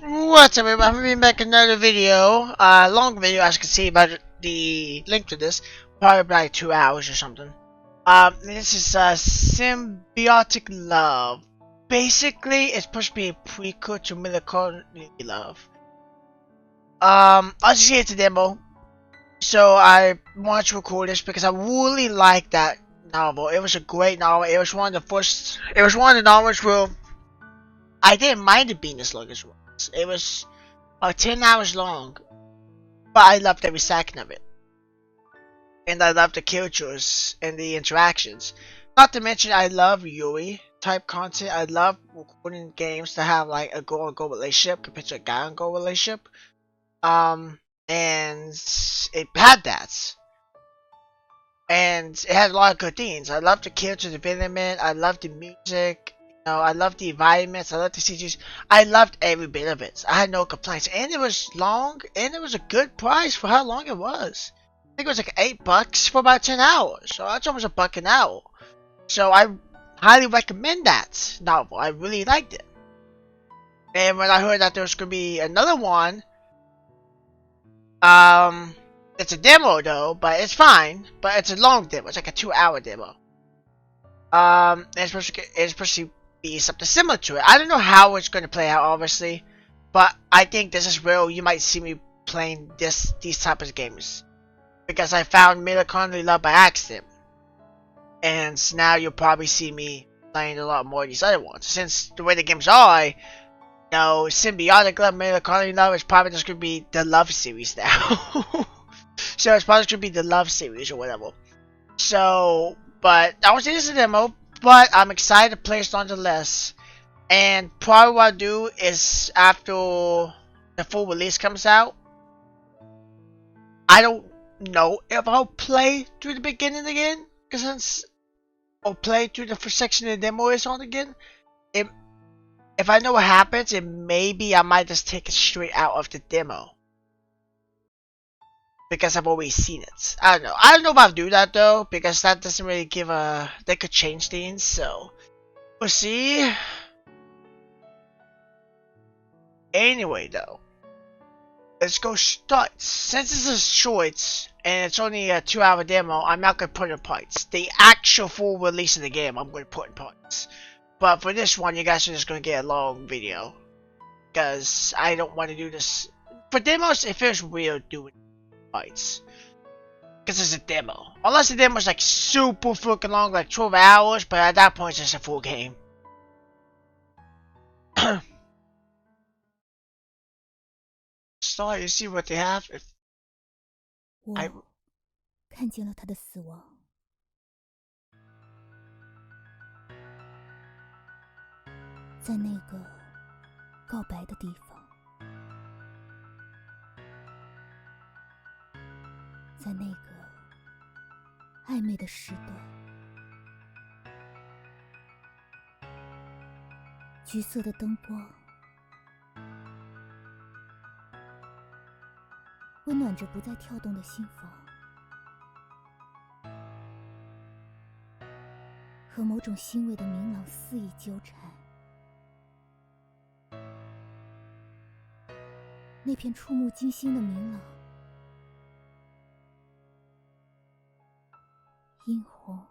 What's up, everybody? I'm bringing back another video, long video, as you can see by the link to this, probably like 2 hours or something. This is, Symbiotic Love. Basically, it's supposed to be a prequel to Millicone Love. As you see, it's a demo, so I wanted to record this because I really liked that novel. It was a great novel. It was one of the novels where I didn't mind it being as long as it was. It was 10 hours long, but I loved every second of it. And I love the characters and the interactions. Not to mention, I love Yuri type content. I love recording games that have like a girl-on-girl relationship compared to a guy-on-girl relationship. And it had that. And it had a lot of good things. I love the character development. I love the music. I love the environments. I love the CGs. I loved every bit of it. I had no complaints. And it was long. And it was a good price for how long it was. I think it was like $8 for about 10 hours. So that's almost $1 an hour. So I highly recommend that novel. I really liked it. And when I heard that there was going to be another one, it's a demo though, but it's fine. But it's a long demo. It's like a 2-hour demo. It's supposed to be something similar to it. I don't know how it's going to play out, obviously, but I think this is where you might see me playing these type of games, because I found Millicone Love by accident, and now you'll probably see me playing a lot more of these other ones. Since the way the games are, Symbiotic Love, Millicone Love is probably just going to be the Love series now. So it's probably going to be the Love series or whatever. So, but I was in a demo, but I'm excited to play it nonetheless. And probably what I'll do is, after the full release comes out, I don't know if I'll play through the beginning again, because I'll play through the first section of the demo is on again. If I know what happens, maybe I might just take it straight out of the demo, because I've already seen it. I don't know if I'll do that though, because that doesn't really give they could change things, so we'll see. Anyway though, let's go start. Since this is short and it's only a 2-hour demo, I'm not going to put in parts. The actual full release of the game I'm going to put in parts. But for this one, you guys are just going to get a long video, because I don't want to do this. For demos, it feels weird doing fights, because it's a demo. Unless the demo is like super freaking long, like 12 hours, but at that point it's just a full game. Start, you see what they have. I 看见了他的死亡，在那个告白的地方，在那个暧昧的时段，橘色的灯光温暖着不再跳动的心房，和某种欣慰的明朗肆意纠缠。那片触目惊心的明朗，殷红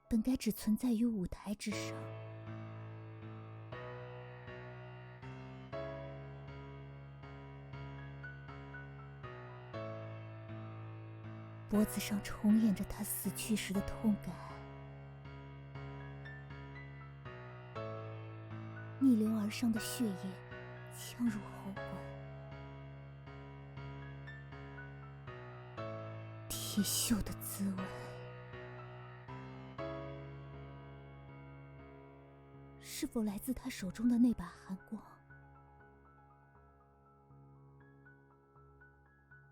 本该只存在于舞台之上，脖子上重演着他死去时的痛感，逆流而上的血液呛入喉管，铁锈的滋味，是否来自他手中的那把寒光？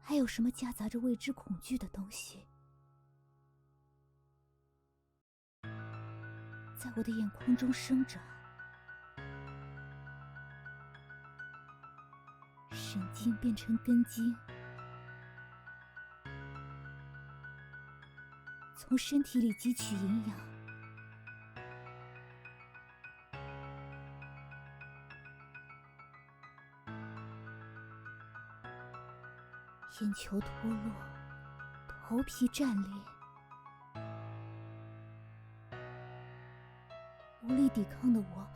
还有什么夹杂着未知恐惧的东西，在我的眼眶中生长？神经变成根茎，从身体里汲取营养，眼球脱落，头皮战栗，无力抵抗的我，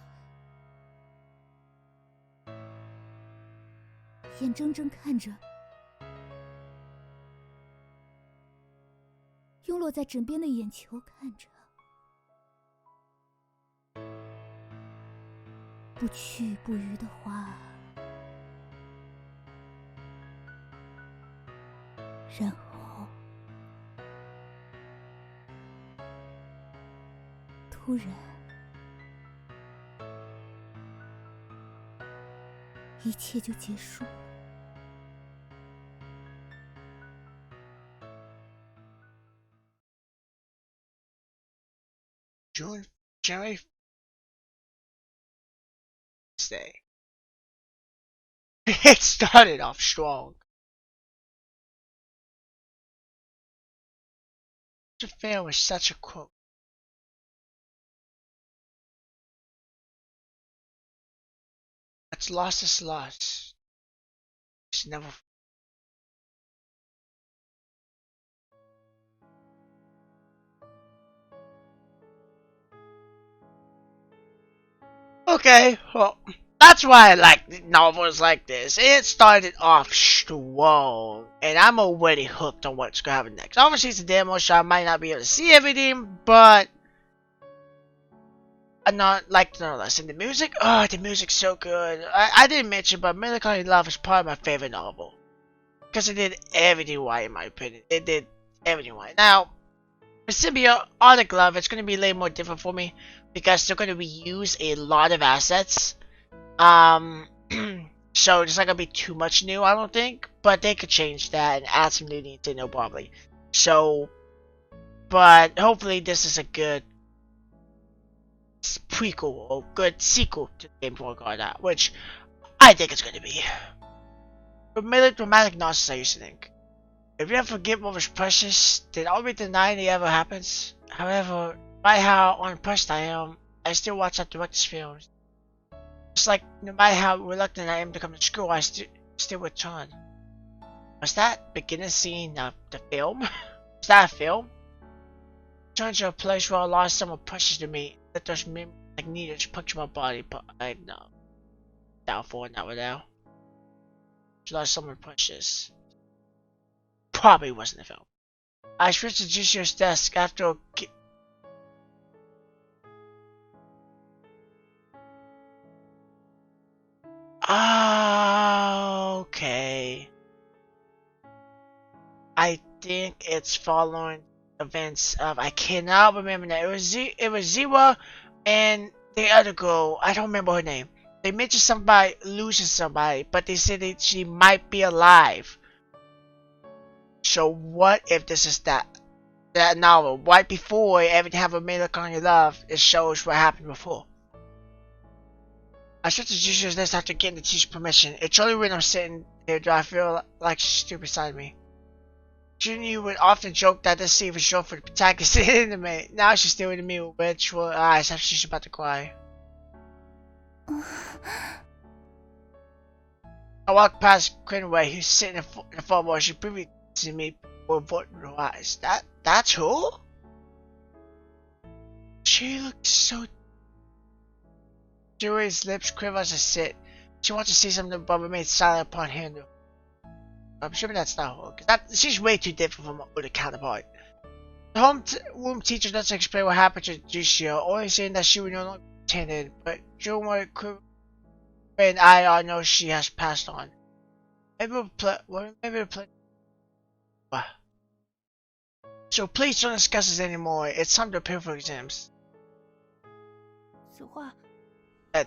眼睁睁看着拥落在枕边的眼球看着，不去不渝的花，然后突然一切就结束了。January Day. It started off strong. The fair was such a quote. What's lost is lost. It's never. Okay, well, that's why I like novels like this. It started off strong, and I'm already hooked on what's going to happen next. Obviously, it's a demo, so I might not be able to see everything, but I'm not like nonetheless. And the music, oh, the music's so good. I didn't mention, but Melancholy Love is probably my favorite novel because it did everything right, in my opinion. It did everything right. Now, with Symbiotic Love, it's going to be a little more different for me because they're going to reuse a lot of assets. So there's not going to be too much new, I don't think, but they could change that and add some new to no probably. So, but hopefully this is a good prequel or good sequel to the game before God out, which I think it's going to be. Dramatic nonsense, I used to think. If you ever forget what was precious, then I'll be denying it ever happens. However, by how unimpressed I am, I still watch that director's films. It's like, no matter how reluctant I am to come to school, I still return. Was that beginning scene of the film? Was that a film? Return to a place where I lost someone precious to me, that those memories like needles puncture my body, but I know. Doubtful in that one now. She lost someone precious. Probably wasn't a film. I switched to Juicio's desk after okay. I think it's following events of I cannot remember that. It was Ziwa and the other girl. I don't remember her name. They mentioned somebody losing somebody, but they said that she might be alive. So what if this is that novel? Right before everything happened with Melancholy Love, it shows what happened before. I switched to Juicio's desk after getting the teacher's permission. It's only when I'm sitting here do I feel like she's stood beside me. Junior would often joke that this scene was short for the protagonist in the anime. Now she's staring at me with red, swollen eyes after she's about to cry. I walked past Quinway, who's sitting in the front row. She briefly to me with averted her eyes. That's who? She looks so. Julie's lips quiver as I sit. She wants to say something, but remains silent upon hearing her. I'm sure that's not her, because she's way too different from her older counterpart. The homeroom teacher doesn't explain what happened to Juicio, only saying that she was no longer attended, but Julie and I all know she has passed on. Maybe we'll play. So please don't discuss this anymore. It's time to prepare for exams. 此话，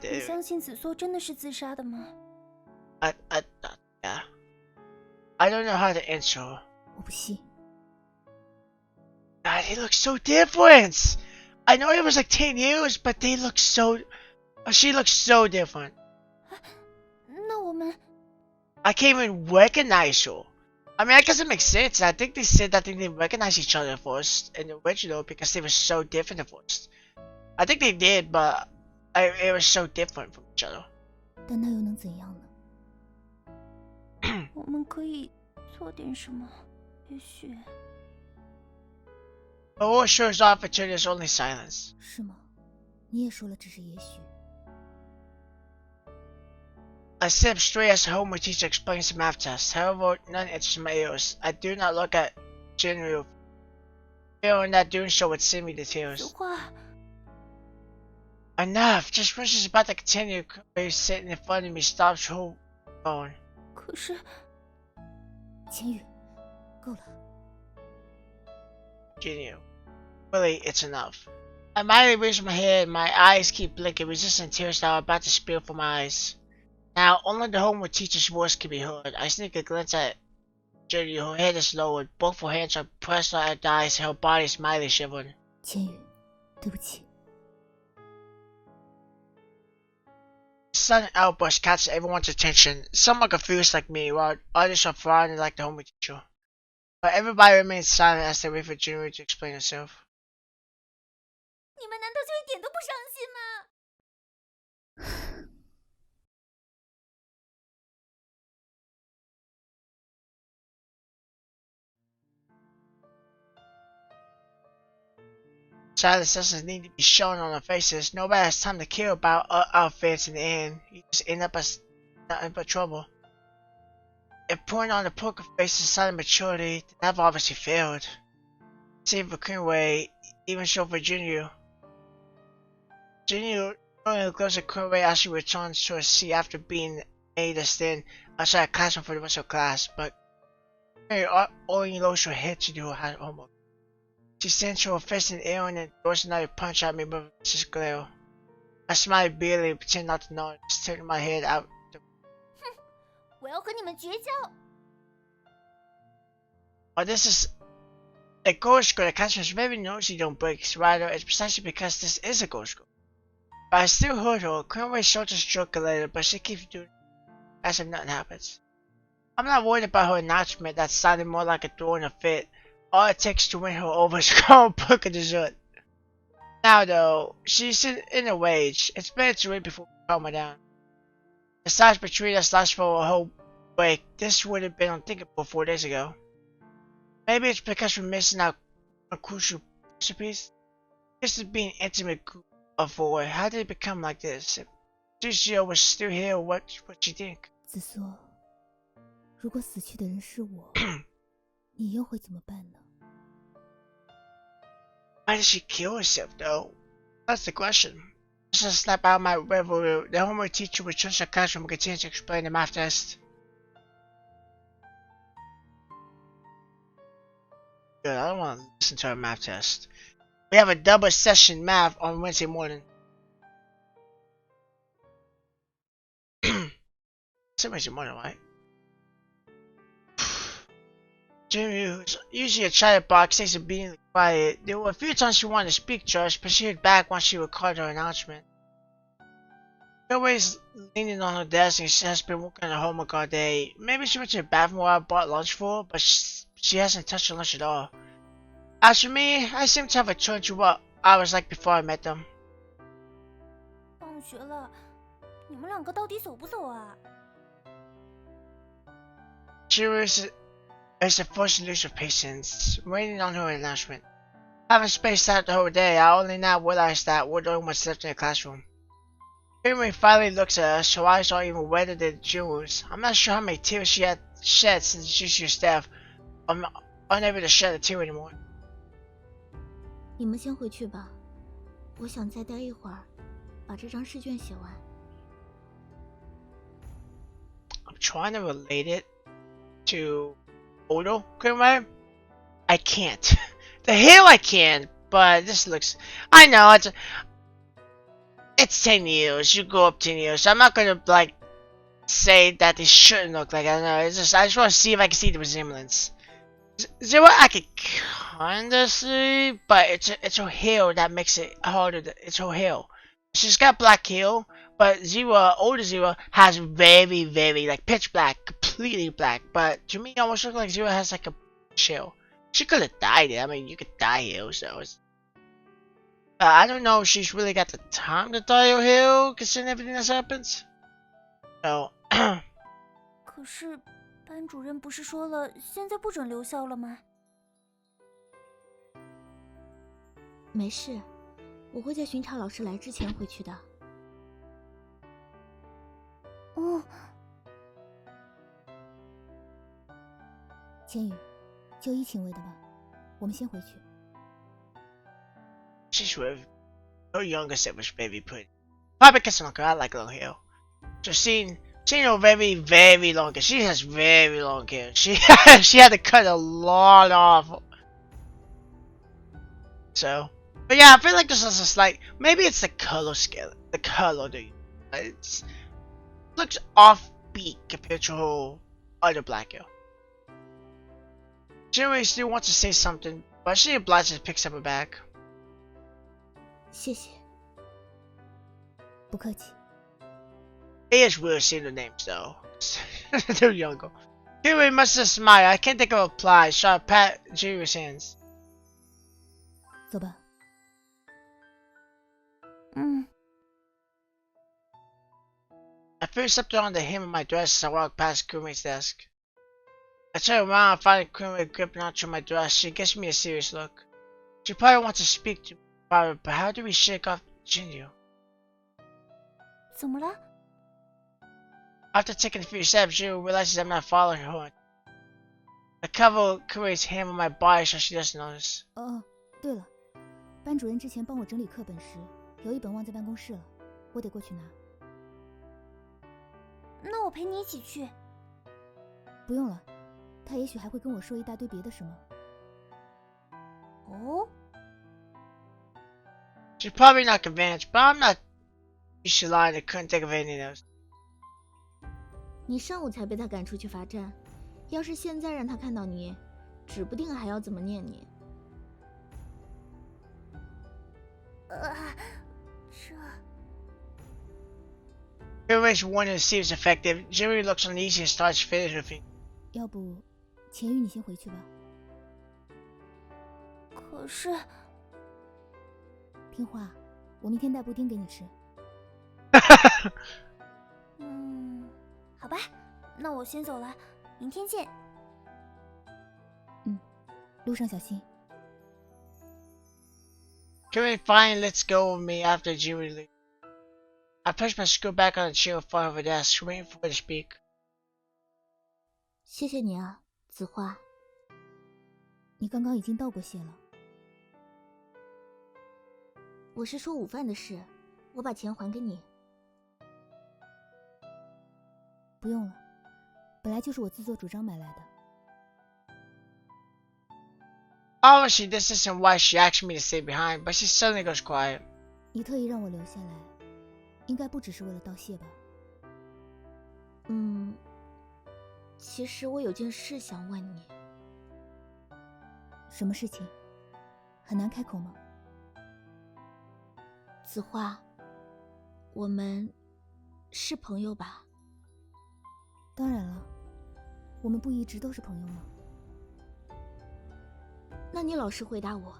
你相信子梭真的是自杀的吗？ Yeah. I don't know how to answer her. 我不信。God, he looks so different. I know it was like 10 years, but they look so. She looks so different. 那我们 I can't even recognize her. I mean, I guess it makes sense. I think they said that they didn't recognize each other first in the original because they were so different at first. I think they did, but it was so different from each other. 但那又能怎样呢？我们可以做点什么，也许。But what shows off each other is only silence. 是吗？你也说了，只是也许。I sit up straight as the homework teacher explains the math test. However, none enters my ears. I do not look at General, feeling that doing so would send me to tears. Enough! Just when she's about to continue, Chloe sitting in front of me stops her phone. 可是，千羽，够了。Continue. Really, it's enough. I mildly raise my head, my eyes keep blinking, resisting tears that are about to spill from my eyes. Now, only the homework teacher's voice can be heard. I sneak a glance at Jenny, her head is lowered, both her hands are pressed on her thighs, her body is mildly shivering. 千羽，对不起。Sudden outburst catches everyone's attention. Some are confused like me, while others are frowning like the homework teacher. But everybody remains silent as they wait for Jenny to explain herself. 你们难道就一点都不伤心吗？Silence doesn't need to be shown on our faces. Nobody has time to care about our outfits in the end. You just end up as nothing but trouble. If pouring on the poker face is silent maturity, then I've obviously failed. Same for Greenway, even so for Junior. Junior only goes to Greenway as she returns to her seat after being made to stand outside the classroom for the rest of class, but Greenway only lowers her head to do her homework. She sends her fist in the air and then throws another punch at me with a vicious glare. I smile bitterly, pretend not to know, just turning my head out. 我要和你们绝交！ Oh, this is a girls' school. The classroom is very noisy, don't break. Rather, it's precisely because this is a girls' school. But I still heard her. Conway's shoulders jerk a little, but she keeps doing it as if nothing happens. I'm not worried about her announcement that sounded more like a throw in a fit. All it takes to win her over is a cold book of dessert. Now though, she's in a rage. It's better to wait before we calm her down. Besides between us last for a whole break, this would have been unthinkable 4 days ago. Maybe it's because we're missing out on crucial recipes. This is being intimate group of four. How did it become like this? If Sushio was still here, what would she think? 子苏，如果死去的人是我，你又会怎么办呢？ Why did she kill herself, though? That's the question. Just to snap out my reverie, the homework teacher returns to the classroom and continues to explain the math test. Good, I don't want to listen to her math test. We have a double session math on Wednesday morning. It's Wednesday morning, right? Jimmy, who's usually a chatterbox, stays obediently quiet. There were a few times she wanted to speak to us, but she hid back once she recalled her announcement. She always leaning on her desk and she has been working on her homework all day. Maybe she went to the bathroom while I bought lunch for her, but she hasn't touched her lunch at all. As for me, I seem to have returned to what I was like before I met them. 放学了，你们两个到底走不走啊？ She was the first to lose her patience, waiting on her announcement. Having spaced out the whole day, I only now realized that we're the only ones left in the classroom. Henry finally looks at us, her eyes are even wetter than Jules. I'm not sure how many tears she had shed since she's your staff. I'm unable to shed a tear anymore. 你们先回去吧，我想再待一会儿，把这张试卷写完。 I'm trying to relate it to Odo Grimway. I can't. The hell I can, but this looks. I know it's 10 years. You go up 10 years. So I'm not gonna like say that they shouldn't look like. I don't know. It's just I just want to see if I can see the resemblance. Zero I can kinda see, but it's her hair that makes it harder. It's her hair. She's got black hair, but Zero, older Zero, has very, very like pitch black, completely black. But to me, it almost looks like Zero has like a shell. She could have dyed it. I mean, you could dye hair, so it's. I don't know if she's really got the time to dye her hair, considering everything that's happened. So. 可是，班主任不是说了，现在不准留校了吗？没事，我会在巡查老师来之前回去的。哦，千羽，就依亲喂的吧，我们先回去。She's with her younger sibling, baby pretty. Probably because I like long hair. So she very, very long hair. She has very long hair. She she had to cut a lot off. So, but yeah, I feel like this is a slight. Maybe it's the color scale. The color, it looks offbeat compared to her other black hair. Jerry still wants to say something, but she obliges and picks up her bag. 谢谢。不客气。 It is weird seeing the names though. They're younger. Jerry must have smiled. I can't think of a reply. So I pat Jerry's hands. 走吧。I feel something on the hem of my dress as I walk past Kumi's desk. I turn around and find Kumi gripping onto my dress. She gives me a serious look. She probably wants to speak to me, but how do we shake off Jinju? 怎么了？ After taking a few steps, Jinju realizes I'm not following her. I cover Kumi's hand with my body so she doesn't notice. 哦，对了，班主任之前帮我整理课本时，有一本忘在办公室了，我得过去拿。那我陪你一起去。不用了，他也许还会跟我说一大堆别的什么。哦， She's probably not convinced, but I'm not. She lied and couldn't think of any of those. 你上午才被他赶出去罚站，要是现在让他看到你，指不定还要怎么念你。这 Kumi's warning seems effective. Jinju looks uneasy and starts fidgeting her feet. 要不，钱宇你先回去吧。可是听话，我明天带布丁给你吃。好吧，那我先走了，明天见。路上小心。Kumi finally lets go of me after Jinju leaves. I push my screw back on the chair in front of her desk, waiting for her to speak. 谢谢你啊，子画。你刚刚已经道过谢了。我是说午饭的事，我把钱还给你。不用了，本来就是我自作主张买来的。Obviously, this isn't why she asked me to stay behind, but she suddenly goes quiet. 你特意让我留下来，应该不只是为了道谢吧？其实我有件事想问你。什么事情？很难开口吗？子画，我们是朋友吧？当然了，我们不一直都是朋友吗？那你老实回答我。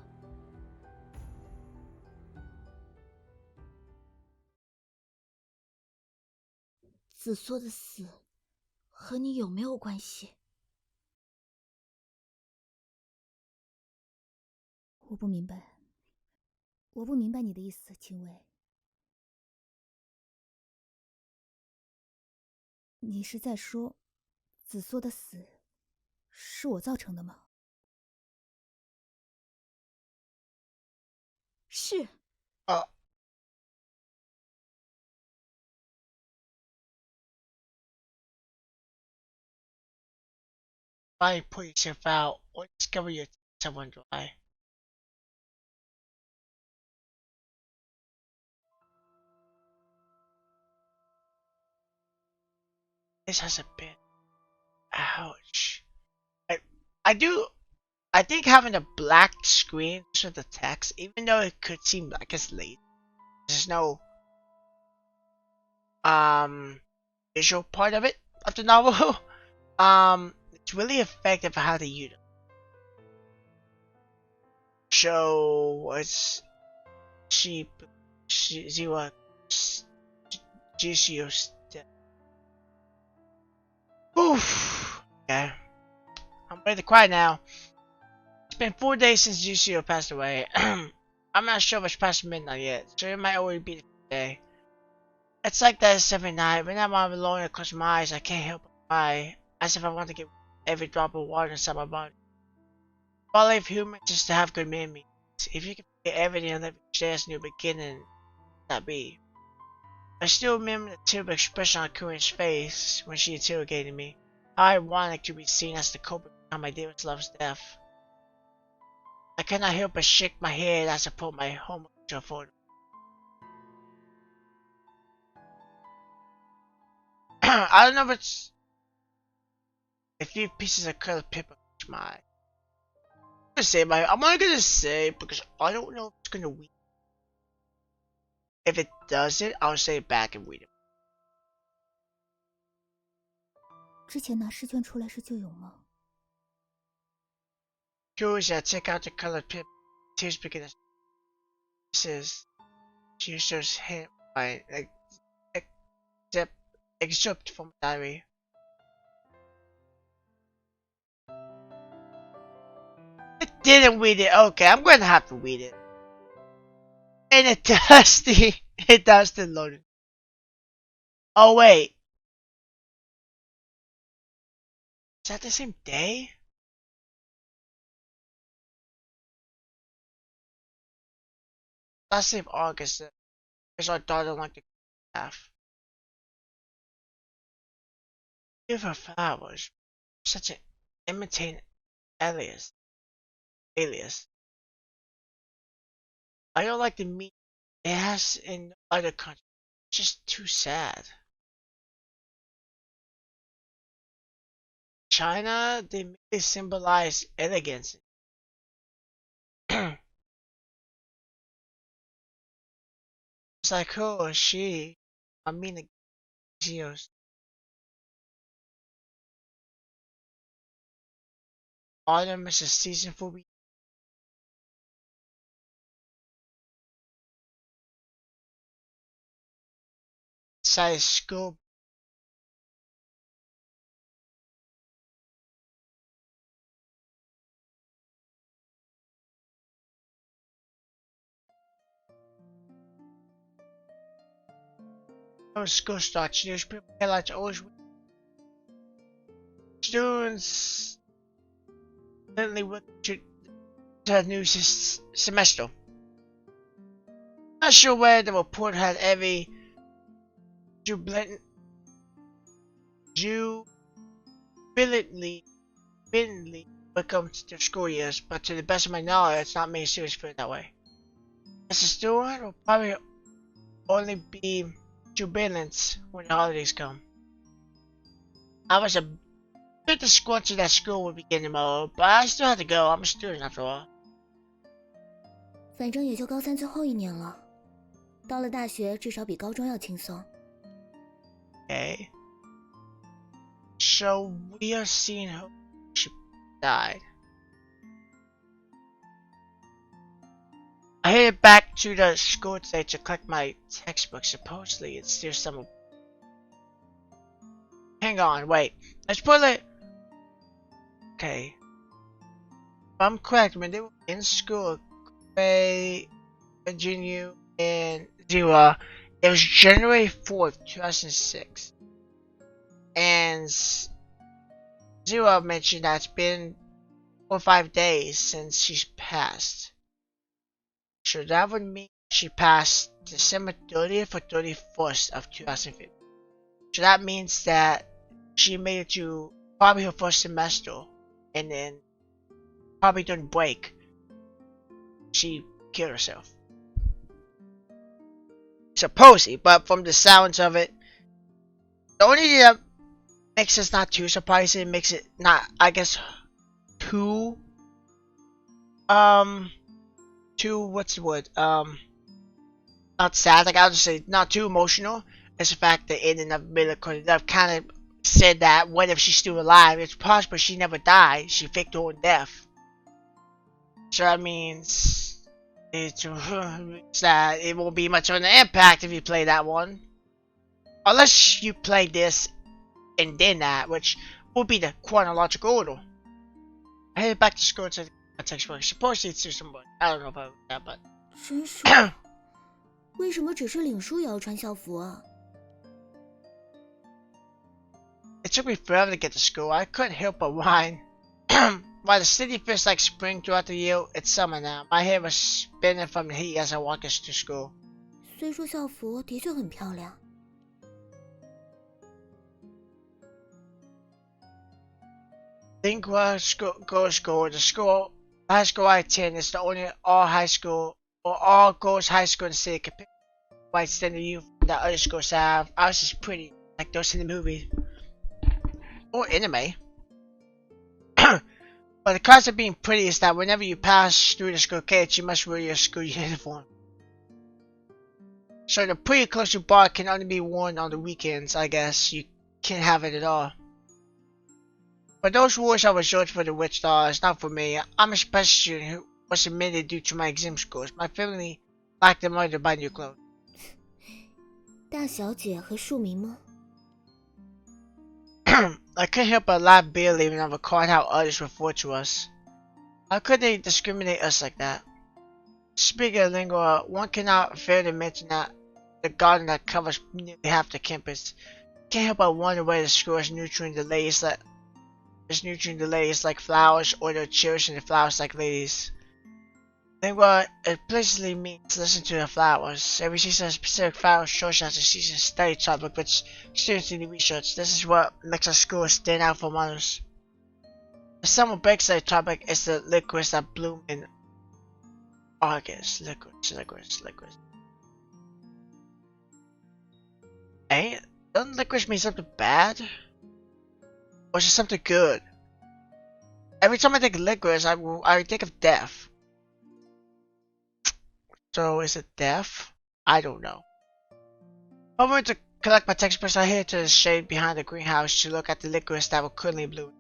子缩的死和你有没有关系？我不明白，我不明白你的意思，秦伟。你是在说，子缩的死是我造成的吗？是。Why put yourself out or discover your someone dry? This hasn't been. Ouch. I think having a black screen with the text, even though it could seem like it's late, there's no visual part of it of the novel. It's really effective for how to use it. So it's she was Oof. Okay. I'm ready to cry now. It's been 4 days since Jucio passed away. I'm not sure if it's past midnight yet, so it might already be the day. It's like that every night. Whenever I'm alone and close my eyes, I can't help but cry, as if I want to get every drop of water inside my body. All of humans just to have good memories. If you can forget everything and live each day as a new beginning, that be. I still remember the terrible expression on Kurin's face when she interrogated me. How ironic to be seen as the culprit behind my dearest love's death. I cannot help but shake my head as I put my homework to a photo. I don't know if it's a few pieces of colored paper catch my eye. I'm only gonna say because I don't know if it's gonna read. If it doesn't, I'll say it back and read it. 之前拿试卷出来是就有吗？ Curious, I take out the colored paper. Tears begin to. Says, she shows hand by excerpt from my diary. It didn't read it. Okay, I'm gonna have to read it. And it does the loading. Oh wait, is that the same day? Last day of August, because our daughter wanted to half. Give her flowers. Such an imitating alias. I don't like the meat it has in other countries. It's just too sad. China, they mainly symbolize elegance. It's like, oh, she, I mean, the Geos. Autumn is a season for me. Size school. When school starts, newspaper headlines always. Students currently work to the new semester. Not sure where the report had every jubilantly welcome to their school years, but to the best of my knowledge, it's not many students put it that way. As a student, will probably only be jubilant when the holidays come. I was a bit disgruntled that school would begin tomorrow, but I still had to go. I'm a student after all. 反正也就高三最后一年了，到了大学至少比高中要轻松。Okay. So we are seeing how she died. I headed back to the school today to collect my textbook. Supposedly, it's still some. Hang on, wait. Let's put it. Okay. If I'm correct, when they were in school, Gray, Virginia, and Zero, it was January 4th, 2006. And Zero mentioned that it's been 4 or 5 days since she's passed. So that would mean she passed December 30th or 31st of 2015. So that means that she made it to probably her first semester, and then probably during break, she killed herself. Supposedly, but from the sounds of it, the only thing that makes it not too surprising, makes it not, I guess, too, what's the word, not sad, like I'll just say not too emotional, is the fact that in the middle of that kind of said that what if she's still alive? It's possible she never died, she faked her own death. So that means it's that it won't be much of an impact if you play that one. Unless you play this and then that, which would be the chronological order. I headed back to school to my textbook. Supposedly it's some book. I don't know about that, but 真是，为什么只是领书也要穿校服啊？ it took me forever to get to school. I couldn't help but whine. While the city feels like spring throughout the year, it's summer now. My hair was spinning from the heat as I walked us to school. 虽说校服的确很漂亮， Lingua Girls School, the high school I attend, is the only all girls high school in the city. Compared to the white standard uniform that other schools have, ours is pretty, like those in the movie. Or anime. But the cost of being pretty is that whenever you pass through the school gates, you must wear your school uniform. So the pretty close to bar can only be worn on the weekends, I guess. You can't have it at all. But those rules are reserved for the rich stars, not for me. I'm a special student who was admitted due to my exam scores. My family lacked the money to buy new clothes. 大小姐和庶民吗？ I couldn't help but laugh bitterly when I recalled how others referred to us. How could they discriminate us like that? Speaking of lingua, one cannot fail to mention that the garden that covers nearly half the campus. Can't help but wonder whether the school is nurturing the ladies like flowers, or they're cherishing the flowers like ladies. Lingua implicitly means listen to the flowers. Every season has specific flower chosen as a season study topic, which students need to research. This is what makes our school stand out from others. The summer break study topic is the licorice that bloom in August. Licorice. Hey, doesn't licorice mean something bad? Or is it something good? Every time I think of licorice, I think of death. So is it death? I don't know. I went to collect my textbooks. I headed to the shade behind the greenhouse to look at the licorice that were currently blooming.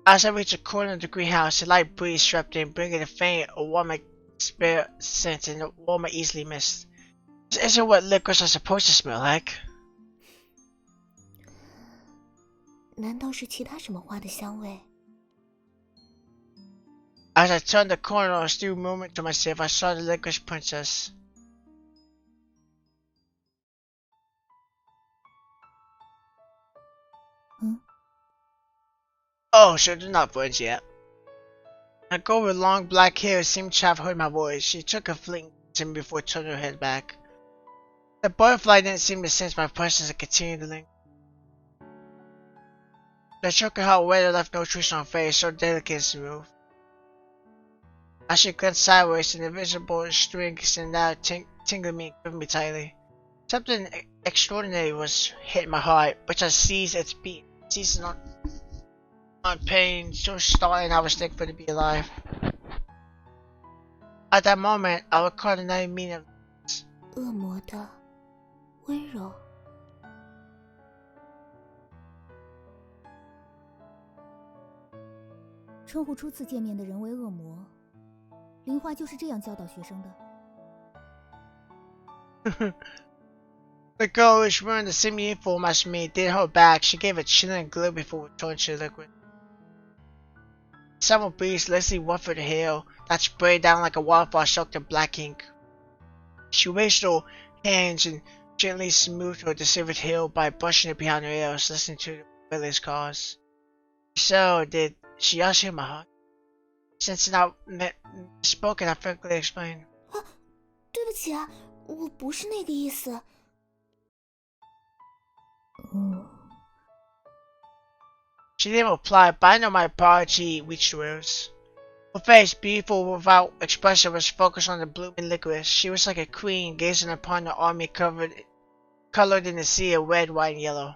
As I reached the corner of the greenhouse, a light breeze swept in, bringing a faint, warmer spirit scent and a warmer easily missed. This isn't what licorice are supposed to smell like. 难道是其他什么花的香味？ As I turned the corner, still murmuring to myself, I saw the licorice princess. Oh, so they're not friends yet. A girl with long black hair seemed to have heard my voice. She took a fleeting glance at me before turning her head back. The butterfly didn't seem to sense my presence and continued to linger. The choking hot weather left no trace on her face, so delicate and smooth. As she glanced sideways, an invisible string extended out, tingling me and gripping me tightly. Something extraordinary was hitting my heart, which I seized its beat, seizing on pain, so startling I was thankful to be alive. At that moment, I recalled another meaning of 恶魔的温柔。 称呼初次见面的人为恶魔，林花就是这样教导学生的。The girl who was wearing the same uniform as me didn't hold back. She gave a chilling glow before returning to the liquid. The summer breeze lazily wafted her hair that sprayed down like a waterfall soaked in black ink. She raised her hands and gently smoothed her disheveled hair by brushing it behind her ears, listening to the village cars. So, did she also hear my heart? Since I spoken, I frankly explained. 对不起啊，我不是那个意思。 She didn't reply, but I know my apology reached her ears. Her face, beautiful without expression, was focused on the blooming licorice. She was like a queen gazing upon the army colored in the sea of red, white, and yellow.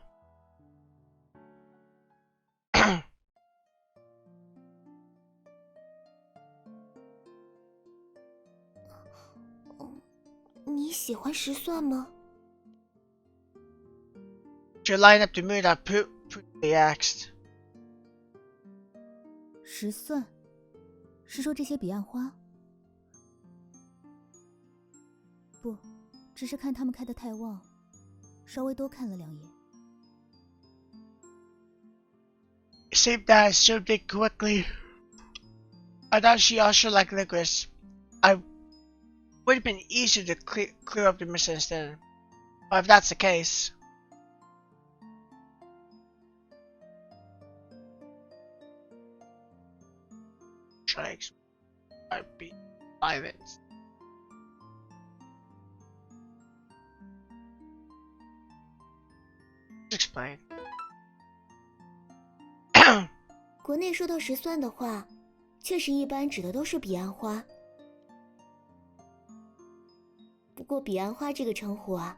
你喜欢石蒜吗？ She lined up the mood I prudently asked. 石蒜，是说这些彼岸花？不，只是看他们开得太旺，稍微多看了2眼。Save that, served it quickly. I thought she also liked licorice. I would have been easier to clear up the misunderstanding. But if that's the case, strikes are be violence. Explain. 国内说到石蒜的话，确实一般指的都是彼岸花。不过彼岸花这个称呼啊，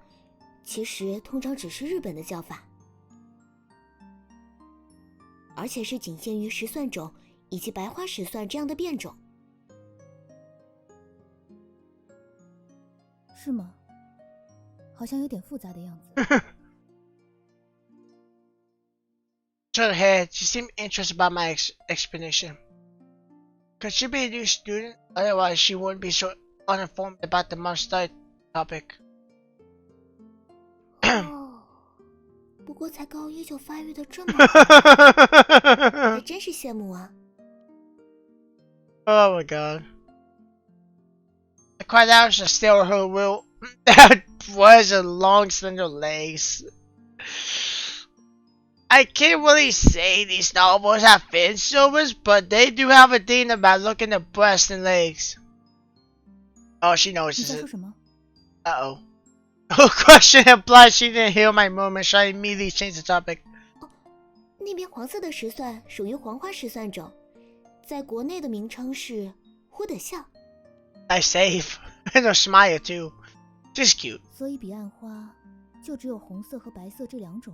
其实通常只是日本的叫法，而且是仅限于石蒜种以及白花石蒜这样的变种。是吗？好像有点复杂的样子。Shook her head. She seemed interested by my explanation. Could she be a new student? Otherwise, she wouldn't be so uninformed about the month study topic. 哦，不过才高一就发育的这么好，还真是羡慕啊。Oh my god. I cried out to steal her will. That was a long, slender legs. I can't really say these novels have fan service, but they do have a thing about looking at breasts and legs. Oh, she knows 你 this 在 is. 说什么？ Uh-oh. Her question implies she didn't hear my moment, so I immediately changed the topic. 那边黄色的石蒜属于黄花石蒜种，在国内的名称是忽德笑。Nice save. And a smile too. Just cute. 所以彼岸花就只有红色和白色这2种。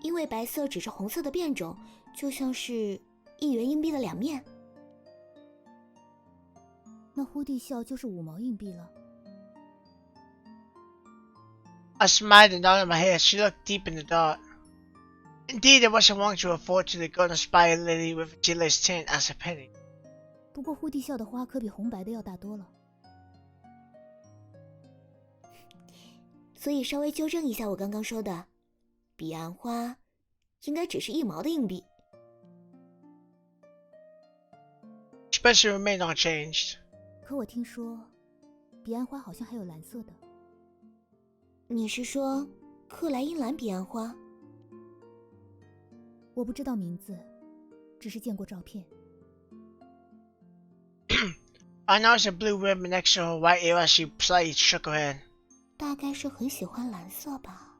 因为白色只是红色的变种，就像是1元硬币的2面。那忽地笑就是5毛硬币了。I smiled and nodded my head. She looked deep in the thought. Indeed, it wasn't wrong to afford to the golden spire lily with a jealous tint as a penny. 不过忽地笑的花可比红白的要大多了。所以稍微纠正一下我刚刚说的，彼岸花应该只是1毛的硬币。Expression remained unchanged. 可我听说，彼岸花好像还有蓝色的。你是说克莱因蓝彼岸花？我不知道名字，只是见过照片。I noticed a blue ribbon next to her right ear as she slightly shook her head. 大概是很喜欢蓝色吧。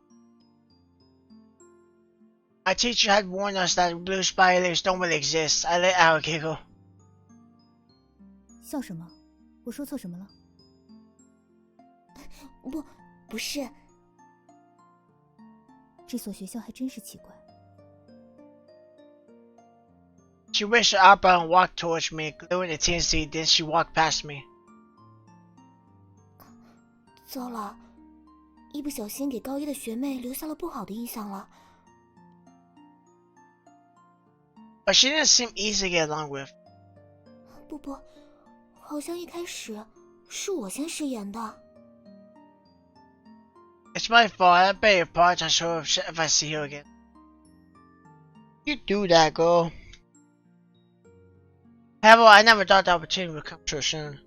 Our teacher had warned us that blue spire lilies don't really exist. I let out a giggle. 笑什么？我说错什么了？不是，这所学校还真是奇怪。She raised her eyebrow and walked towards me, gluing intensely, then she walked past me. 糟了，一不小心给高一的学妹留下了不好的印象了。But she didn't seem easy to get along with. 不，好像一开始是我先食言的。It's my fault. I beg your pardon. I'm sure if I see her again. You do that, girl. However, I never thought the opportunity would come so soon.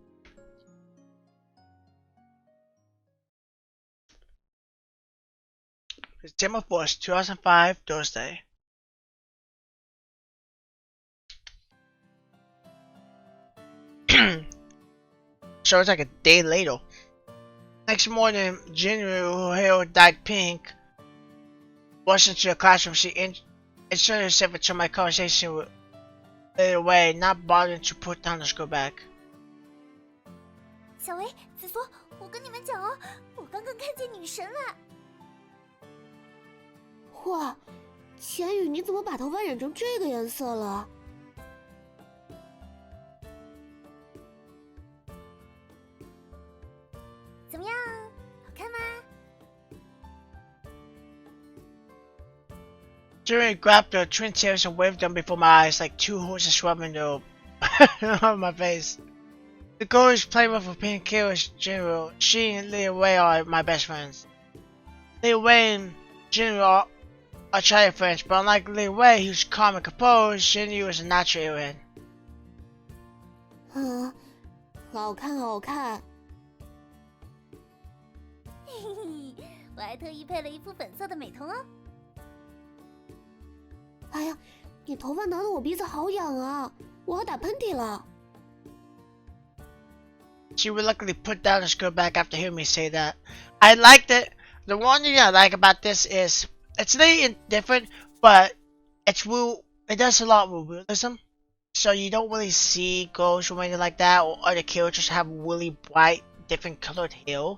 December 1st, 2005, Thursday. So it's like a day later. Next morning, January, her hair dyed pink, rushed into the classroom. She inserted herself into my conversation with later away, not bothering to put down the school bag. 小维、紫苏，我跟你们讲哦，我刚刚看见女神了。哇，钱宇，你怎么把头发染成这个颜色了？怎么样，好看吗？ Jerry grabbed the twin tails and waved them before my eyes like two horses swabbing on my face. The girl who's playing with a pink kill is General. She and Lil Wei are my best friends. Lil Wei and General are childhood friends, but unlike Lil Wei, who's calm and composed, Jinyu is a natural airhead. 好看好看。嘿嘿，我还特意配了一副粉色的美瞳哦。哎呀，你头发挠得我鼻子好痒啊，我要打喷嚏了。She reluctantly put down her skirt back after hearing me say that. I liked it. The one thing I like about this is it's really different, but it's real. It does a lot with realism. So you don't really see girls or anything like that, or other characters have really bright, different colored hair,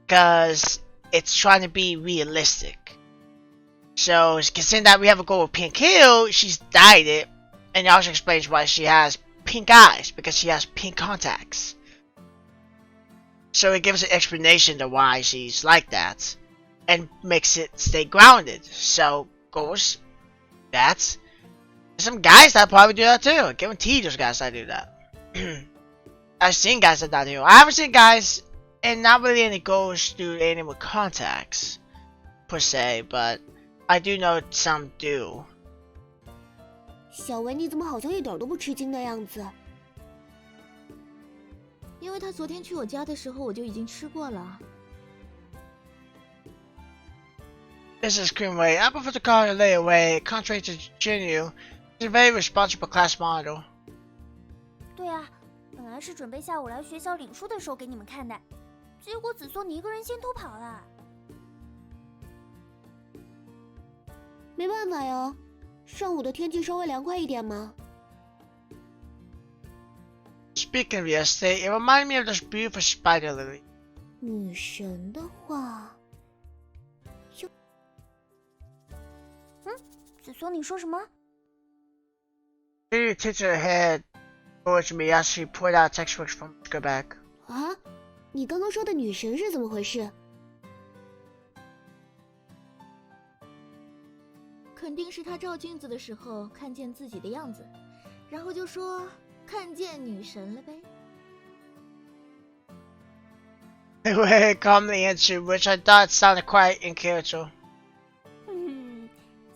because it's trying to be realistic. So considering that we have a girl with pink hair, she's dyed it, and it also explains why she has pink eyes, because she has pink contacts. So it gives an explanation to why she's like that, and makes it stay grounded. So girls, that's some guys that probably do that too. I guarantee there's guys that do that. I've seen guys that do. I haven't seen guys, and not really any girls do anything with contacts per se, but I do know some do. 小维，你怎么好像一点都不吃惊的样子？因为他昨天去我家的时候，我就已经吃过了。This is Creamway. I prefer to call her layaway. Contrary to Jinyu, she's a very responsible class model. 对啊，本来是准备下午来学校领书的时候给你们看的，结果子松你一个人先偷跑了。没办法呀，上午的天气稍微凉快一点嘛。Speaking of yesterday, it reminded me of this beautiful spider lily. 女神的话，子松，你说什么？ She tilted her head towards me as she pulled out textbooks from her bag. 啊，你刚刚说的女神是怎么回事？肯定是他照镜子的时候看见自己的样子，然后就说看见女神了呗。Anyway, calmly answered, which I thought sounded quite in character.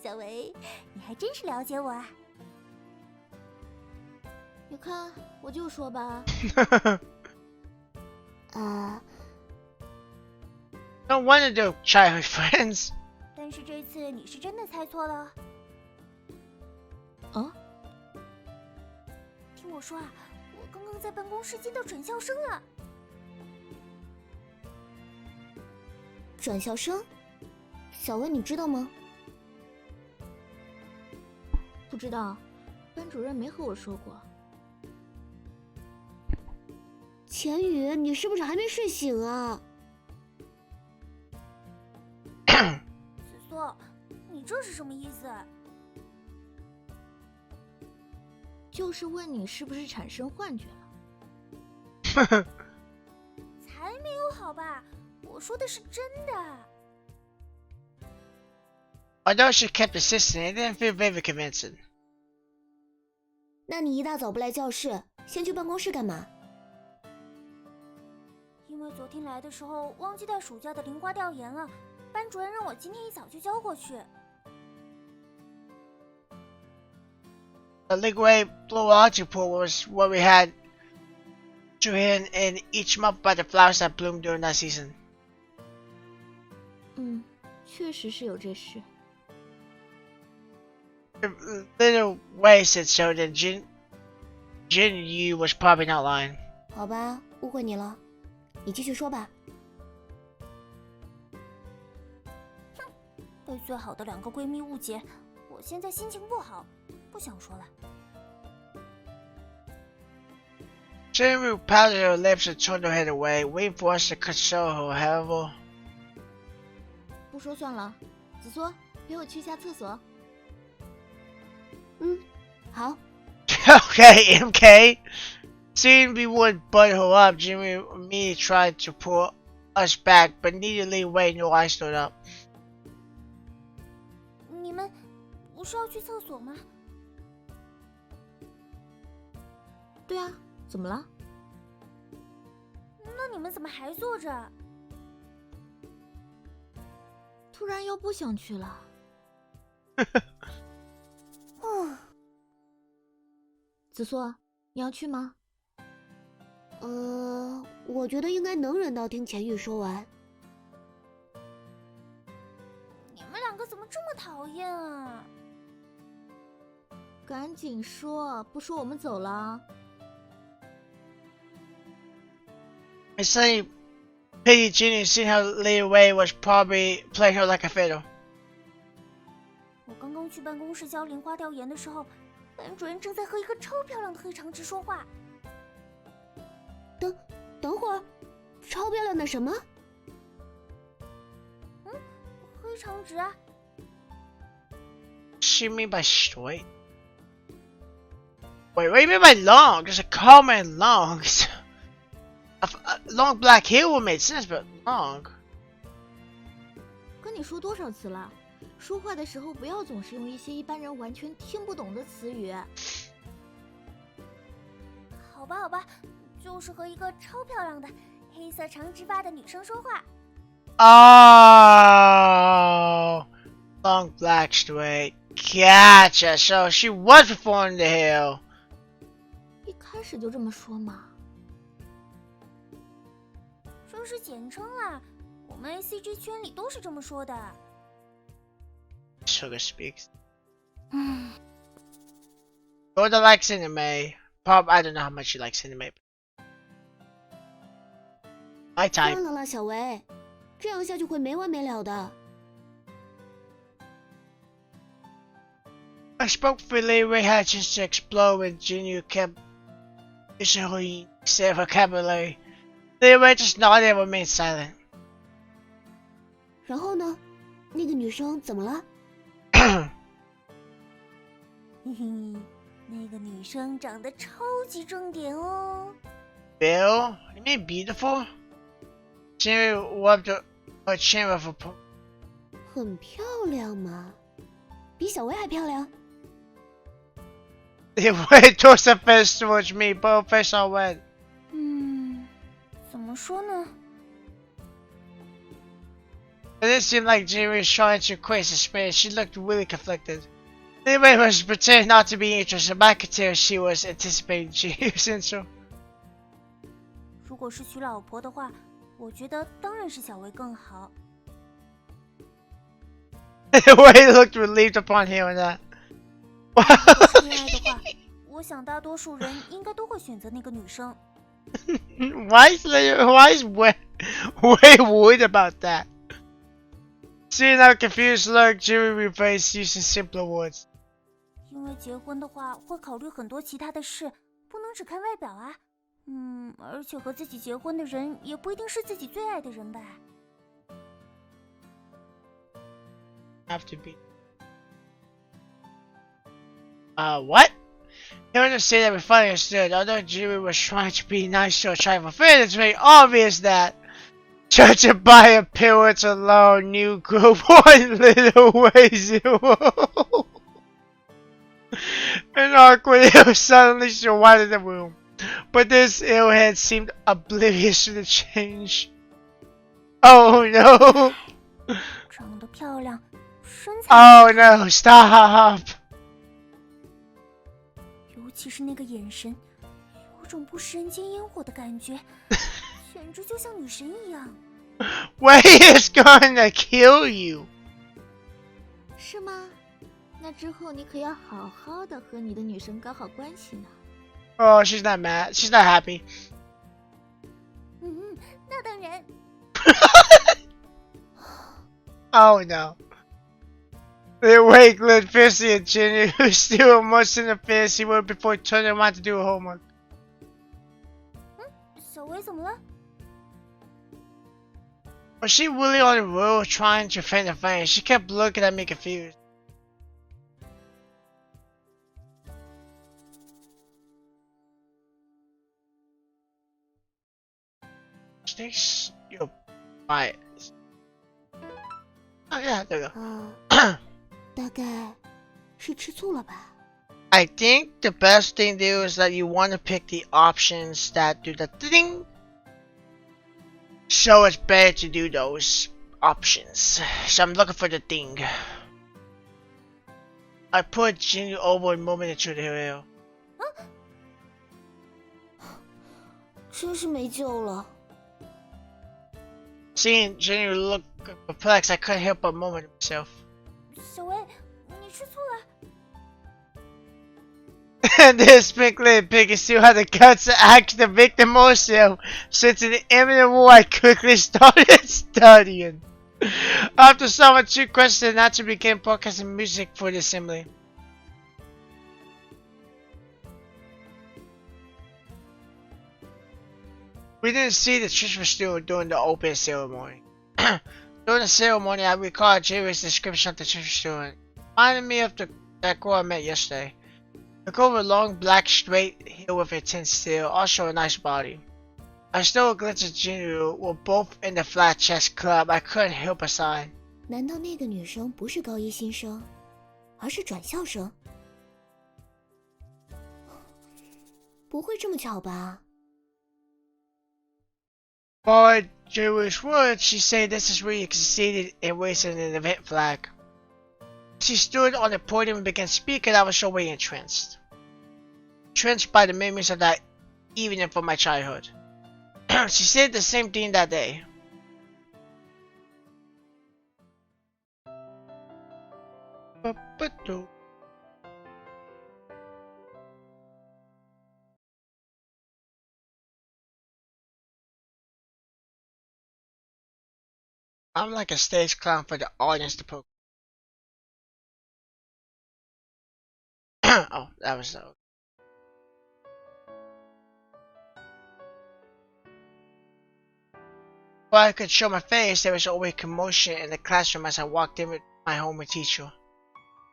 小维，你还真是了解我啊！你看，我就说吧。No wonder they're childhood friends. 但是这次你是真的猜错了。啊？听我说啊，我刚刚在办公室接到转校生了。转校生？小薇，你知道吗？不知道，班主任没和我说过。钱宇，你是不是还没睡醒啊？子松，你这是什么意思？就是问你是不是产生幻觉才没有好吧，我说的是真的。Although she kept insisting, it didn't feel very convincing. 那你一大早不来教室，先去办公室干嘛？因为昨天来的时候忘记带暑假的零花调研了，班主任让我今天一早就交过去。The Ligway Bloology Pool was what we had to hit in each month by the flowers that bloomed during that season. 确实是有这事。If Little Wei said so, then Jin Yu was probably not lying. 好吧，误会你了，你继续说吧。被最好的2个闺蜜误解，我现在心情不好，不想说了。Jinru pouted her lips and turned her head away, waiting for us to console her, however. 不说算了，子缩，陪我去下厕所。好。Okay, MK. Seeing we would butt her up, Jinru immediately tried to pull us back, but neither Li Wei nor I stood up. 你们不是要去厕所吗？对啊，怎么了？那你们怎么还坐着？突然又不想去了。紫苏，你要去吗？我觉得应该能忍到听钱玉说完。你们两个怎么这么讨厌啊？赶紧说，不说我们走了。I say, pity Ginny seeing her lead away was probably playing her like a fiddle. 我刚刚去办公室交零花调研的时候，班主任正在和一个超漂亮的黑长直说话。等会儿，超漂亮的什么？黑长直啊！ She mean by straight? Wait, what do you mean by long? There's a comma in long. Long black hair would make sense, but long. 跟你说多少次了，说话的时候不要总是用一些一般人完全听不懂的词语。好吧，就是和一个超漂亮的黑色长直发的女生说话。Oh, long black straight. Gotcha. So she was performing the hill. 一开始就这么说嘛。这是简称啦，我们 ACG 圈里都是这么说的。Sugar speaks. Yoda likes anime. Pop, I don't know how much she likes anime. My type. 算了啦，小维，这样下去会没完没了的。I spoke for Leeway Hatchins to explode when Junior kept using her said vocabulary. Leeway just nodded and remained silent. 然后呢？那个女生怎么了？嘿嘿，那个女生长得超级正点哦。Bill? You mean beautiful? Junior rubbed her chin with a很漂亮嘛，比小维还漂亮。Leeway tossed her face towards me, both face all wet. 怎么说呢？ It didn't seem like Jimmy was trying to quiz his face. She looked really conflicted. Leeway was pretending not to be interested, but I could tell she was anticipating Jimmy's intro. 如果是娶老婆的话，我觉得当然是小维更好。Leeway looked relieved upon hearing that. 如果是恋爱的话，我想大多数人应该都会选择那个女生。Why is way worried about that? Seeing how confused look, Jimmy replaced using simpler words. 因为结婚的话会考虑很多其他的事，不能只看外表啊。而且和自己结婚的人也不一定是自己最爱的人吧。Have to be. What? Hearing her say that we finally understood. Although Jimmy was trying to be nice to a trifle fair, it's very obvious that, judging by appearance alone, new group one little ways it will. An awkward ill suddenly surrounded the room, but this illhead seemed oblivious to the change. Oh no! 长得漂亮，身材 Oh no! Stop! 尤其是那个眼神，有种不食人间烟火的感觉，简直就像女神一样。Wei is gonna kill you. 是吗？那之后你可要好好的和你的女神搞好关系呢。Oh, she's not mad. She's not happy. 那当然。Oh no. They wake looked fiercely at Jenny, who still much in the fantasy world before turning around to do her homework. 小薇怎么了？ Was she really on the road trying to feign the fame? She kept looking at me confused. Sticks your bias. Oh yeah, there you go. 大概是吃醋了吧？ I think the best thing to do is that you want to pick the options that do the ding. So it's better to do those options. So I'm looking for the thing. I put Ginny over and moving into the hill. 真是没救了。 Seeing Ginny look perplexed, I couldn't help but murmur to myself. 小薇，你吃醋了？ And this Pickling Piggy still had the guts to act the victim also. Since in the imminent war, I quickly started studying. After someone two questions, not to begin broadcasting music for the assembly. We didn't see the church was still during the open ceremony. During the ceremony, I recalled Jerry's description of the church steward. Reminded me of that girl I met yesterday. The girl with a long, black, straight hair with a intense tail, also a nice body. I stole a glimpse of Jinru, were both in the flat chest club. I couldn't help but sigh. 难道那个女生不是高一新生，而是转校生？不会这么巧吧？ By Jewish words, she said this is where you succeeded in raising an event flag. She stood on the podium and began speaking. I was so way entranced. Entranced by the memories of that evening from my childhood. She said the same thing that day. I'm like a stage clown for the audience to poke. Oh, that was so. Before I could show my face, there was always commotion in the classroom as I walked in with my homeroom teacher.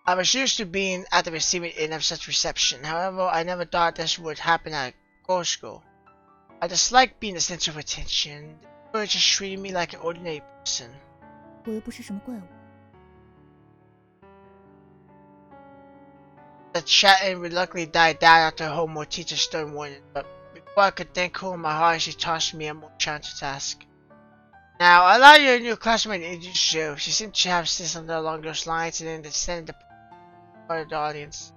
I was used to being at the receiving end of such reception. However, I never thought this would happen at girls' school. I disliked being the center of attention. They were just treating me like an ordinary person. 我又不是什么怪物。 The chatting reluctantly died down after her homework teacher stern warning, but before I could thank her in my heart, she tossed me a more challenging task. Now, allow your new classmate to introduce yourself. She seemed to have said something along those lines and then descended the part of the audience.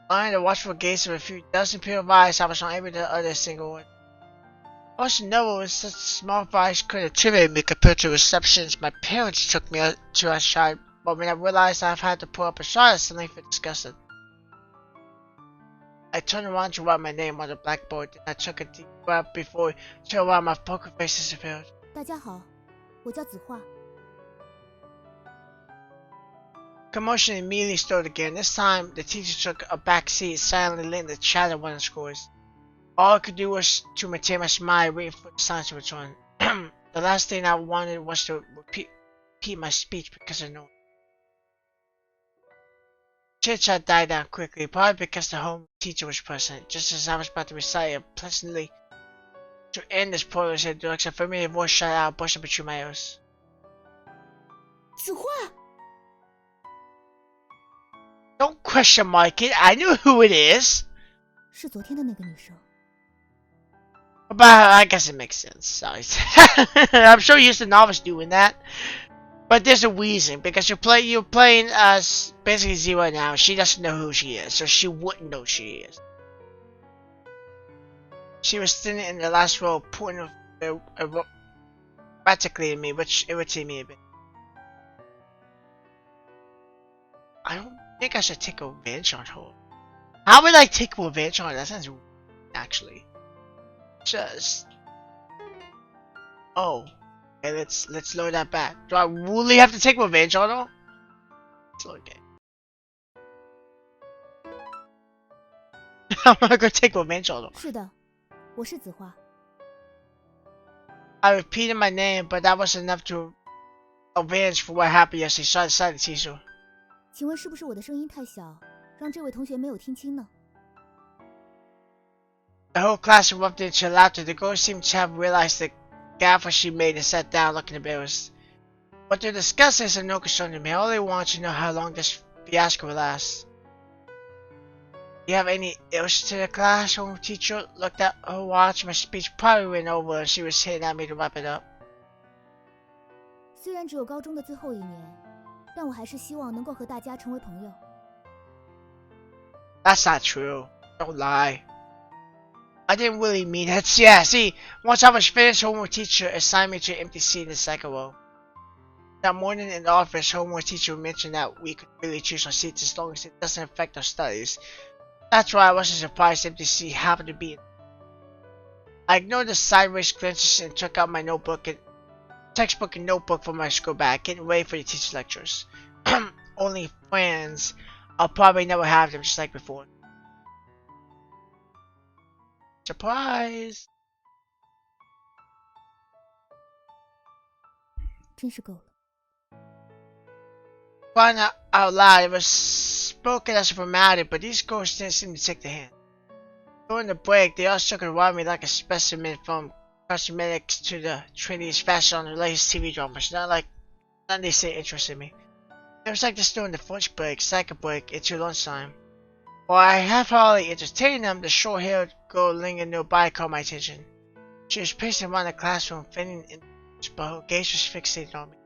Behind the watchful gaze of a few dozen pair of eyes, I was unable to utter a single word. I also know it was such small eyes couldn't intimidate me compared to receptions my parents took me to a side, but when I realized I've had to put up a shot, I suddenly felt disgusted. I turned around to write my name on the blackboard, and I took a deep breath before turning around my poker face disappeared. 大家好，我叫子画。 Commotion immediately started again. This time, the teacher took a back seat, silently letting the chatter run its course. All I could do was to maintain my smile, waiting for the silence to return. The last thing I wanted was to repeat my speech because I knew. Chit-chat died down quickly, probably because the home teacher was present. Just as I was about to recite it pleasantly to end this poem, said direction, a familiar voice shot out, bursting between my ears. 子画， Don't question mark it. I knew who it is. 是昨天的那个女生。 But I guess it makes sense. Sorry. I'm so used to novice doing that. But there's a reason, because you're playing as basically Zero now. She doesn't know who she is, so she wouldn't know who she is. She was sitting in the last row, pointing practically at me, which irritated me a bit. I don't think I should take revenge on her. How would I take revenge on her? That sounds weird, actually. Just okay, let's load that back. Do I really have to take revenge on her? It's okay. I'm gonna go take revenge on her. 是的，我是子画。 I repeated my name, but that wasn't enough to avenge for what happened yesterday. So I decided to tease her. 请问是不是我的声音太小，让这位同学没有听清呢？ The whole class erupted into laughter. The girl seemed to have realized the gaffe she made and sat down looking embarrassed. What they're discussing is of no concern to me. I only want to know how long this fiasco will last. Do you have any else to the class? Home teacher looked at her watch. My speech probably went over and she was hitting at me to wrap it up. 虽然只有高中的最后1年，但我还是希望能够和大家成为朋友。 That's not true. Don't lie. I didn't really mean it. Yeah, see, once I was finished, homework teacher assigned me to an empty seat in the second row. That morning in the office, homework teacher mentioned that we could really choose our seats as long as it doesn't affect our studies. That's why I wasn't surprised the empty seat happened to be. I ignored the sideways glances and took out my textbook and notebook from my school bag, getting ready for the teacher's lectures. Only friends. I'll probably never have them just like before. Surprise! 真是够了。 Crying out loud, it was spoken as a formality, but these girls didn't seem to take the hint. During the break, they all circled around me like a specimen from cosmetics to the trendiest fashion on the latest TV dramas. None they say interested me. It was like this during the first break, second break, into lunchtime. While I half-heartedly entertained them, the short-haired girl lingering nearby caught my attention. She was pacing around the classroom, feigning interest, but her gaze was fixated on me.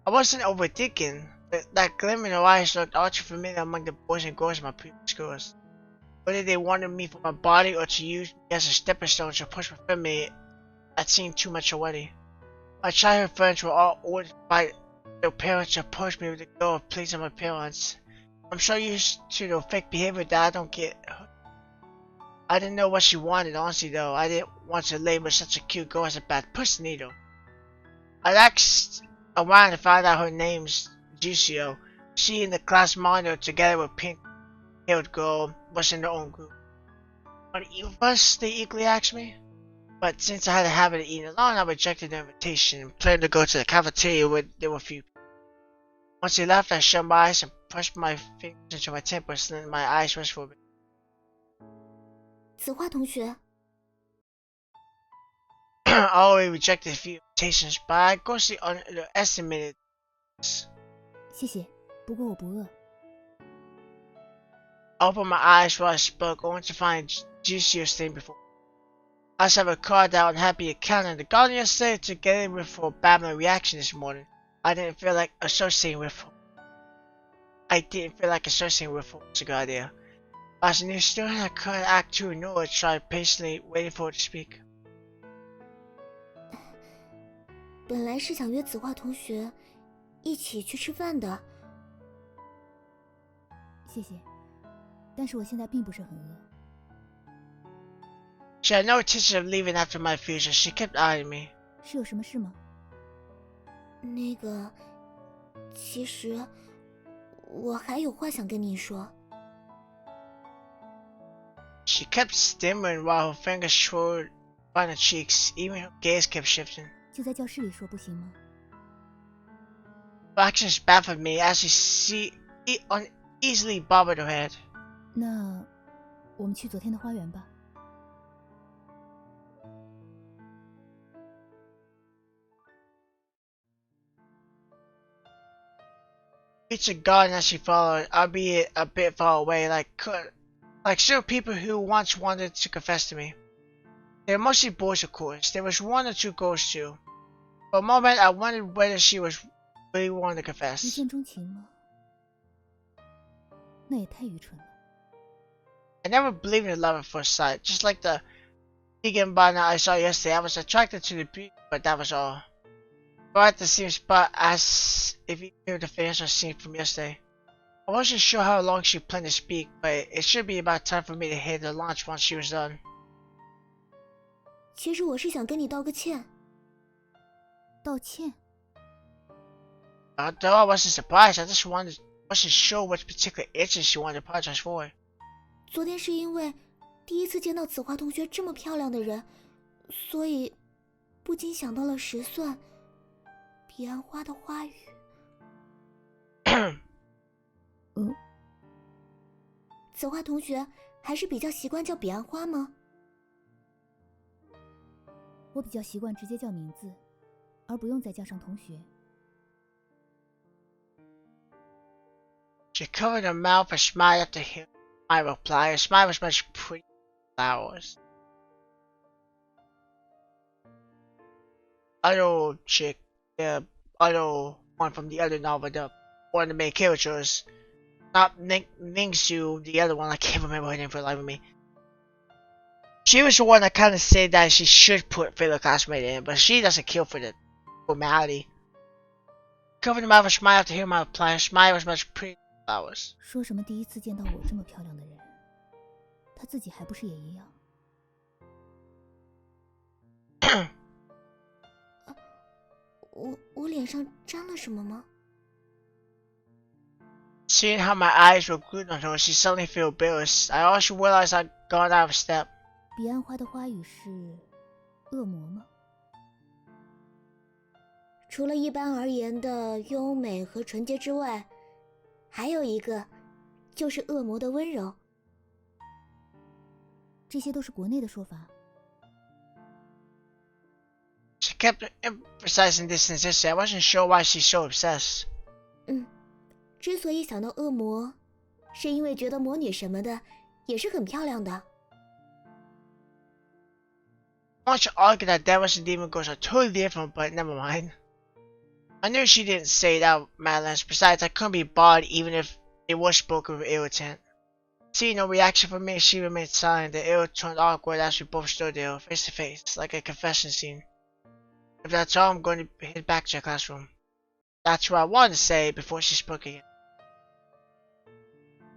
I wasn't overthinking. That glimmer in her eyes looked all too familiar among the boys and girls in my previous schools. Whether they wanted me for my body or to use me as a stepping stone to push my family, that seemed too much already. My childhood friends were all ordered by their parents to approach me with the goal of pleasing my parents. I'm so used to the fake behavior that I don't get. I didn't know what she wanted, honestly though. I didn't want to label such a cute girl as a bad person either. I asked around to find out her name's Jusio. She and the class monitor, together with pink-haired girl, was in their own group. Are you of us? They eagerly asked me. But since I had a habit of eating alone, I rejected the invitation and planned to go to the cafeteria where there were few people. Once they left, I shut my eyes and pressed my fingers into my temples, and then my eyes rest for a bit. 子画同学， I already rejected a few invitations, but I grossly underestimated this. 谢谢，不过我不饿。 I opened my eyes while I spoke, only to find Jusio staying before me. I just have a card out and happy account in the garden yesterday to get in with her babbling reaction this morning. I didn't feel like associating with her. Was a good idea. As a new student, I couldn't act too annoyed, so I patiently waited for her to speak. 本来是想约子画同学一起去吃饭的。谢谢，但是我现在并不是很饿。 She had no intention of leaving after my refusal. She kept eyeing me. 是有什么事吗？那个，其实我还有话想跟你说。 She kept stammering while her fingers swirled around her cheeks. Even her gaze kept shifting. 就在教室里说不行吗？ Her actions baffled me as she uneasily bobbed her head. 那我们去昨天的花园吧。 Reached the garden as she followed, albeit a bit far away, like still people who once wanted to confess to me. They were mostly boys, of course. There was one or two girls too. For a moment, I wondered whether she was really wanting to 一 confess. 见钟情吗？那也太愚蠢了。 I never believed in love at first sight. Just like the vegan banana I saw yesterday, I was attracted to the beauty, but that was all. We're at the same spot as if you knew the financial scene from yesterday. I wasn't sure how long she planned to speak, but it should be about time for me to hit the launch once she was done. 其实我是想跟你道个歉。道歉？ Although I wasn't surprised, I just wasn't sure what particular incident she wanted to apologize for. 昨天是因为第一次见到子画同学这么漂亮的人，所以不禁想到了石蒜、彼岸花的花语。子画同学还是比较习惯叫彼岸花吗？ 我比较习惯直接叫名字，而不用再加上同学。 She covered her mouth and smiled after hearing my reply. Her smile was much prettier than flowers. Other old chick, yeah, other one from the other novel, the one of the main characters. Not Mingsu, the other one. I can't remember her name for the life of me. She was the one that kind of said that she should put fellow classmate in, but she doesn't kill for the formality. Covered him out with a smile to hear my reply. Her smile was much pretty than flowers. 说什么第一次见到我这么漂亮的人，他自己还不是也一样？我脸上沾了什么吗？ Seeing how my eyes were glued on her, she suddenly felt embarrassed. I also realized I'd gone out of step. 彼岸花的花语是恶魔吗？除了一般而言的优美和纯洁之外，还有一个，就是恶魔的温柔。这些都是国内的说法。 She kept emphasizing this insistence. I wasn't sure why she's so obsessed. 之所以想到恶魔，是因为觉得魔女什么的也是很漂亮的。 I want to argue that devils and demon girls are totally different, but never mind. I knew she didn't say that, Madeline. Besides, I couldn't be bothered even if it was spoken with ill intent. Seeing no reaction from me, she remained silent. The air turned awkward as we both stood there, face to face, like a confession scene. If that's all, I'm going to head back to the classroom. That's what I wanted to say before she spoke again.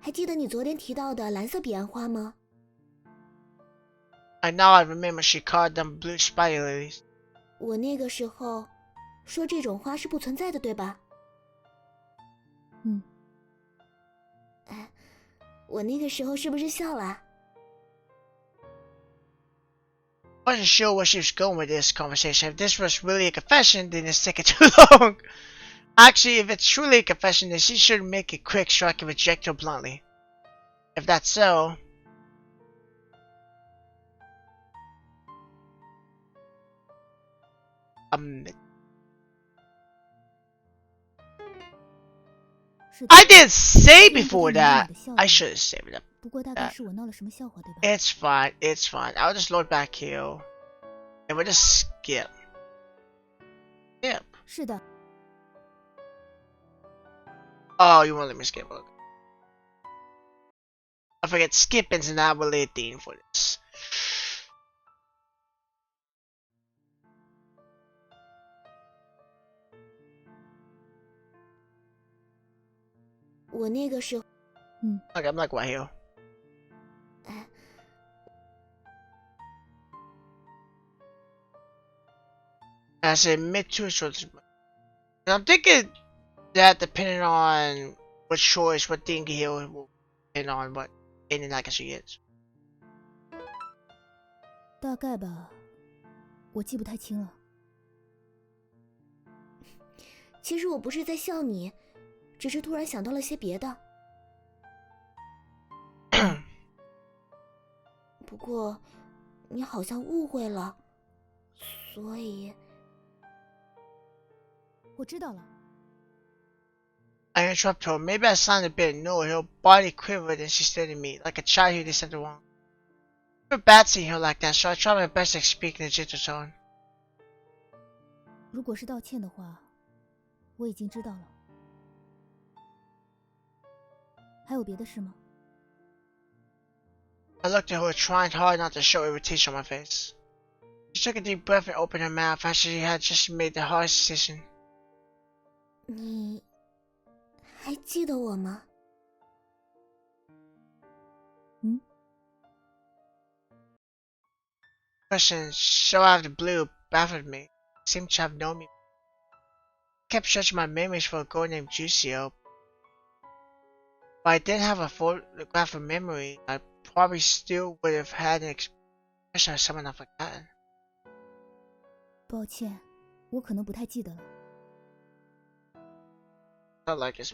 还记得你昨天提到的蓝色彼岸花吗？ I now I remember she called them blue spider lilies. 我那个时候说这种花是不存在的，对吧？我那个时候是不是笑了？ I wasn't sure where she was going with this conversation. If this was really a confession, then it's taking too long. Actually, if it's truly a confession, then she should make it quick so I can reject her bluntly. If that's so... I didn't say before that. I should have saved it. 不过大概是我闹了什么笑话，对吧？ It's fine, it's fine. I'll just load back here. And we'll just skip. Skip. 是的， Oh, you won't let me skip. Okay. I forget skipping's not really a thing for this. 我那个时候， Okay, I'm like right here. I said mid two shorts. And I'm thinking that depending on what choice, what thing here will depend on what ending I guess she gets. 大概吧，我记不太清了。其实我不是在笑你，只是突然想到了些别的。不过，你好像误会了，所以。 我知道了。 I interrupt her. Maybe I sounded a bit annoyed. Her body quivered and she stared at me like a child who did something wrong. It was bad seeing her like that, so I tried my best to speak in a gentle tone. 如果是道歉的话，我已经知道了。还有别的事吗？ I looked at her, trying hard not to show irritation on my face. She took a deep breath and opened her mouth as she had just made the hardest decision. 你还记得我吗？ Question so out of the blue baffled me. Seemed to have known me. I kept searching my memories for a girl named Juicio. If I didn't have a photographic memory, I probably still would have had an expression of someone I've forgotten. 抱歉，我可能不太记得了。 Not like it's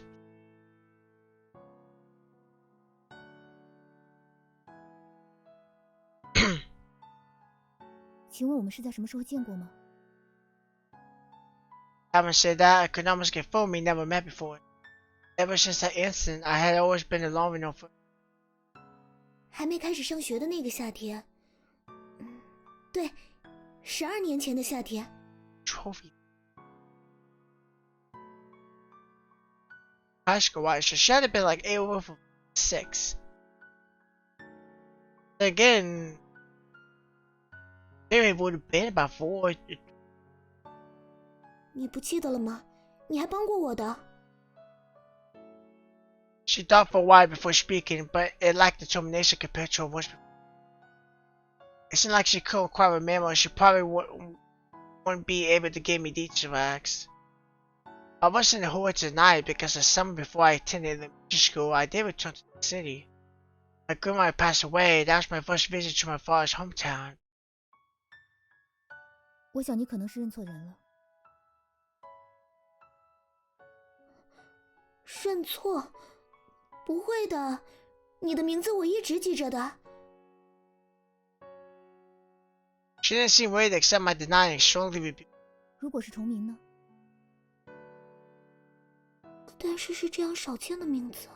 请问我们是在什么时候见过吗？ Having said that, I could almost get full me never met before. Ever since that incident, I had always been alone with no friends. 还没开始上学的那个夏天，对，12年前的夏天。 Trophy. high school wise, so she had to be like 8 over 6. Again, maybe it would have been about 4. 你不记得了吗？你还帮过我的。She thought for a while before speaking, but it lacked determination compared to her voice. It seemed like she couldn't quite remember. She probably wouldn't be able to give me details if I asked. I wasn't in a hurry tonight because the summer before I attended elementary school, I did return to the city. My grandma had passed away. That was my first visit to my father's hometown. 我想你可能是认错人了。认错？不会的，你的名字我一直记着的。She didn't seem ready to accept my denial and strongly rebuked. 如果是重名呢？但是是这样少见的名字。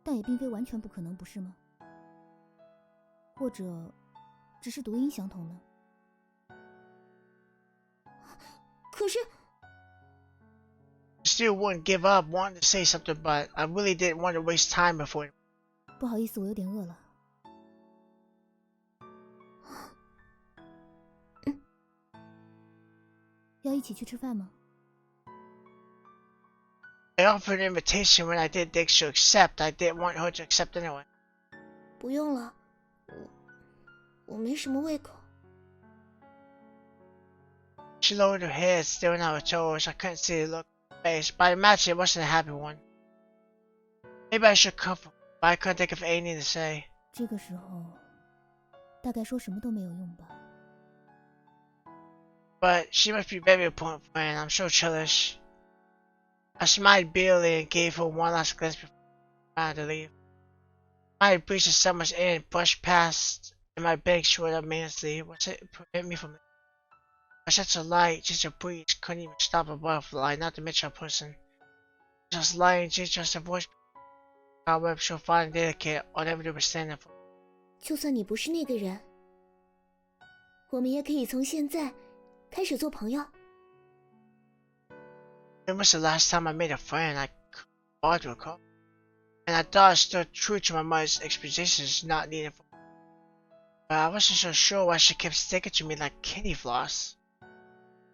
但也并非完全不可能，不是吗？或者，只是读音相同呢？可是 Still wouldn't give up, wanting to say something, but I really didn't want to waste time before. 不好意思，我有点饿了。要一起去吃饭吗？ I offered an invitation when I did think she'll accept. I didn't want her to accept anyway. 不用了，我没什么胃口。She lowered her head, staring at her toes. I couldn't see the look on her face, but I imagined it wasn't a happy one. Maybe I should comfort her, but I couldn't think of anything to say. 这个时候，大概说什么都没有用吧。 But she must be very important friend. I'm so childish. I smiled bitterly and gave her one last glance before I had to leave. My breached the summer's end, brushed past, and my bag showed up menacingly. What's it prevent me from leaving? A sense of light, just a breeze, couldn't even stop a butterfly, not to mention a person. Just lying, just a voice. However, so fine and delicate, I'll never do but stand up for. 就算你不是那个人，我们也可以从现在开始做朋友。It was the last time I made a friend. I couldn't to recall. And I thought I stood true to my mother's expositions not needed for. But I wasn't so sure why she kept sticking to me like candy floss.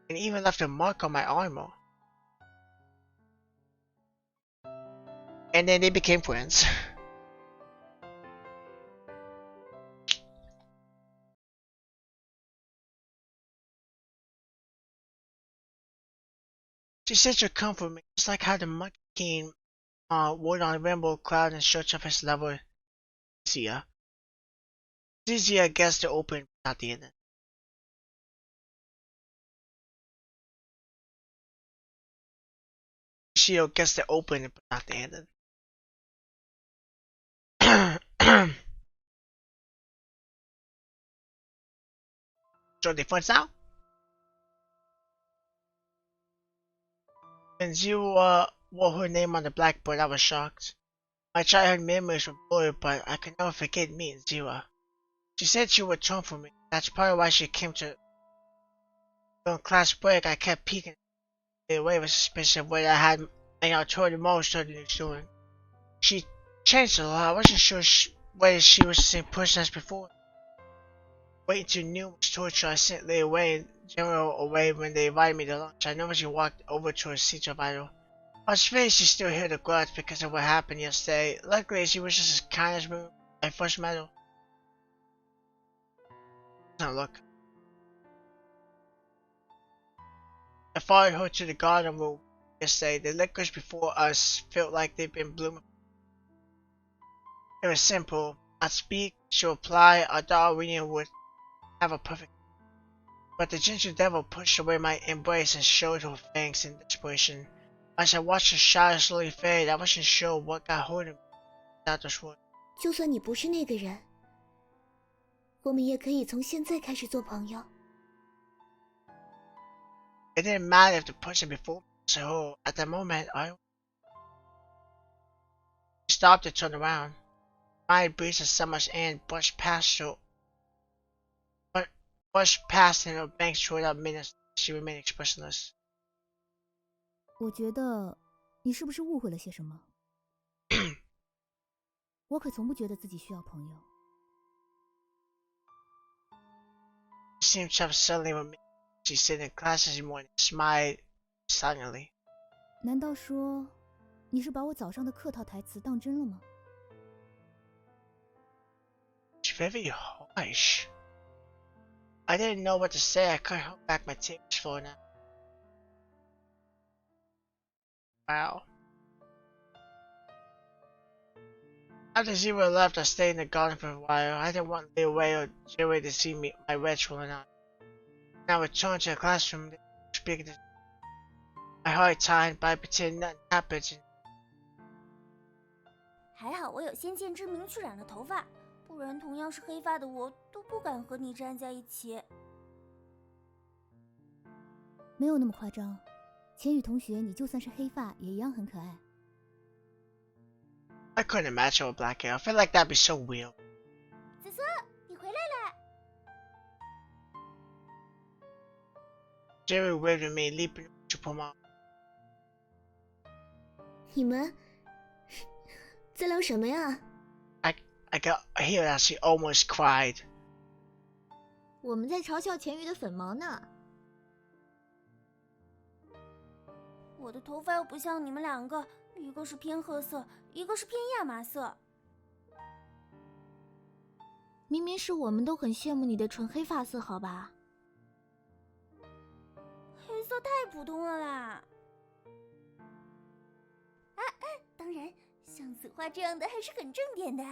And even left a mark on my armor. And then they became friends. She said she'd come for me, just like how the Monkey King wore on a rainbow cloud in search of his lover, Zia. Zia guessed the open, not the end. She'll guess the open, but not the end. So the friends now? When Zia wore her name on the blackboard, I was shocked. My childhood memories were blurred, but I could never forget meeting Zia. She said she would return for me. That's probably why she came to. During class break, I kept peeking away with suspicion of whether I had any ulterior motives toward the new student. She changed a lot. I wasn't sure whether she was the same person as before. Waiting to numerous torture, I sent Lee away and General away when they invited me to lunch. I nervously walked over to her seat of idol. I was afraid she still held a grudge because of what happened yesterday. Luckily, she was just as kind as when I first met her. Now look. I followed her to the garden room yesterday. The liquors before us felt like they'd been blooming. It was simple. I'd speak, she'd reply. I thought our reunion would have a perfect. But the ginger devil pushed away my embrace and showed her fangs in desperation. As I watched her shadow slowly fade, I wasn't sure what got hold of me without those words. 就算你不是那个人，我们也可以从现在开始做朋友。 It didn't matter if the person before me was her. At that moment, I stopped and turned around. My breeze at summer's end brushed past her, but brushed past and her banks showed up minutes. She remained expressionless. 我觉得你是不是误会了些什么？我可从不觉得自己需要朋友。She seemed to have suddenly remembered. She sat in class this morning, smiled silently. 难道说你是把我早上的客套台词当真了吗？ She's very harsh. I didn't know what to say. I couldn't hold back my tears for now. Wow. After Zero left, I stayed in the garden for a while. I didn't want Lil Wei or Jerry to see me, my ritual or not. When I returned to the classroom, speaking to my heart tied, but I pretended nothing happened. 还好我有先见之明去染了头发，不然同样是黑发的我都不敢和你站在一起。没有那么夸张，钱宇同学，你就算是黑发也一样很可爱。I couldn't imagine with black hair. I feel like that'd be so weird. 紫色，你回来了。 Jerry waved at me, leaping to pull my. 你们在聊什么呀？ I could hear that she almost cried. 我们在嘲笑钱鱼的粉毛呢。我的头发又不像你们两个，一个是偏褐色，一个是偏亚麻色。明明是我们都很羡慕你的纯黑发色，好吧？黑色太普通了啦。当然，像紫花这样的还是很正点的。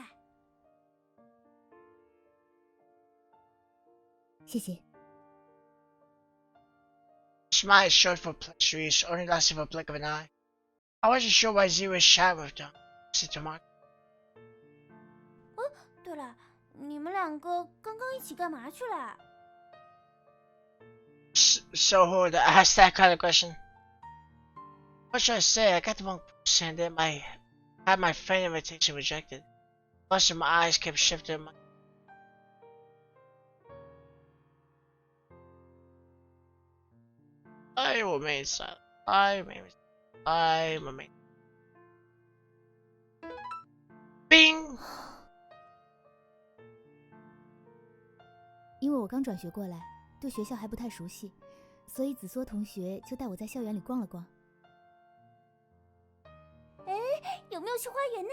谢谢。 Smile short for pleasantries, only lasted for a blink of an eye. I wasn't sure why Zero was shy with them. Said to Mark. 对了，你们两个刚刚一起干嘛去了？ So who would ask that kind of question? What should I say? I got the wrong person, then had my friend invitation rejected. Most of my eyes kept shifting. I remained silent. I remained. Bing! 因为我刚转学过来，对学校还不太熟悉，所以紫梭同学就带我在校园里逛了逛。有没有去花园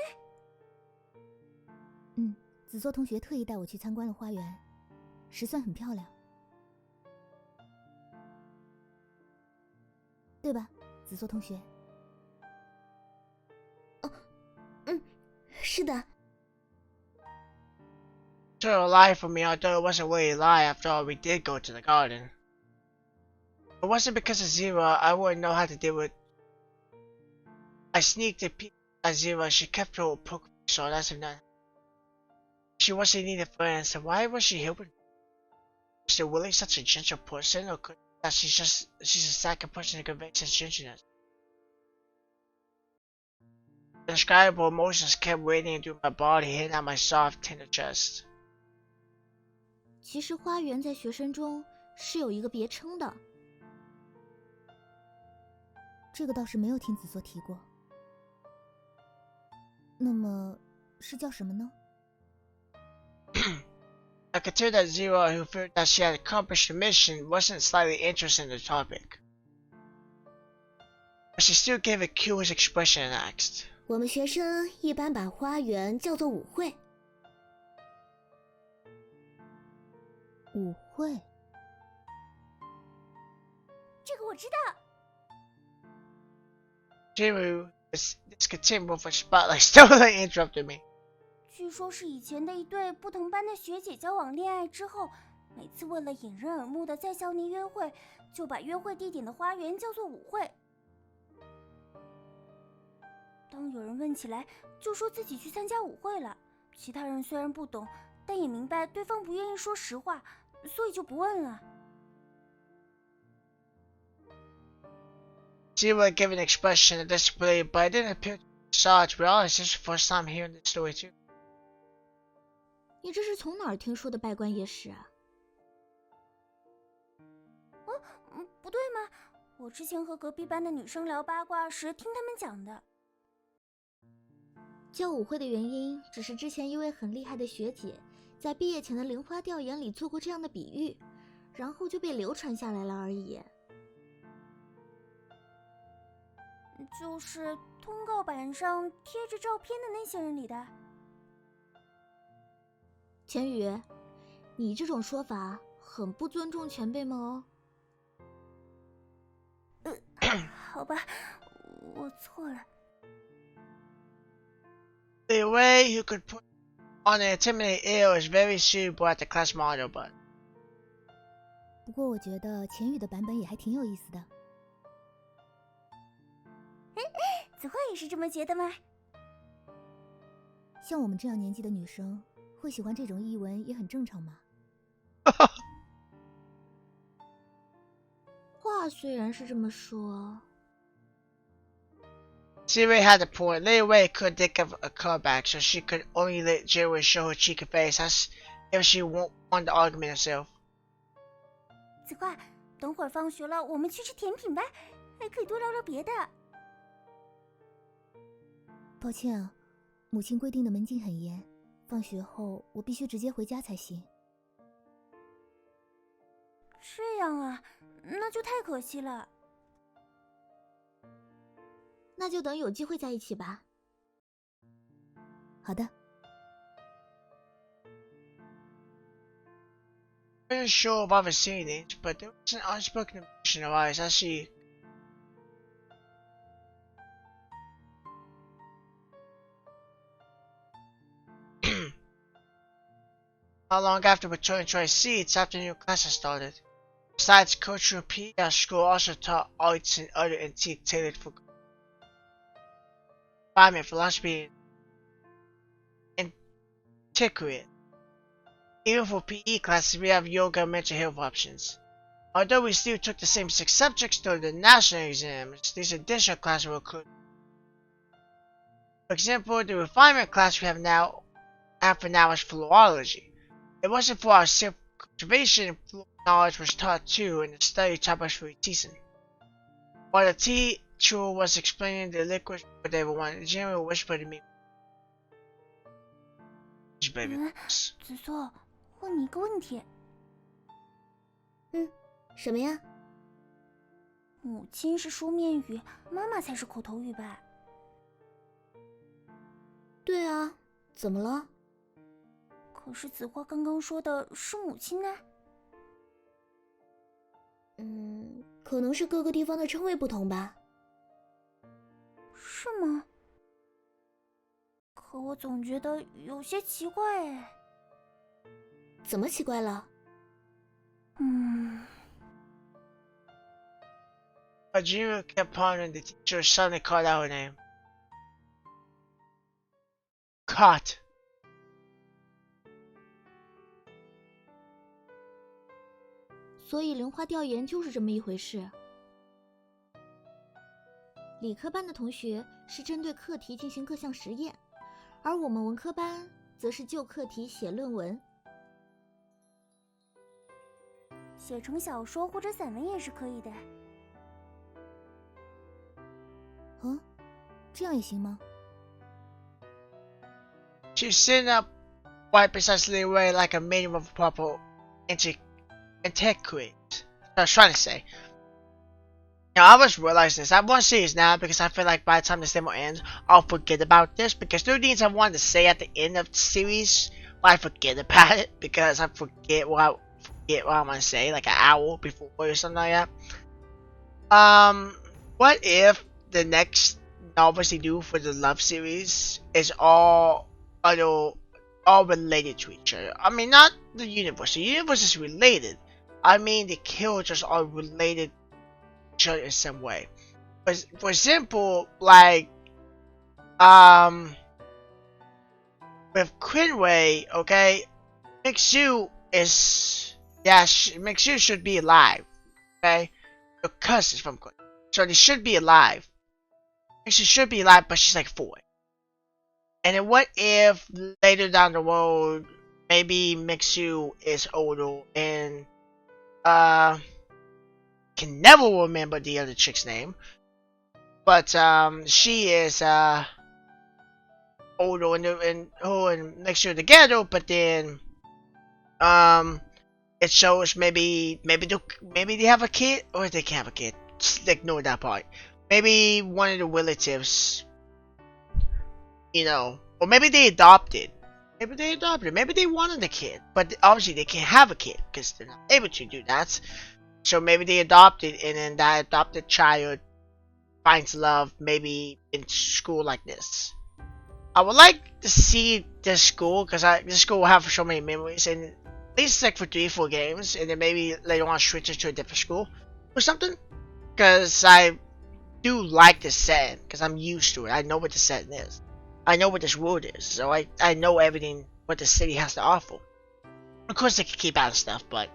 呢？紫梭同学特意带我去参观了花园，实算很漂亮，对吧，紫梭同学？是的。 Told a lie for me, although it wasn't really a lie. After all, we did go to the garden. If it wasn't because of Zero, I wouldn't know how to deal with. I sneaked a peek at Zero. She kept her poke so as if nothing. She wasn't needed for it, so why was she helping? Was Willie such a gentle person, or could that she's a second person to convey such gentleness? Indescribable emotions kept waiting through my body, hitting at my soft, tender chest. 其实花园在学生中是有一个别称的。这个倒是没有听紫梭提过。那么是叫什么呢？ I could tell that Zero, who feared that she had accomplished the mission, wasn't slightly interested in the topic. But she still gave a curious expression and asked. 我们学生一般把花园叫做舞会。舞会？这个我知道。 Zero was discontent with her spotlight, sternly interrupted me. 据说是以前的一对不同班的学姐交往恋爱之后，每次为了引人耳目的在校内约会，就把约会地点的花园叫做舞会。当有人问起来，就说自己去参加舞会了。其他人虽然不懂，但也明白对方不愿意说实话，所以就不问了。 Zero gave an expression of disbelief, but it didn't appear to shocked. To be honest, this is the first time hearing this story too. 你这是从哪儿听说的拜官野史啊？不对吗？我之前和隔壁班的女生聊八卦时听他们讲的。叫舞会的原因只是之前一位很厉害的学姐在毕业前的零花调研里做过这样的比喻，然后就被流传下来了而已。就是通告板上贴着照片的那些人里的。钱宇，你这种说法很不尊重前辈们哦。好吧，我错了。The way you could put on an intimidating air is very suitable at the class model, but 不过我觉得钱宇的版本也还挺有意思的。子画也是这么觉得吗？像我们这样年纪的女生，会喜欢这种译文也很正常嘛。话虽然是这么说， Siri had a point. Lady Wei could think of a callback, so she could only let Jerry show her cheeky face as if she won the argument herself. 子画，等会儿放学了，我们去吃甜品吧，还可以多聊聊别的。抱歉啊，母亲规定的门禁很严，放学后我必须直接回家才行。这样啊，那就太可惜了。那就等有机会在一起吧。好的。I wasn't sure if I was seeing it, but there was an unspoken emotion in her eyes as she Not long after returning to our seats after new classes started. Besides cultural PE, our school also taught arts and other antique tailored for environment, philosophy, and antiquity. Even for PE classes, we have yoga and mental health options. Although we still took the same 6 subjects during the national exams, these additional classes were included. For example, the refinement class we have for now is philology. It wasn't for our self-cultivation, fluid knowledge was taught too, and the study topics were decent. While the teacher was explaining the liquids for everyone, the general whispered to me, baby. 子硕，问你一个问题。什么呀？母亲是书面语，妈妈才是口头语吧？对啊，怎么了？可是子画刚刚说的是母亲呢？可能是各个地方的称谓不同吧。是吗？可我总觉得有些奇怪哎。怎么奇怪了？Ajima kept pondering. The teacher suddenly called out her name. Cut. 所以零花调研就是这么一回事。理科班的同学是针对课题进行各项实验，而我们文科班则是就课题写论文。写成小说或者散文也是可以的。这样也行吗？ She sitting up quite precisely way like a medium of proper antiquity. I was trying to say. Now I was realizing this. I want to say this now because I feel like by the time the demo ends, I'll forget about this because there are things I wanted to say at the end of the series, but I forget about it because I forget what I want to say like an hour before or something like that. What if the next novels they do for the love series is all related to each other? I mean, not the universe. The universe is related. I mean, the characters are related to each other in some way. But for example, like with Quinway, okay, Mixu is Mixu should be alive. Okay, the cousins from Quinn, so they should be alive. She should be alive, but she's like 4. And then what if later down the road, maybe Mixu is older and can never remember the other chick's name. But she is older and next to the ghetto, but then it shows maybe they have a kid or they can't have a kid. Just ignore that part. Maybe one of the relatives, you know, or maybe they adopted. Maybe they wanted a kid, but obviously they can't have a kid because they're not able to do that. So maybe they adopted, and then that adopted child finds love maybe in school like this. I would like to see this school because this school will have so many memories, and at least like for 3-4 games, and then maybe later on switch it to a different school or something. Because I do like this setting because I'm used to it. I know what the setting is. I know what this world is, so I know everything what the city has to offer. Of course, they can keep out of stuff, but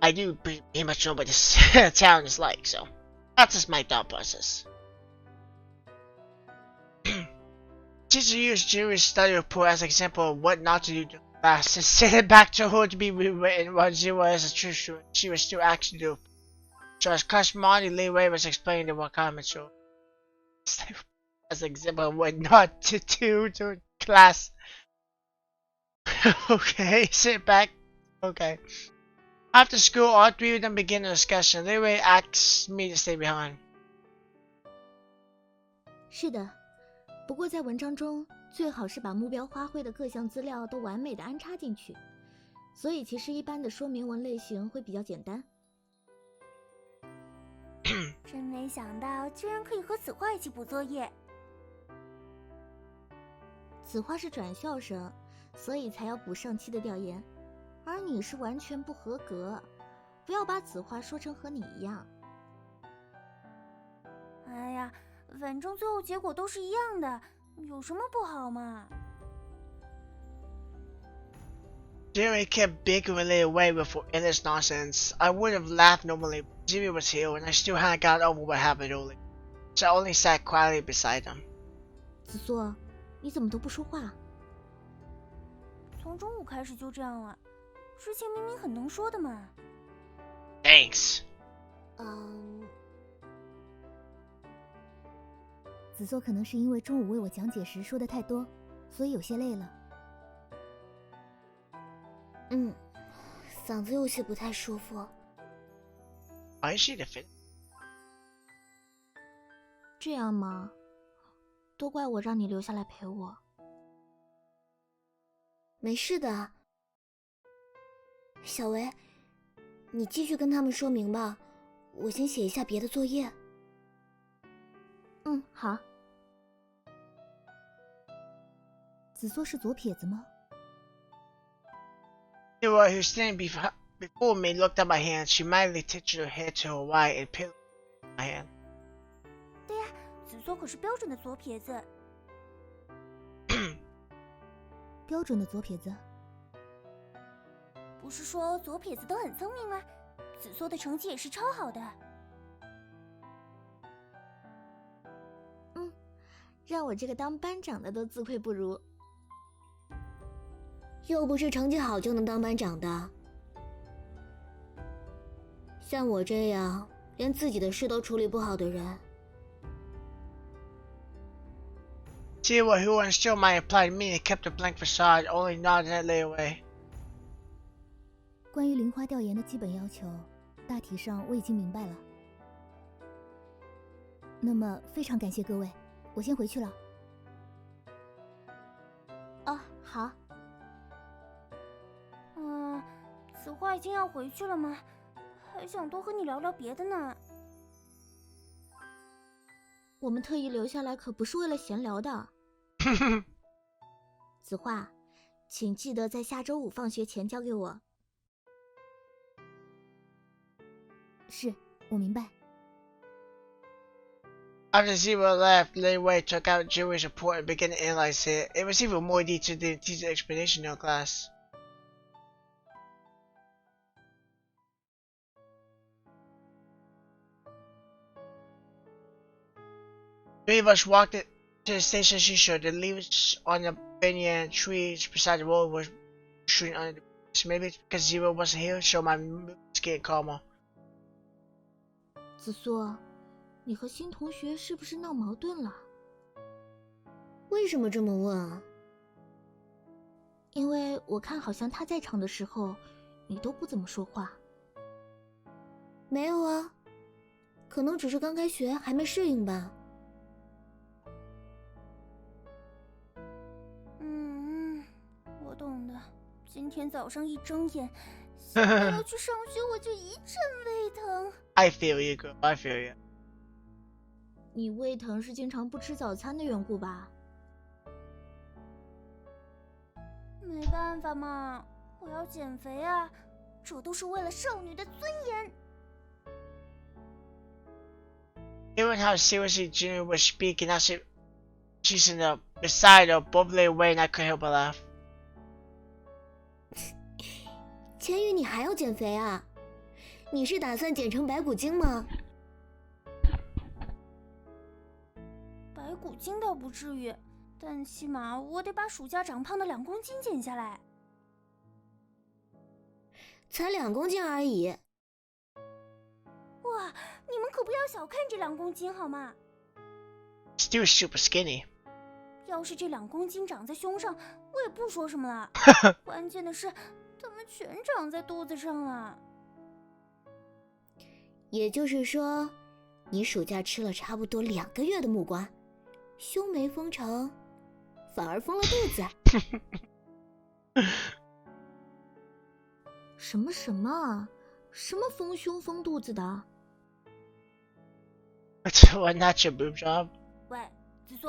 I do pretty much know what this town is like. So that's just my thought process. Teacher used Jerry's study report as an example of what not to do to class and sent it back to her to be rewritten while Zero as a true student. She was still actually do. So as Crush Monty Leeway was explaining in one comment show as an example of what not to do to class. Okay, sit back. Okay. After school, all three of them begin a discussion. Leeway asks me to stay behind. 是的，不过在文章中最好是把目标花卉的各项资料都完美的安插进去，所以其实一般的说明文类型会比较简单。真没想到，居然可以和子画一起补作业。子画是转校生，所以才要补上期的调研，而你是完全不合格，不要把子画说成和你一样。哎呀，反正最后结果都是一样的，有什么不好嘛Jerry kept bickering away with endless nonsense. I would have laughed normally, but Jerry was here and I still hadn't got over what happened earlier. So I only sat quietly beside him. 子硕，你怎么都不说话？从中午开始就这样了，之前明明很能说的嘛。Thanks. 子硕可能是因为中午为我讲解时说的太多，所以有些累了。嗓子有些不太舒服。I see the fit. 这样吗？都怪我让你留下来陪我。没事的，小维，你继续跟他们说明吧，我先写一下别的作业。好。子硕是左撇子吗？ Zero, who was standing before me, looked at my hand. She mildly tilted her head to her right and pillowed my hand. 对呀，子硕可是标准的左撇子。标准的左撇子。不是说左撇子都很聪明吗？子硕的成绩也是超好的。让我这个当班长的都自愧不如。又不是成绩好就能当班长的，像我这样连自己的事都处理不好的人。Zero, who understood my reply to me and kept a blank facade, only nodded and lay away. 关于零花调研的基本要求，大体上我已经明白了。那么非常感谢各位，我先回去了。哦，好。子画已经要回去了吗？还想多和你聊聊别的呢。我们特意留下来可不是为了闲聊的。子画，请记得在下周5放学前交给我。是，我明白。After Zero left, Leeway took out Jerry's report and began to analyze it. It was even more detailed than the teacher's explanation in class. Three of us walked to the station as usual. The leaves on the banyan trees beside the road were shooting under the breeze. Maybe it's because Zero wasn't here, so my mood was getting calmer. 紫苏，你和新同学是不是闹矛盾了？为什么这么问啊？因为我看好像他在场的时候，你都不怎么说话。没有啊，可能只是刚开学还没适应吧。我懂的。今天早上一睁眼，想到要去上学，我就一阵胃疼。I feel you, girl. I feel you. 你胃疼是经常不吃早餐的缘故吧？没办法嘛，我要减肥啊，这都是为了少女的尊严。Given how seriously Junior was speaking, as if she's in the beside a bubbly way, and I couldn't help but laugh. 千羽，你还要减肥啊？你是打算减成白骨精吗？白骨精倒不至于，但起码我得把暑假长胖的2公斤减下来。才2公斤而已。哇，你们可不要小看这2公斤好吗？ Still super skinny. 要是这2公斤长在胸上，我也不说什么了。关键的是，它们全长在肚子上了。也就是说，你暑假吃了差不多2个月的木瓜，胸没封成，反而封了肚子。什么什么丰胸丰肚子的？ Why not your boob job? 喂，紫苏，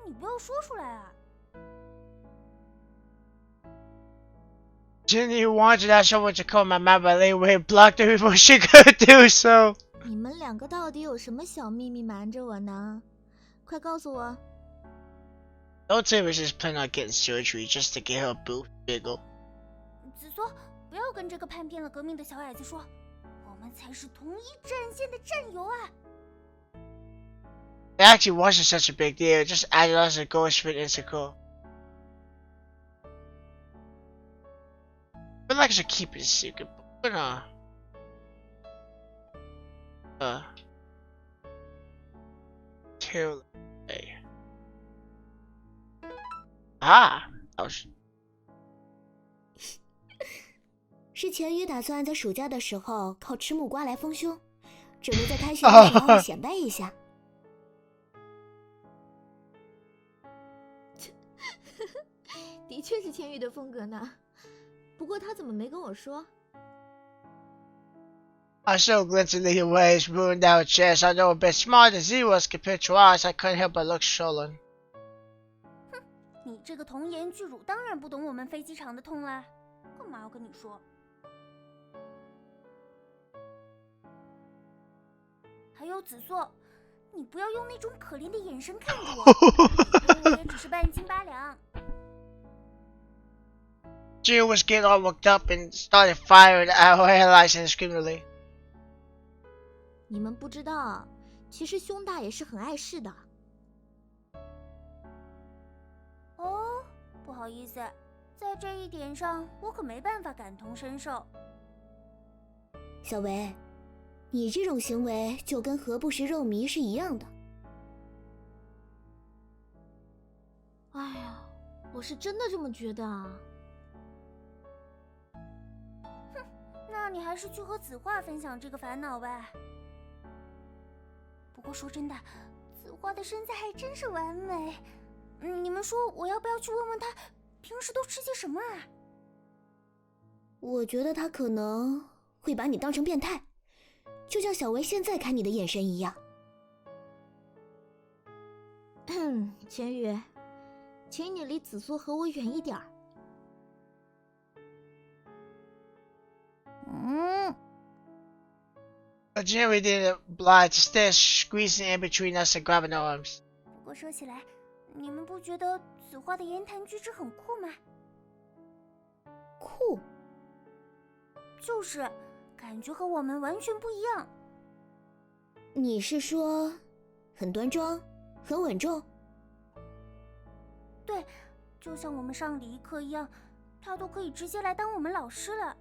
你不要说出来啊！ Junior wanted that someone to call my mom, but anyway, blocked her before she could do so. 你们2个到底有什么小秘密瞒着我呢？快告诉我！ Don't say we're just planning on getting surgery just to get her boob bigger. 紫苏，不要跟这个叛变了革命的小矮子说，我们才是同一战线的战友啊！ It actually wasn't such a big deal, it just added us a ghost fit insecure. I feel like I should keep it a secret, but too late. Ah, that was 是钱宇打算在暑假的时候靠吃木瓜来丰胸，准备在开学的时候显摆一下。的确是千羽的风格呢，不过他怎么没跟我说？ I so glittering your ways, ruined our chest. I know a bit smart as he was compared to us. I couldn't help but look sullen. 你这个童颜巨乳当然不懂我们飞机场的痛啦，干嘛要跟你说？还有紫苏，你不要用那种可怜的眼神看着我，我也只是半斤8两。 Jill was getting all worked up and started firing at her headlights indiscriminately. 你们不知道，其实胸大也是很碍事的。哦，不好意思，在这一点上我可没办法感同身受。小维，你这种行为就跟何不食肉糜是一样的。哎呀，我是真的这么觉得啊。 那你还是去和子画分享这个烦恼吧。不过说真的，子画的身材还真是完美。你们说我要不要去问问他，平时都吃些什么啊？我觉得他可能会把你当成变态，就像小维现在看你的眼神一样。千羽，请你离紫苏和我远一点儿。 But Jerry didn't oblige to stay squeezing in between us and grabbing our arms. 不过说起来，你们不觉得子画的言谈举止很酷吗？酷？就是，感觉和我们完全不一样。你是说，很端庄，很稳重？对，就像我们上礼仪课一样，他都可以直接来当我们老师了。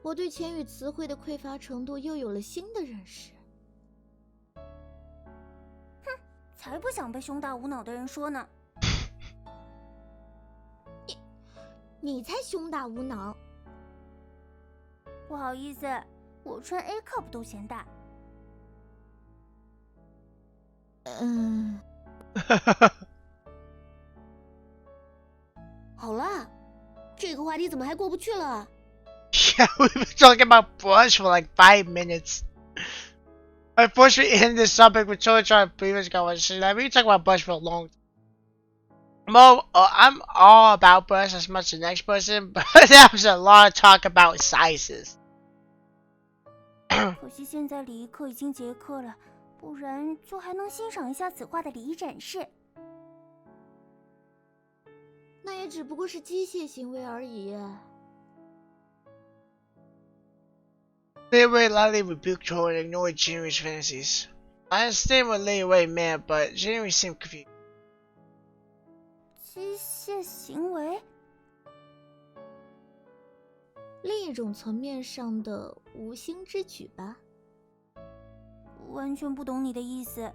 我对钱语词汇的匮乏程度又有了新的认识。才不想被胸大无脑的人说呢。你才胸大无脑。不好意思，我穿 A cup 都嫌大。好了，这个话题怎么还过不去了？ Yeah, we've been talking about brush for like 5 minutes. Unfortunately, in this topic, we're totally trying to previous conversation. Like, we talk about brush for a long time. I'm all about brush as much as the next person, but there was a lot of talk about sizes. 可惜现在礼仪课已经结课了，不然就还能欣赏一下此画的礼仪展示。那也只不过是机械行为而已。Lei Wei lightly rebuked her and ignored Jinrui's fantasies. I understand what Lei Wei meant, but Jinrui seemed confused. 机械行为？另一种层面上的无心之举吧。完全不懂你的意思。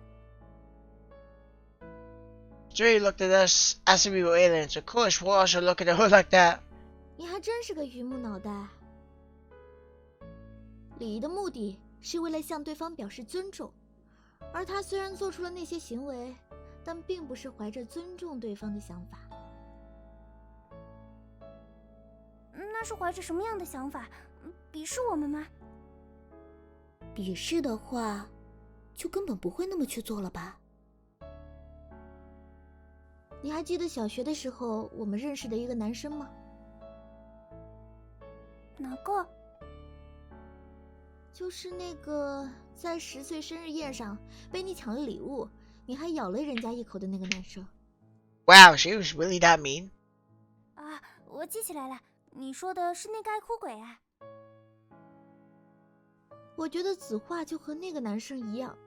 Jinrui looked at us as if we were aliens. Of course, we'll also look at her like that. 你还真是个榆木脑袋。礼仪的目的是为了向对方表示尊重，而他虽然做出了那些行为，但并不是怀着尊重对方的想法。那是怀着什么样的想法？鄙视我们吗？鄙视的话，就根本不会那么去做了吧？你还记得小学的时候我们认识的一个男生吗？哪个？就是那个在10岁生日宴上被你抢了礼物，你还咬了人家一口的那个男生。Wow, she was really that mean. 啊，我记起来了，你说的是那个爱哭鬼啊。我觉得子画就和那个男生一样，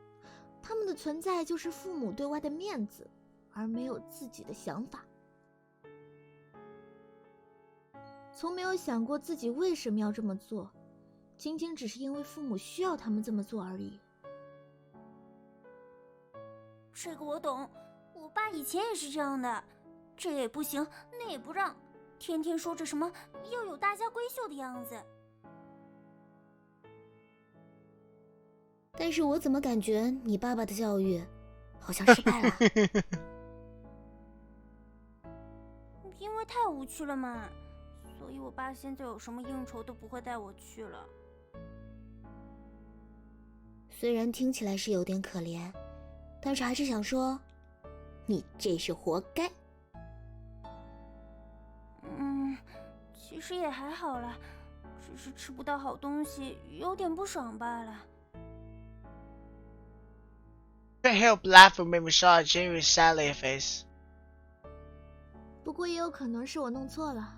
他们的存在就是父母对外的面子，而没有自己的想法，从没有想过自己为什么要这么做，仅仅只是因为父母需要他们这么做而已。这个我懂，我爸以前也是这样的，这也不行，那也不让，天天说着什么要有大家闺秀的样子。但是我怎么感觉你爸爸的教育好像失败了？因为太无趣了嘛，所以我爸现在有什么应酬都不会带我去了。虽然听起来是有点可怜，但是还是想说，你这是活该。其实也还好啦，只是吃不到好东西，有点不爽罢了。Couldn't help laughing when we saw Jinrui's sadly face. 不过也有可能是我弄错了。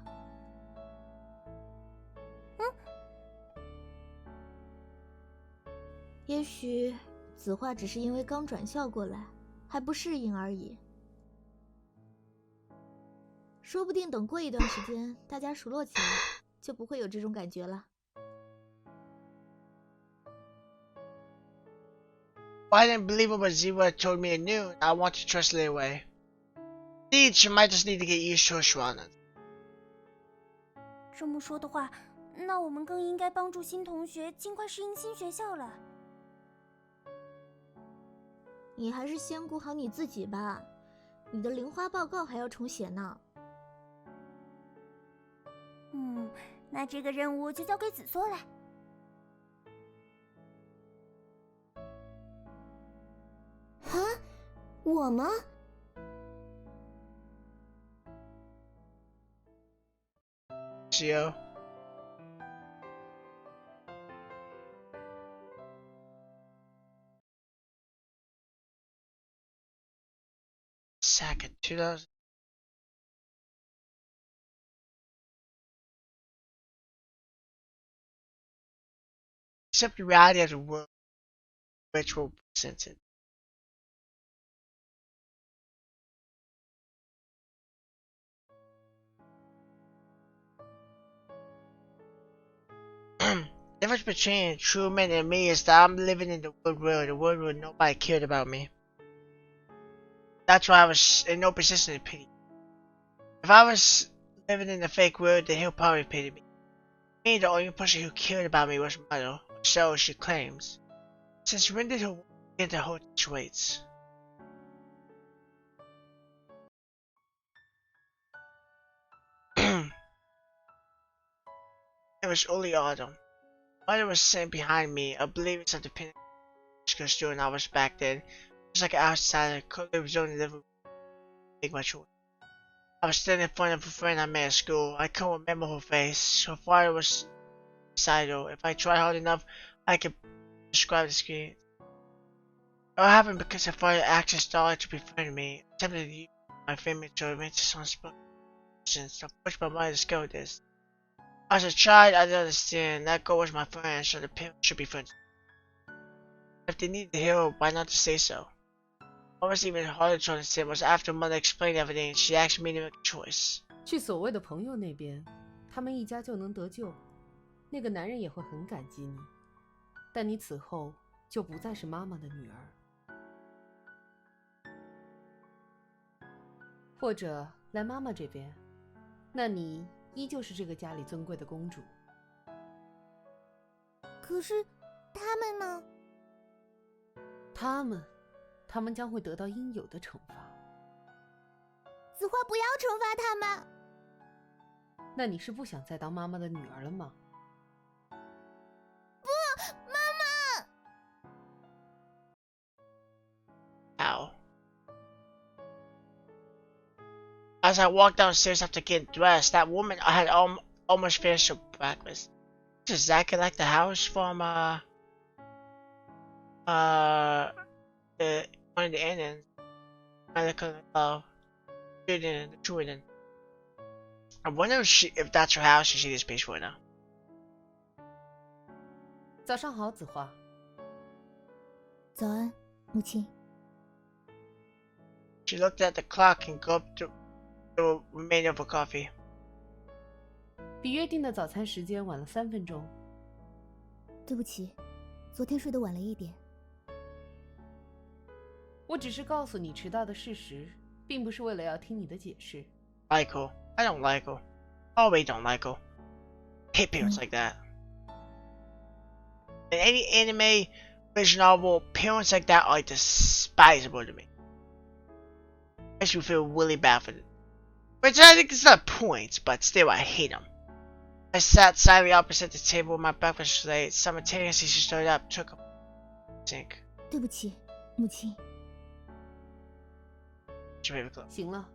也许子画只是因为刚转校过来，还不适应而已。说不定等过一段时间，大家熟络起来，就不会有这种感觉了。Well, I didn't believe it when Ziwa told me anew. I want to trust Lei Wei. Indeed, she might just need to get used to her surroundings. 这么说的话，那我们更应该帮助新同学尽快适应新学校了。你还是先顾好你自己吧，你的零花报告还要重写呢。那这个任务就交给子梭了。哈，我吗？Shio. Second, 2000. Accept the reality of the world which will present it. difference between Truman and me is that I'm living in the real world, the world where nobody cared about me. That's why I was in no position to pity. If I was living in the fake world, then he'll probably pity me. Me, the only person who cared about me was Mother, so she claims. Since when did her get the whole weights? It was early autumn. Mother was sitting behind me, oblivious of the pin store and I was back then. Just like outside, I was only living make my choice. I was standing in front of a friend I met at school. I couldn't remember her face. Her father was beside her. If I tried hard enough, I could describe the screen. It happened because her father actually started to befriend me, attempted to use my family to advance on speculations. I pushed my mother to discover this. As a child, I didn't understand. That girl was my friend, so the parents should be friends. If they needed help, why not to say so? What was even harder to understand was after Mother explained everything, she asked me to make a choice. 去所谓的朋友那边，他们一家就能得救，那个男人也会很感激你，但你此后就不再是妈妈的女儿。或者来妈妈这边，那你依旧是这个家里尊贵的公主。可是他们呢？他们将会得到应有的惩罚。子花不要惩罚他们。那你是不想再当妈妈的女儿了吗？不，妈妈。Ow. As I walked downstairs after getting dressed, that woman I had almost finished her breakfast. It's exactly like the house from one of the Indians. I look the Jordan. I wonder if that's her house and she just pays for it now. 早上好，子花。早安，母亲。She looked at the clock and gulped the remainder of her coffee. 比约定的早餐时间晚了3分钟。对不起，昨天睡得晚了一点。我只是告诉你迟到的事实，并不是为了要听你的解释。Like her. I don't like her. Always don't like her. Hate parents like that. In any anime, visual novel, parents like that are despicable to me. Makes me feel really bad for them. Which I think is not a point, but still I hate them. I sat silently opposite the table with my breakfast plate. Simultaneously, she stood up, took a sink. 对不起，母亲。She made me close. 行了，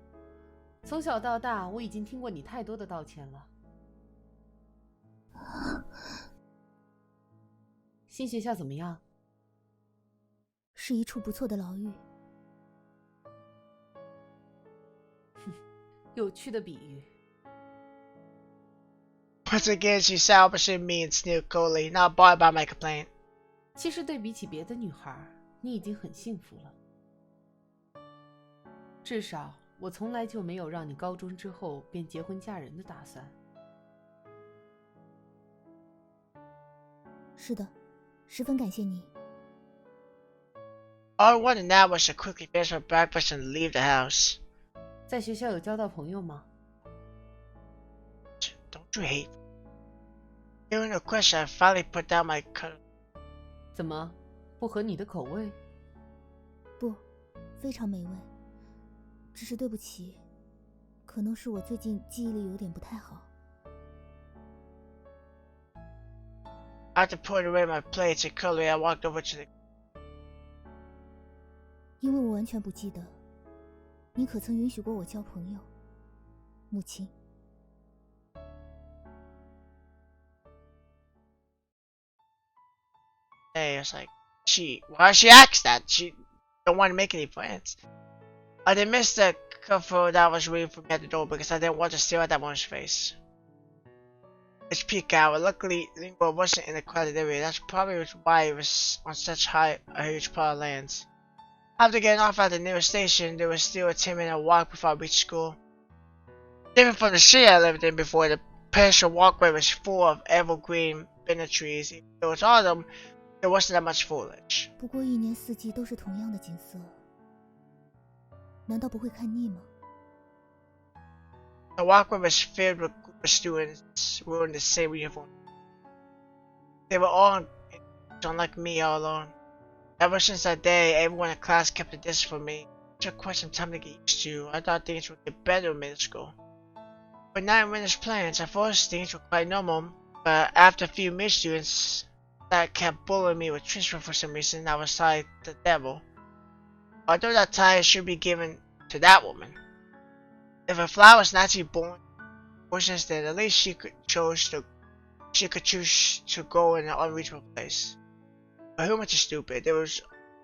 从小到大，我已经听过你太多的道歉了。新学校怎么样？是一处不错的牢狱。有趣的比喻。Once again, she sat opposite me and sneered coldly, not bothered by my complaint. 其实对比起别的女孩，你已经很幸福了。至少我从来就没有让你高中之后便结婚嫁人的打算。是的，十分感谢你。All I wanted now was to quickly finish my breakfast and leave the house. 在学校有交到朋友吗？ Don't you hate? Hearing her question, I finally put down my cutter. 怎么，不合你的口味？不，非常美味。只是对不起，可能是我最近记忆力有点不太好。After putting away my plates and cutlery, I walked over to the. 因为我完全不记得，你可曾允许过我交朋友，母亲Hey, I was like, why she asked that? She don't want to make any friends. I didn't miss the couple that was waiting for me at the door because I didn't want to stare at that woman's face. It's peak hour. Luckily, Lingua wasn't in a crowded area. That's probably why it was on such a huge part of lands. After getting off at the nearest station, there was still a 10-minute walk before I reached school. Different from the city I lived in before, the pedestrian walkway was full of evergreen in the trees. It was autumn. There wasn't that much foliage. 不过一年四季都是同样的景色，难道不会看腻吗？ The walkway was filled with group of students wearing the same uniform. They were all unlike me all alone. Ever since that day, everyone in class kept a distance from me. It took quite some time to get used to. I thought things would get better in middle school. But now in Winter's plans, at first things were quite normal, but after a few mid students that kept bullying me with transfer for some reason, I was tied to the devil. Although that tie should be given to that woman. If a flower was naturally born, fortunate, then at least she could choose to go in an unreachable place. But humans are stupid. There would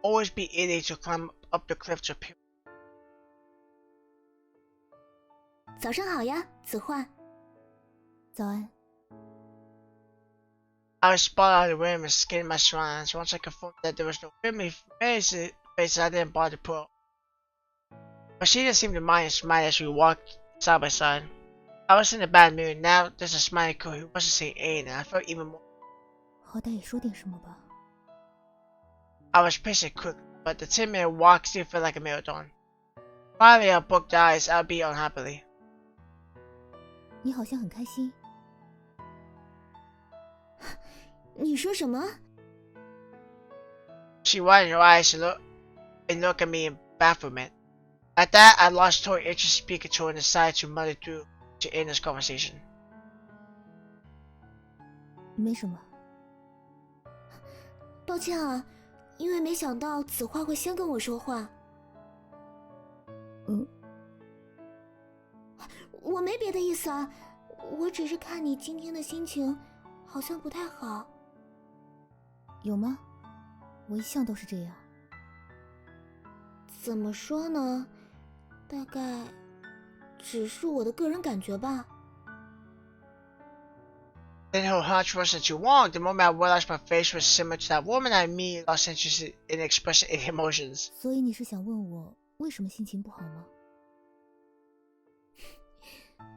always be idiots to climb up the cliff to appear. 早上好呀，子焕。早安。 I was spotted out of the room and skinned my surroundings. Once I confirmed that there was no family faces, I didn't bother to pull. But she didn't seem to mind and smiled as we walked side by side. I was in a bad mood. Now there's a smiling girl who wasn't saying anything. I felt even more. 好歹也说点什么吧。 I was pacing quickly, but the 10-minute walk still felt like a marathon. Finally, I booked eyes, albeit unhappily. 你好像很开心。你说什么？ She widened her eyes and looked at me in bafflement. At that, I lost total interest in speaking to her and decided to mutter through to end this conversation. 没什么。抱歉啊，因为没想到子画会先跟我说话。我没别的意思啊，我只是看你今天的心情好像不太好。有吗？我一向都是这样。怎么说呢？大概只是我的个人感觉吧。 Then her hunch wasn't too long. The moment I realized my face was similar to that woman, I immediately lost interest in expressing any emotions. 所以你是想问我为什么心情不好吗？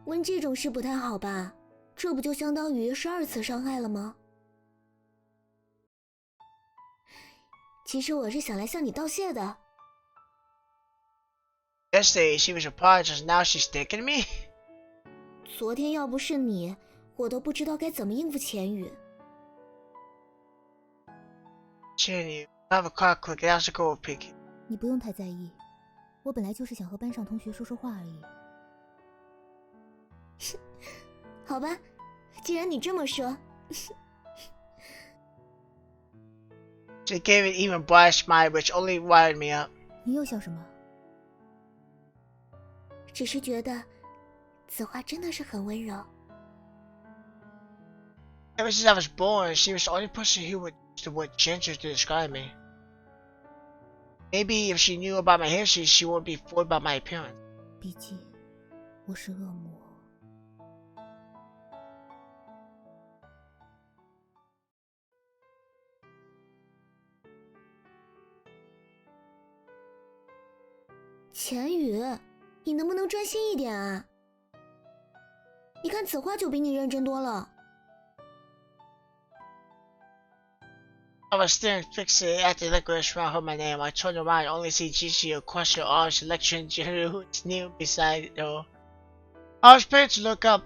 问这种事不太好吧？这不就相当于是2次伤害了吗？其实我是想来向你道谢的。 Yesterday, she was apologizing. Now she's thanking me. 昨天要不是你，我都不知道该怎么应付钱宇。Cheering you. I have a car quick. It has to go pick. 你不用太在意，我本来就是想和班上同学说说话而已。好吧，既然你这么说。She gave an even brighter smile, which only wired me up. 你又笑什么？只是觉得子画真的是很温柔。 Ever since I was born, she was the only person who would use the word ginger to describe me. Maybe if she knew about my history, she wouldn't be fooled by my appearance. 毕竟我是恶魔。钱宇，你能不能专心一点啊？你看子画就比你认真多了。 I was staring fixated at the licorice around her my name. I turned around and only see Gigi across her arms lecturing Jerry who's kneeling beside her. I was prepared to look up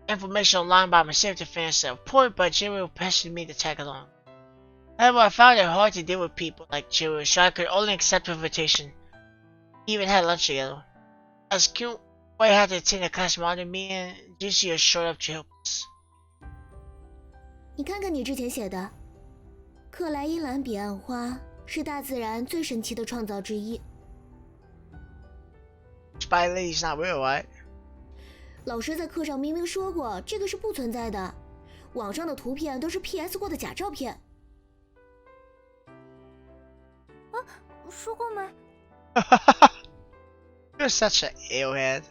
information online about my safety defense report, but Jerry pestered me to tag along. However, I found it hard to deal with people like Jerry, so I could only accept her invitation. We even had lunch together. As cute, I had to attend a class around me, and Gigi showed up to help us. 你看看你之前写的，克莱因兰彼岸花是大自然最神奇的创造之一。Spy Lady's not real, right? 老师在课上明明说过，这个是不存在的，网上的图片都是 PS 过的假照片。啊，说过吗？ You're such an airhead.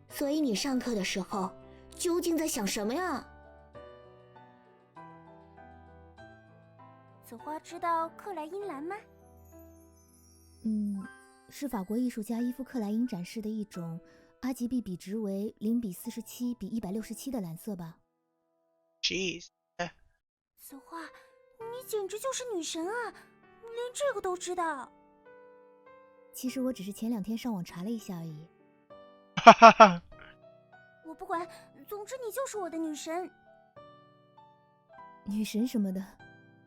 所以你上课的时候究竟在想什么呀？子花知道克莱因蓝吗？是法国艺术家伊夫克莱因展示的一种阿吉比比值为0:47:167的蓝色吧？ Jeez. 此话，你简直就是女神啊！连这个都知道。其实我只是前2天上网查了一下而已。我不管，总之你就是我的女神。女神什么的，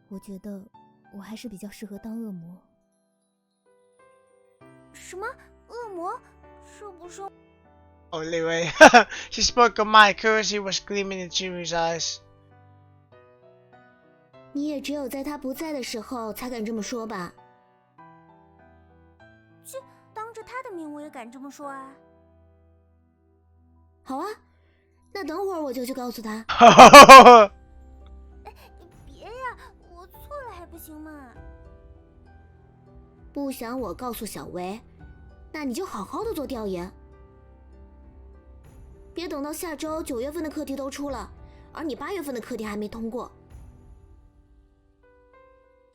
我觉得我还是比较适合当恶魔。什么恶魔？是不是？ Only way. She spoke of my curiosity was gleaming in Jimmy's eyes. 你也只有在他不在的时候才敢这么说吧？当着他的面我也敢这么说啊！好啊，那等会儿我就去告诉他。别呀，我错了还不行吗？不想我告诉小维，那你就好好的做调研，别等到下周9月份的课题都出了，而你8月份的课题还没通过。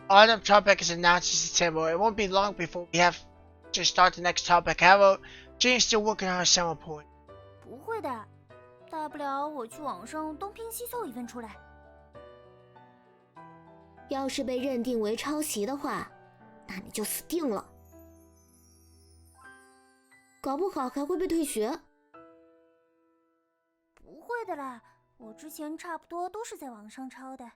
Autumn topic is announced in September. It won't be long before we have to start the next topic. However, Jane's still working on her summer point. 不会的，大不了我去网上东拼西凑一份出来。要是被认定为抄袭的话，那你就死定了，搞不好还会被退学。不会的啦，我之前差不多都是在网上抄的。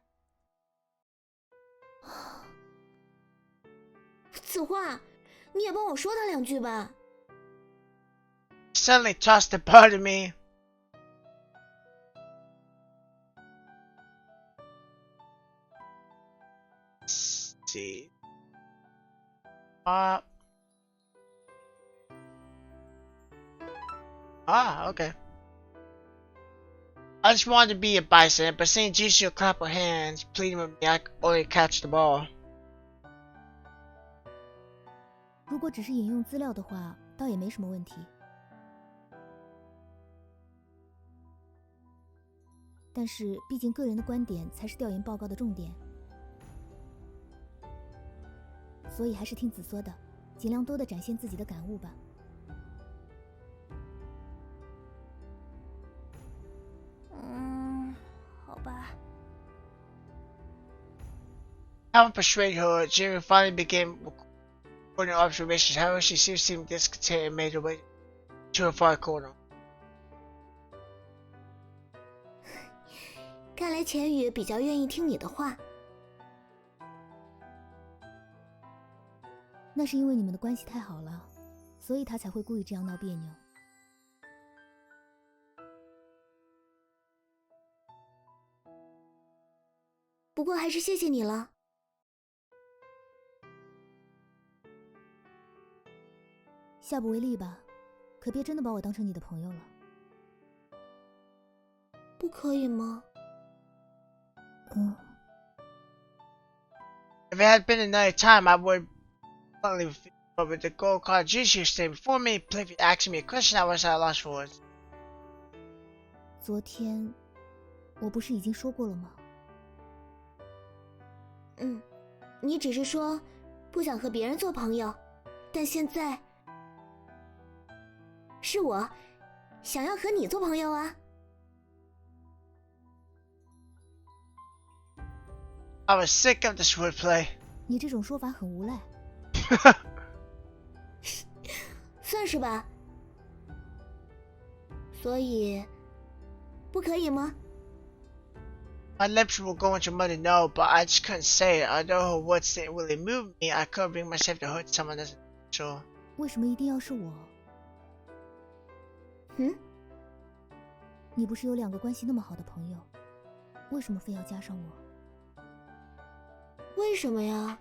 此话，你也帮我说他2句吧。Suddenly tossed a part of me. Let's see. Okay. I just wanted to be a bison, but seeing Jisoo clap her hands, pleading with me, I could only catch the ball. 如果只是引用资料的话，倒也没什么问题。但是，毕竟个人的观点才是调研报告的重点，所以还是听子说的，尽量多的展现自己的感悟吧。好吧。Having persuaded her, Jimmy finally began recording observations. However, she still seemed discontent and made her way to a far corner. 看来钱宇比较愿意听你的话。那是因为你们的关系太好了，所以他才会故意这样闹别扭。不过还是谢谢你了。下不为例吧，可别真的把我当成你的朋友了。不可以吗？If it had been another time, I would probably but with the gold card Jisoo stayed before me, playfully asking me a question I was at a loss for words. 昨天我不是已经说过了吗？你只是说不想和别人做朋友，但现在是我想要和你做朋友啊。I was sick of this wordplay. 你这种说法很无赖。算是吧。所以，不可以吗？ My lips were going to mutter no, but I just couldn't say it. Although her words didn't really move me, I couldn't bring myself to hurt someone that's sure. 为什么一定要是我？你不是有2个关系那么好的朋友，为什么非要加上我？为什么呀？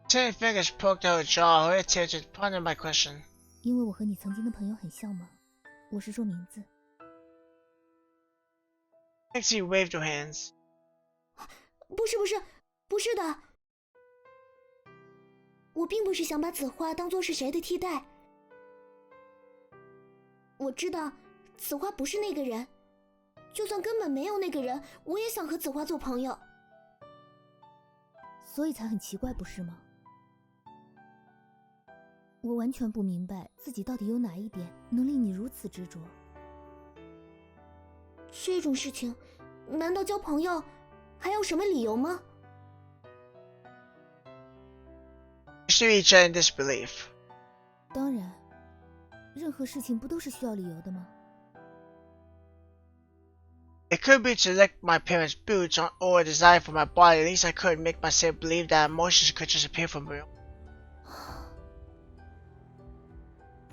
Tiny fingers poked out her jaw, her attention to ponder my question. 因为我和你曾经的朋友很像吗？我是说名字。Pixie waved her hands. 不是的。我并不是想把子花当作是谁的替代。我知道子花不是那个人，就算根本没有那个人，我也想和子花做朋友。所以才很奇怪，不是吗？我完全不明白自己到底有哪一点能令你如此执着。这种事情，难道交朋友还有什么理由吗？ Still each other in disbelief. 当然，任何事情不都是需要理由的吗？ It could be to lick my parents' boots or a desire for my body. At least I could make myself believe that emotions could just appear from real.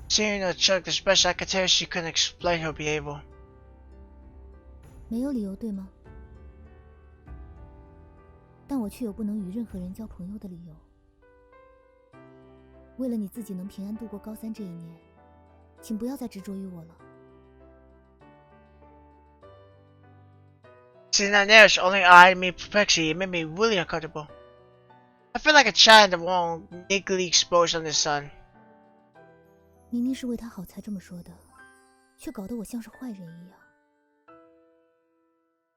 Seeing her choke the special, I could tell she couldn't explain her behavior. 没有理由，对吗？但我却有不能与任何人交朋友的理由。为了你自己能平安度过高3这一年，请不要再执着于我了。 Seeing that now, she only eyed me perplexity. It made me really uncomfortable. I feel like a child that won't nakedly exposed under the sun. 明明是为他好才这么说的，却搞得我像是坏人一样。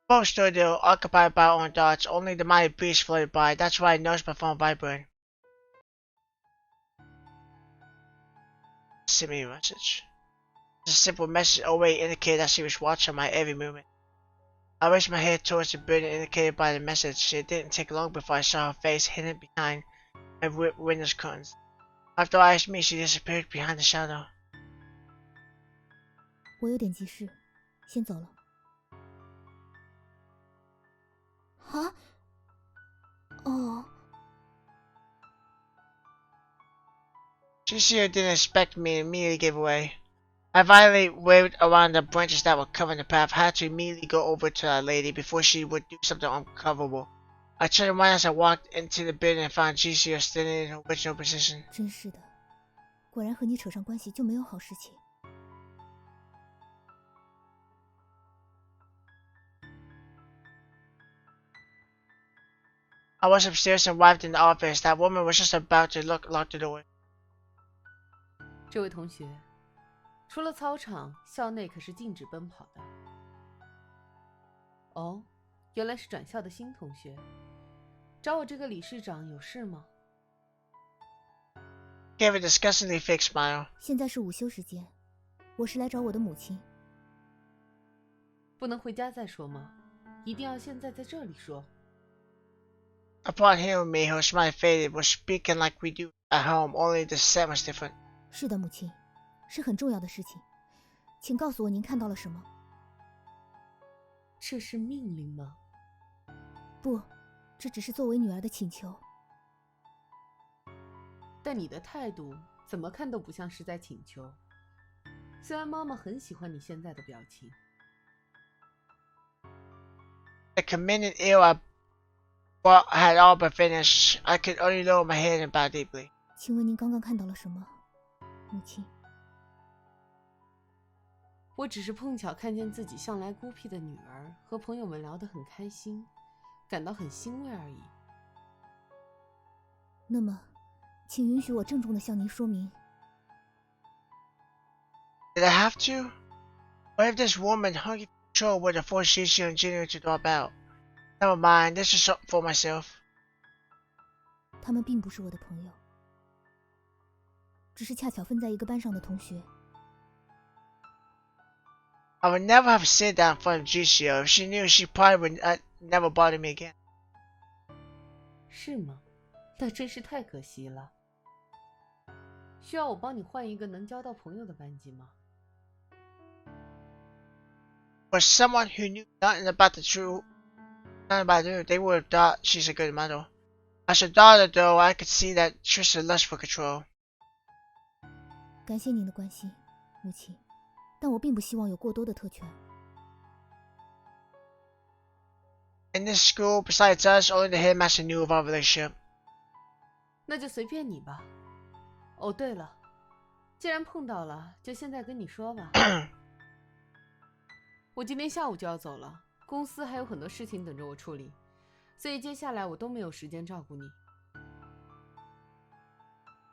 Both stood there, occupied by our own thoughts. Only the mighty breeze floated by. That's why I noticed my phone vibrating. Send me a message. Just a simple message away indicated that she was watching my every movement. I raised my head towards the building indicated by the message. It didn't take long before I saw her face hidden behind my window curtains. After I asked me, she disappeared behind the shadow. 我有点急事，先走了。啊？哦， She didn't expect me and immediately gave away. I violently waved around the branches that were covering the path. I had to immediately go over to that lady before she would do something uncoverable. I turned around as I walked into the building and found GCO standing in her original position. 真是的，果然和你扯上关系就没有好事情。 I was upstairs and arrived in the office. That woman was just about to lock the door. 这位同学，除了操场，校内可是禁止奔跑的。哦，原来是转校的新同学。找我这个理事长有事吗？ Gave a disgustingly fake smile. 现在是午休时间，我是来找我的母亲。不能回家再说吗？一定要现在在这里说？ Upon hearing me, her smile faded. Was speaking like we do at home, only the set was different. 是的，母亲，是很重要的事情，请告诉我您看到了什么。这是命令吗？不，这只是作为女儿的请求。但你的态度怎么看都不像是在请求。虽然妈妈很喜欢你现在的表情。 The committed ill I had all but finished. I could only lower my head and bow deeply. 请问您刚刚看到了什么，母亲？我只是碰巧看见自己向来孤僻的女儿和朋友们聊得很开心，感到很欣慰而已。那么，请允许我郑重地向您说明。 Did I have to? What if this woman hung control with the force Shishi and Junior to drop out? Never mind, this is for myself. 他们并不是我的朋友，只是恰巧分在一个班上的同学。 I would never have said that in front of GCO. If she knew, she probably would never bother me again. 是吗？那真是太可惜了。需要我帮你换一个能交到朋友的班级吗？ For someone who knew nothing about the truth, they would have thought she's a good model. As her daughter, though, I could see that Trisha lust for control. 感谢您的关心，母亲，但我并不希望有过多的特权。 In this school, besides us, only the headmaster knew of our relationship. 那就随便你吧。哦，对了，既然碰到了，就现在跟你说吧。我今天下午就要走了，公司还有很多事情等着我处理，所以接下来我都没有时间照顾你。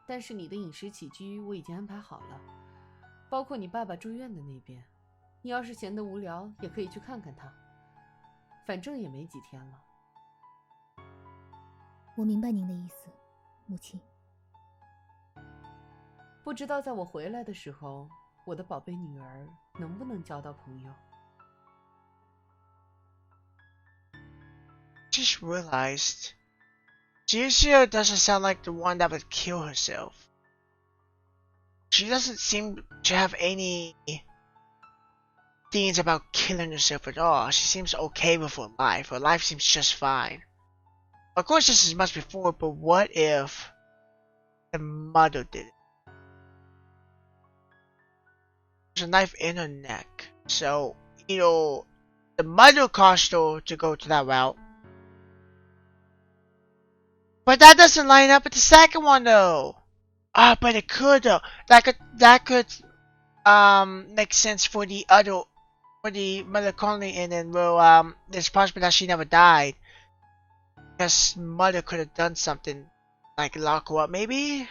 但是你的饮食起居我已经安排好了，包括你爸爸住院的那边。你要是闲得无聊，也可以去看看他，反正也没几天了。我明白您的意思，母亲。不知道在我回来的时候，我的宝贝女儿能不能交到朋友？ Just realized. Jisoo doesn't sound like the one that would kill herself. She doesn't seem to have any things about killing herself at all. She seems okay with her life. Her life seems just fine. Of course, this is much before, but what if the mother did it? There's a knife in her neck. So, the mother caused her to go to that route. But that doesn't line up with the second one though. Ah, but it could though. That could make sense for the mother calling in, and well, it's possible that she never died. Because mother could have done something like lock her up maybe.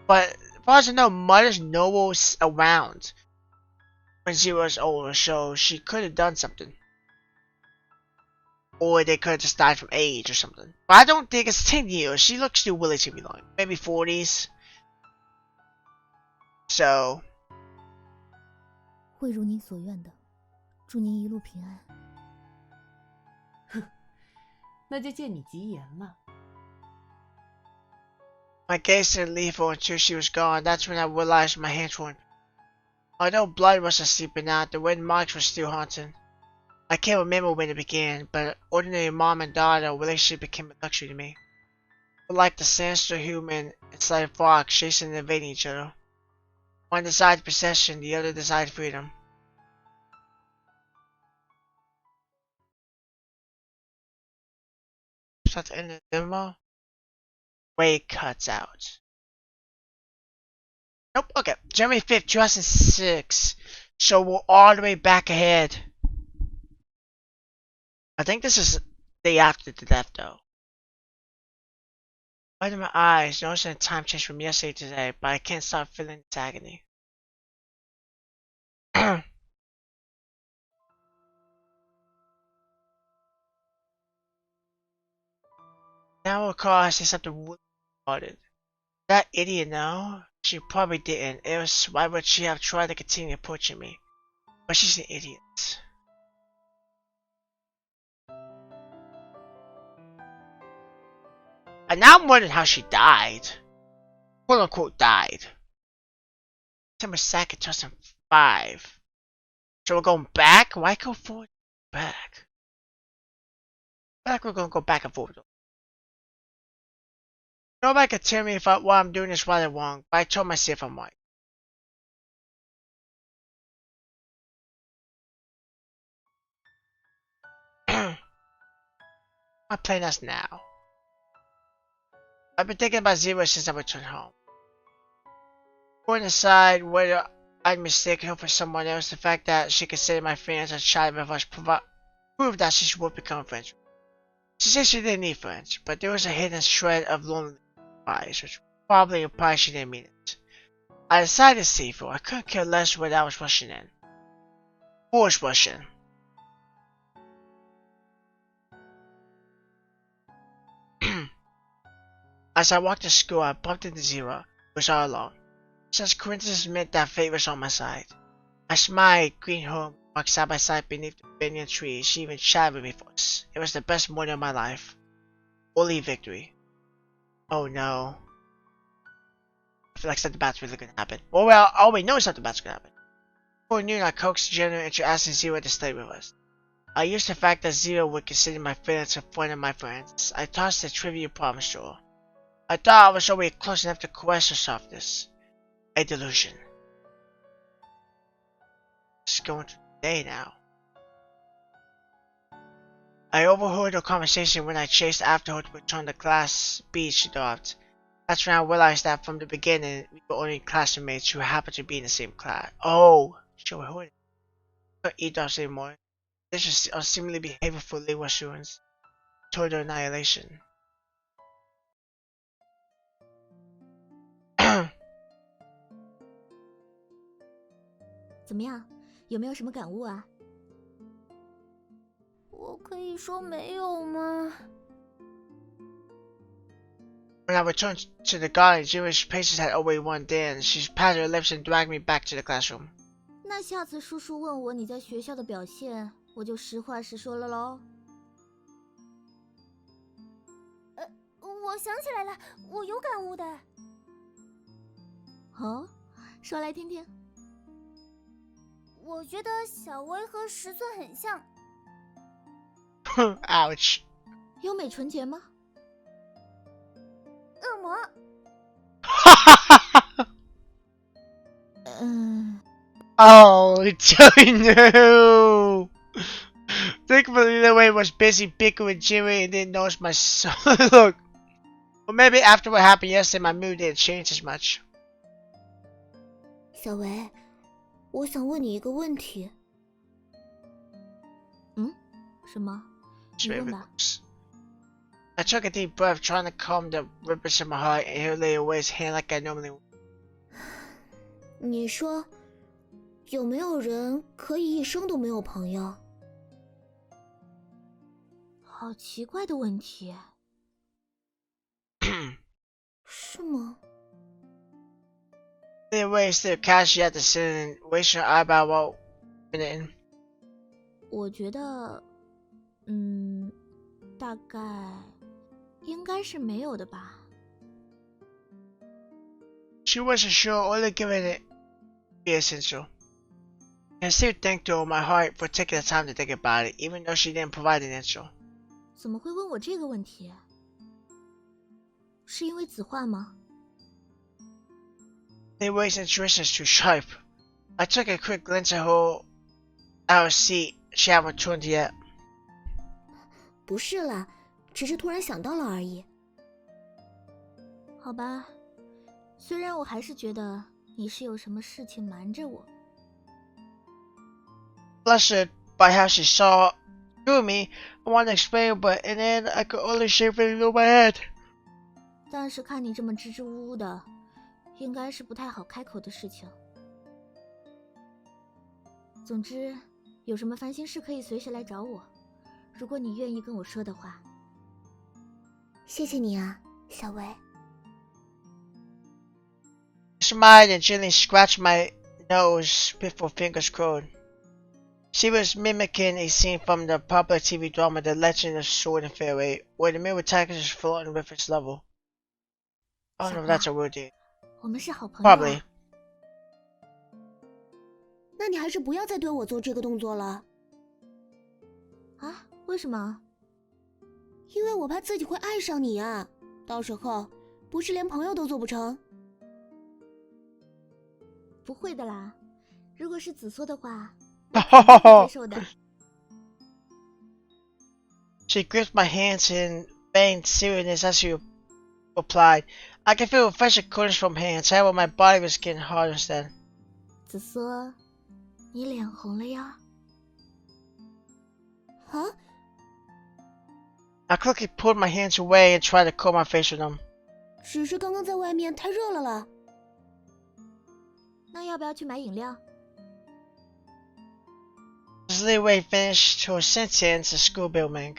But as far as I know, mother's no was around when she was older, so she could have done something. Or they could have just died from age or something. But I don't think it's 10 years. She looks still relatively long. Maybe 40s. So. 会如您所愿的，祝您一路平安。那就借你吉言了。My gaze didn't leave her until she was gone. That's when I realized my hands weren't. Although blood wasn't seeping out, the red marks were still haunting. I can't remember when it began, but ordinary mom and daughter relationship became a luxury to me. But like the sinister human inside a fox chasing and invading each other. One desired possession, the other desired freedom. Is that the end of the demo? Way cuts out. Nope, okay. January 5th, 2006. So we're all the way back ahead. I think this is the day after the death though. Right in my eyes, noticing a time change from yesterday to today, but I can't stop feeling this agony. Now I recall I said something really retarded. That idiot know? She probably didn't. It was why would she have tried to continue approaching me? But she's an idiot. And now I'm wondering how she died. Quote unquote died. December 2nd, 2005. So we're going back? Why go forward? Back. I feel like we're gonna go back and forth. Nobody can tell me if what I'm doing is right or wrong, but I told myself I'm right. I'm playing us now. I've been thinking about Zero since I returned home. Going aside whether I'd mistaken her for someone else, the fact that she considered my friends as shy of us proved that she would become friends. She said she didn't need friends, but there was a hidden shred of loneliness in her eyes, which probably implied she didn't mean it. I decided to save her. I couldn't care less whether I was rushing in. Who was rushing? As I walked to school, I bumped into Zero, who was all alone. Such coincidence meant that fate was on my side. I smiled, greeted her, walked side by side beneath the banyan tree. She even chatted with me first. It was the best morning of my life. Only victory. Oh no. I feel like something bad's really gonna happen. Well, I already know something bad's gonna happen. Before noon, I coaxed General into asking Zero to stay with us. I used the fact that Zero would consider my feelings a friend of my friends. I tossed a trivial promise to her. I thought I was already close enough to caress her softness. A delusion. It's going to the day now. I overheard her conversation when I chased after her to return the class beat she dropped. That's when I realized that from the beginning we were only classmates who happened to be in the same class. Oh, she overheard it. I couldn't eat those anymore. This was unseemly behavior for legal assurance. Total annihilation. 怎么样？有没有什么感悟啊？我可以说没有吗？ When I returned to the garden, Jimmy's paces had already worn thin. She patted her lips and dragged me back to the classroom. 那下次叔叔问我你在学校的表现，我就实话实说了喽。我想起来了，我有感悟的。哦，说来听听。我觉得小薇和石寸很像。Ouch. 优美纯洁吗？恶魔。Oh no! Thankfully, the way was busy bickering with Jimmy and didn't notice my son. Look, well, maybe after what happened yesterday, my mood didn't change as much. 小维，我想问你一个问题。什么？你问吧。 I took a deep breath, trying to calm the ripples in my heart, and he lay away his hand like I normally would. 你说，有没有人可以一生都没有朋友？好奇怪的问题。是吗？ Lay away still casually at the ceiling, wasting her eyebrow while in. 我觉得，大概应该是没有的吧。She wasn't sure, only giving it be essential. I still thanked her in my heart for taking the time to think about it, even though she didn't provide an answer. 怎么会问我这个问题？是因为子画吗？ Lay away's intuition is too sharp. I took a quick glance at her out seat. She hadn't turned yet. 不是啦，只是突然想到了而已。好吧，虽然我还是觉得你是有什么事情瞒着我。 Flustered by how she saw through me, I wanted to explain, but in the end, I could only shake it through my head. 但是看你这么支支吾吾的，应该是不太好开口的事情。总之，有什么烦心事可以随时来找我，如果你愿意跟我说的话。谢谢你啊，小薇。I smiled and gently scratched my nose before fingers curled. She was mimicking a scene from the popular TV drama The Legend of Sword and Fairy, where the mirror tiger is floating with its level. I don't know if that's a word, dude. 我们是好朋友啊。 Probably. 那你还是不要再对我做这个动作了，啊？为什么？因为我怕自己会爱上你啊，到时候不是连朋友都做不成。不会的啦，如果是子缩的话，我肯定会接受的。 She gripped my hands in feigned seriousness as she replied. I could feel refreshing coolness from her hands, however my body was getting hard instead. 子缩，你脸红了呀？啊？ I quickly pulled my hands away and tried to cover my face with them. 只是刚刚在外面太热了啦。那要不要去买饮料？ As Li Wei finished her sentence, the school bell rang.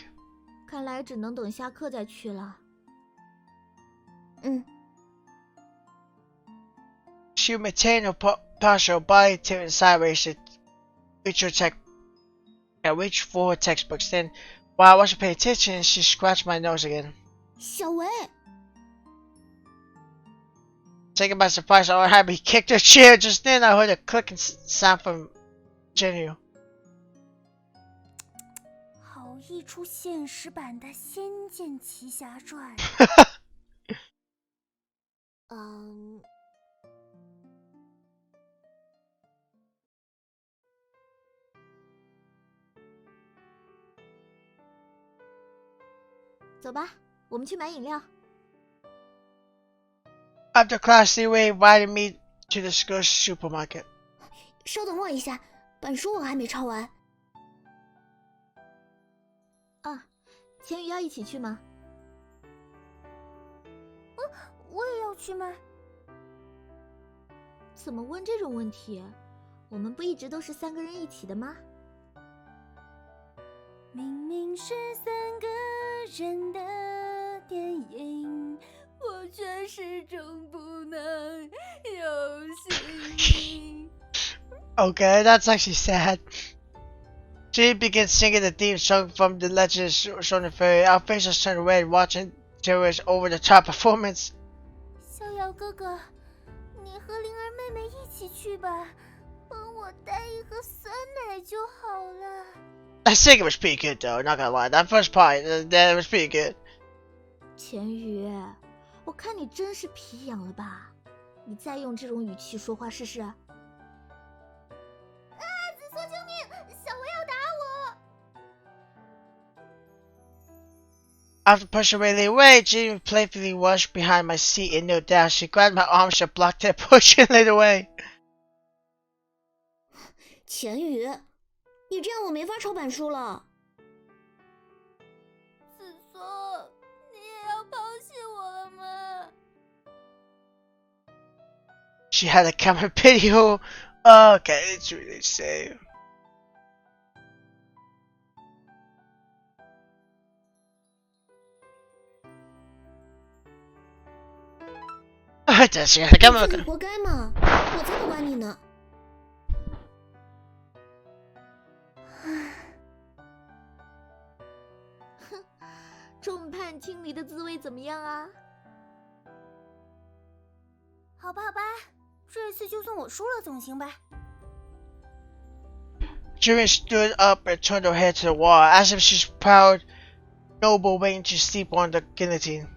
看来只能等下课再去了。嗯， She maintained her posture, her body tilted sideways to reach for her textbooks. Then, while I wasn't paying attention, she scratched my nose again. 小维， Taken by surprise, I had me kicked her chair. Just then, I heard a clicking sound from Jenny. 好一出现实版的《仙剑奇侠传》。走吧，我们去买饮料。 After class, Li Wei invited me to the school supermarket. 稍等我一下，本书我还没抄完。啊，钱鱼要一起去吗？我也要去吗？怎么问这种问题？我们不一直都是3个人一起的吗？明明是3个人的电影，我却始终不能有幸。 Okay, that's actually sad. She began singing the theme song from The Legend of Sword and Fairy. Our faces turned red, watching Zero's over-the-top performance. 逍遥哥哥，你和灵儿妹妹一起去吧，帮我带一盒酸奶就好了。I think it was pretty good though, not gonna lie. That first part, that was pretty good. 钱宇，我看你真是皮痒了吧？你再用这种语气说话试试。紫苏救命！小薇要打我！ After pushing Riley away, Jenny playfully rushed behind my seat and knelt down. She grabbed my arms to block that push and led away. 钱宇，你这样我没法抄板书了。紫苏，你也要抛弃我了吗？ She had a camera video. Okay, it's really sad. She had a 你 camera. 自己活该嘛，我才不管你呢。众叛亲离的滋味怎么样啊？好吧，好吧，这次就算我输了总行吧。 Jimmy stood up and turned her head to the wall, as if she's proud noble waiting to sleep on the guillotine.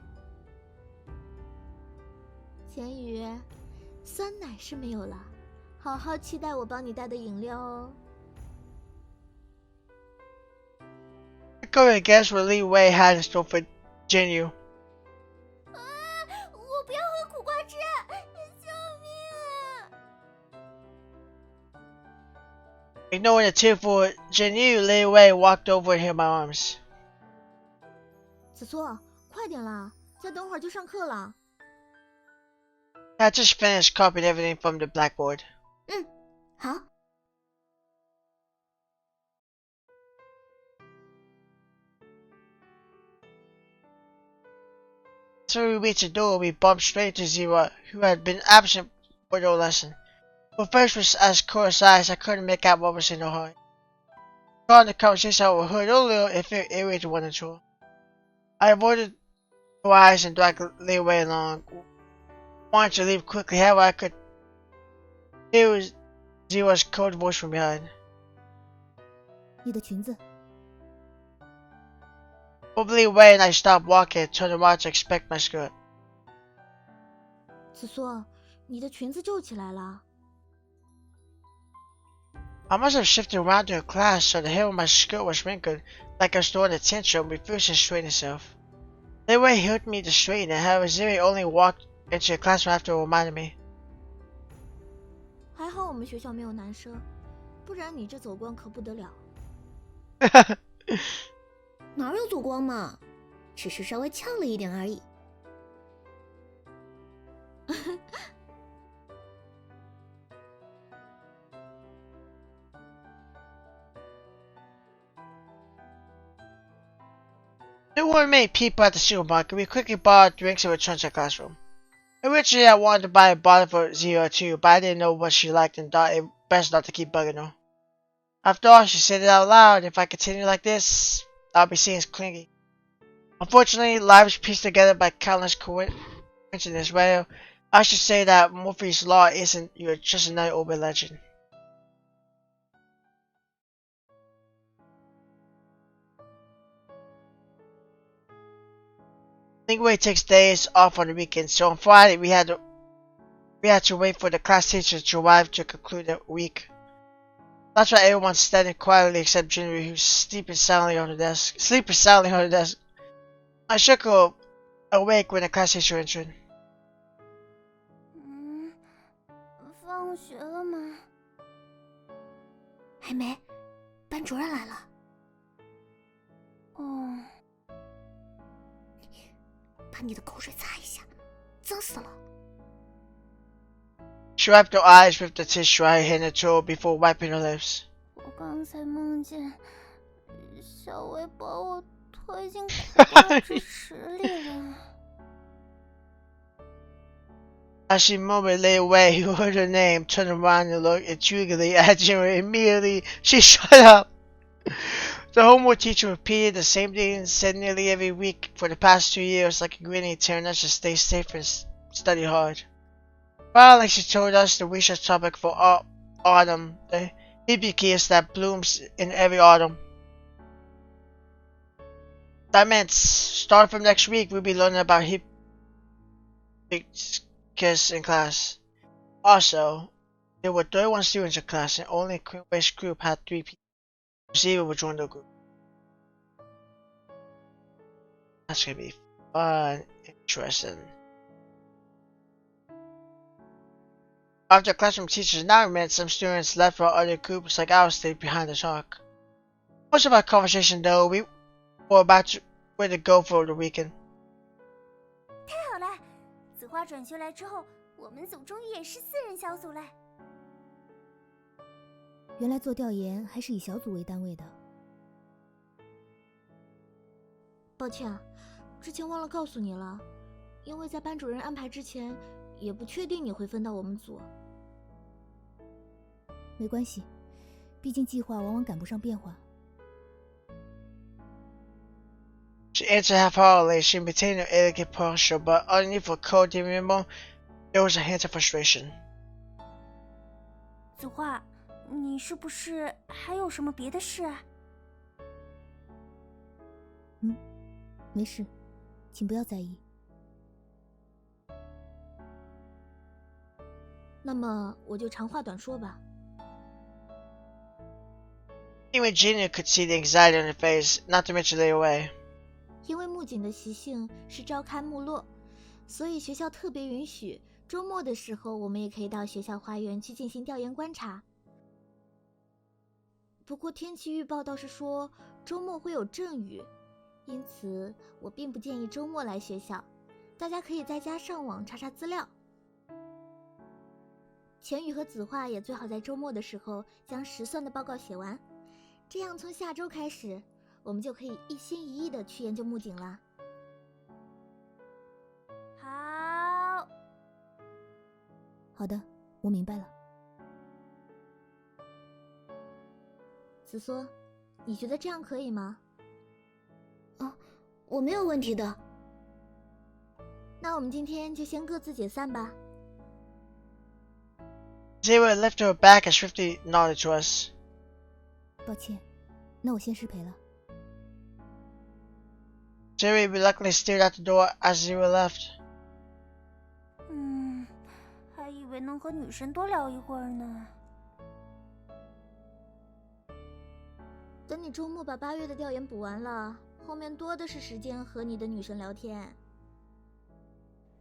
钱宇，酸奶是没有了，好好期待我帮你带的饮料哦。 Go and guess what Lee Wei had in store for Jinyu. 我不要喝苦瓜汁，救命啊！ Ignoring the tearful Jinyu, Lee Wei walked over and held my arms. 子苏，快点啦，再等会儿就上课了。 I just finished copying everything from the blackboard. 好， So we reached the door, we bumped straight to Zero, who had been absent for the lesson. Her face was as close eyes, I couldn't make out what was in her heart. Regarding the conversation I overheard earlier, it felt eerie to one and two. I avoided her eyes and dragged Lee Wei along. Wanted to leave quickly, however I could hear Zero's cold voice from behind. 你的裙子， Both Lee Wei and I stopped walking and turned around to inspect my skirt. 子苏，你的裙子皱起来了。 I must have shifted around in class so the hair on my skirt was wrinkled, like I was throwing a tantrum, refusing to straighten itself. Lee Wei helped me to straighten it, however Zero only walked into the classroom after reminding me. 还好我们学校没有男生，不然你这走光可不得了。哪有走光嘛，只是稍微翘了一点而已。 There weren't many people at the supermarket. We quickly bought drinks and returned to the classroom. Originally, I wanted to buy a bottle for Zero too, but I didn't know what she liked and thought it best not to keep bugging her. After all, she said it out loud. If I continue like this, I'll be seen as clingy. Unfortunately, lives pieced together by countless coincidences. Well, I should say that Murphy's Law isn't you're just another urban legend. Lingwei takes days off on the weekend, so on Friday we had to wait for the class teacher to arrive to conclude the week. That's why everyone's standing quietly except Jinri, who's sleeping soundly on the desk. I shook her awake when the class teacher entered. 放学了吗？还没，班主任来了。哦，把你的口水擦一下，脏死了。 She wiped her eyes with the tissue I handed to her before wiping her lips. 我刚才梦见小薇把我推进苦瓜汁池里了。 As she murmured lay away, who heard her name, turned around and looked intriguingly at Jinri. Immediately, she shut up. The homework teacher repeated the same thing said nearly every week for the past 2 years, like a grinning, telling us to stay safe and study hard. Finally, she told us the research topic for autumn, the hibiscus that blooms in every autumn. That meant, starting from next week, we'll be learning about hibiscus in class. Also, there were 31 students in class, and only Queenway's group had 3 people. Zero would join the group. That's gonna be fun, interesting. After classroom teachers' announcement, some students left for other groups like ours stayed behind to talk. Most of our conversation though, we were about where to go for the weekend. 太好了！子花转学来之后，我们组终于也是4人小组了。原来做调研还是以小组为单位的。抱歉，之前忘了告诉你了，因为在班主任安排之前，也不确定你会分到我们组。没关系，毕竟计划往往赶不上变化。She answered half-heartedly. She maintained her elegant posture, but underneath her cold demeanor, there was a hint of frustration. 子花，你是不是还有什么别的事啊？没事，请不要在意。那么我就长话短说吧。Even Gina could see the anxiety on her face, not to mention lay away. 因为木槿的习性是朝开暮落，所以学校特别允许周末的时候，我们也可以到学校花园去进行调研观察。不过天气预报倒是说周末会有阵雨，因此我并不建议周末来学校，大家可以在家上网查查资料。钱宇和子画也最好在周末的时候将实算的报告写完，这样从下周开始，我们就可以一心一意的去研究木槿了。好。好的，我明白了。子梭，你觉得这样可以吗？我没有问题的。那我们今天就先各自解散吧。Zero left her back and swiftly nodded to us. 抱歉，那我先失陪了。Jerry reluctantly stared out the door as Zero left. 还以为能和女神多聊一会儿呢。等你周末把8月的调研补完了，后面多的是时间和你的女神聊天。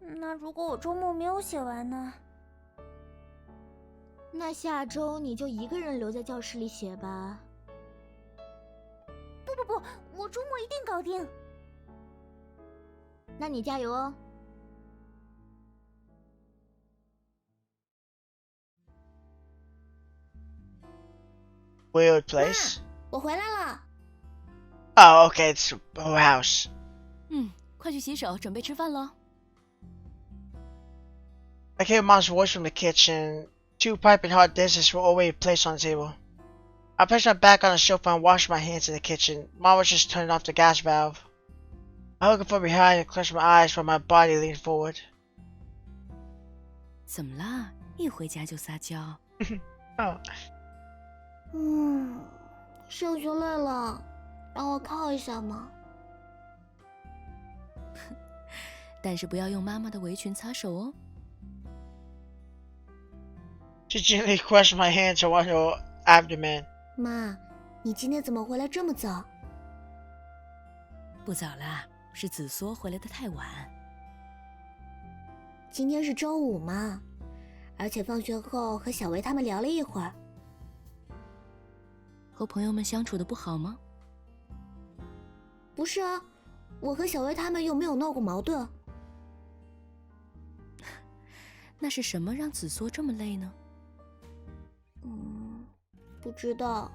那如果我周末没有写完呢？那下周你就一个人留在教室里写吧。不，我周末一定搞定。那你加油哦。Weird place. 我回来了。Oh, okay, it's her house. 快去洗手，准备吃饭喽。I hear Mom's voice from the kitchen. 2 piping hot dishes were already placed on the table. I placed my back on the sofa and washed my hands in the kitchen. Mom was just turning off the gas valve. I hugged her from behind and clenched my eyes while my body leaned forward. 怎么啦？一回家就撒娇。Oh. 上学累了，让我靠一下嘛。但是不要用妈妈的围裙擦手哦。She gently crushed my hands around her abdomen. 妈，你今天怎么回来这么早？不早啦，是子梭回来的太晚。今天是周五嘛，而且放学后和小维他们聊了一会儿。和朋友们相处的不好吗？不是啊，我和小维他们又没有闹过矛盾。那是什么让子梭这么累呢？不知道。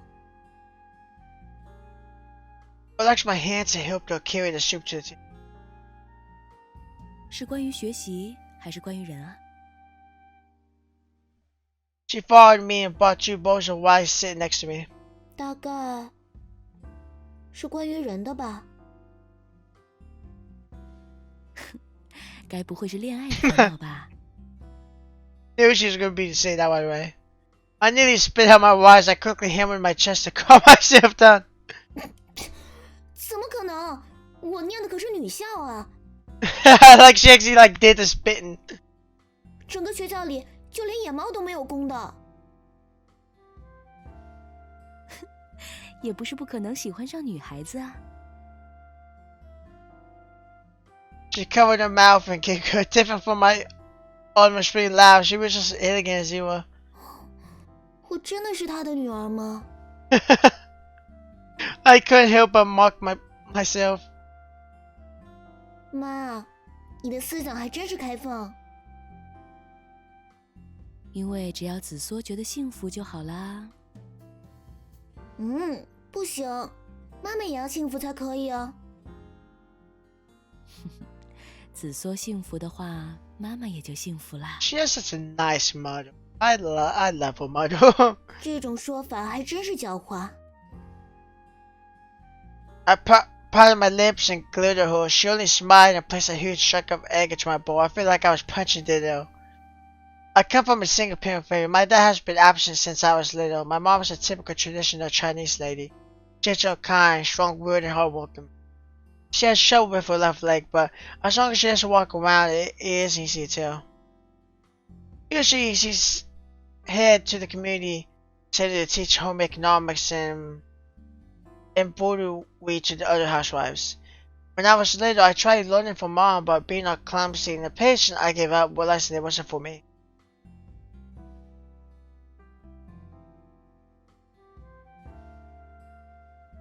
I relaxed my hands and helped her carry the soup to the table. 是关于学习还是关于人啊？ She followed me and brought 2 bowls of rice sitting next to me. 大概是关于人的吧？该不会是恋爱的烦恼吧？ Knew she was gonna be to say that right away. I nearly spit out my words. I quickly hammered my chest to calm myself down. 怎么可能？我念的可是女校啊！Like she actually like did the spitting. 整个学校里就连野猫都没有公的。也不是不可能喜欢上女孩子啊。She covered her mouth and giggled, different from my almost free laugh. She was just elegant as you were. 我真的是他的女儿吗？I couldn't help but mock myself. 妈，你的思想还真是开放。因为只要子梭觉得幸福就好啦。不行，妈妈也要幸福才可以啊。子梭幸福的话，妈妈也就幸福啦。 She has such a nice mother. I love her mother. 这种说法还真是狡猾。I parted my lips and glared at her. She only smiled and placed a huge chunk of egg into my bowl. I feel like I was punching Ditto. I come from a single parent family. My dad has been absent since I was little. My mom was a typical traditional Chinese lady. Gentle, kind, strong-willed, and hardworking. She has trouble with her left leg, but as long as she doesn't walk around, it is easy to tell. Usually, she's head to the community center to teach home economics and embroidery to the other housewives. When I was little, I tried learning from mom, but being all clumsy and impatient, I gave up, realizing it wasn't for me.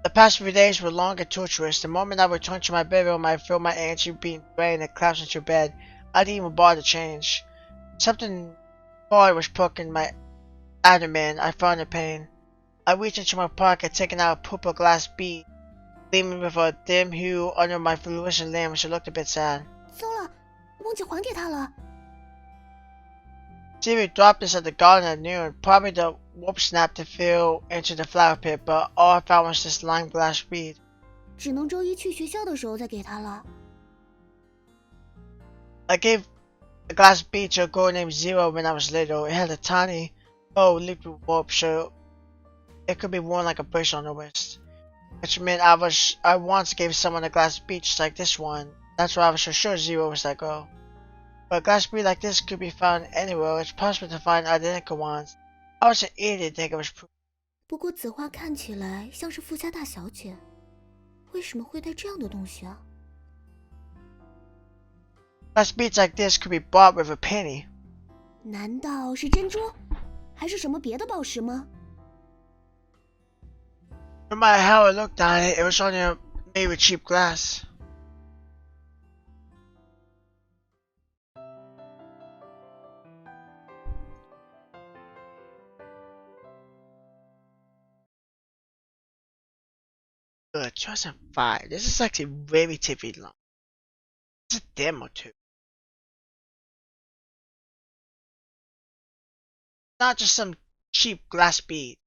The past few days were long and torturous. The moment I returned to my bedroom, I felt my energy being drained and collapsed into bed. I didn't even bother to change. Something hard was poking my abdomen. I found the pain. I reached into my pocket, taking out a purple glass bead, gleaming with a dim hue under my fluorescent lamp. She looked a bit sad. 糟了，忘记还给他了。Siri dropped this at the garden at noon. Probably the warp snap to fell into the flower pit, but all I found was this lime glass bead. 只能周一去学校的时候再给他了。I gave a glass bead to a girl named Zero when I was little. It had a tiny bow lipped with warp, so it could be worn like a bracelet on the wrist. Which meant I once gave someone a glass bead just like this one. That's why I was so sure Zero was that girl. But a glass bead like this could be found anywhere. It's possible to find identical ones. I was an idiot thinking it was proof. 不过子画看起来像是富家大小姐，为什么会带这样的东西啊？ Glass beads like this could be bought with a penny. 难道是珍珠，还是什么别的宝石吗？ No matter how I looked at it, it was only made with cheap glass. Good, 2005. This is actually relatively long. It's a demo too. Not just some cheap glass bead.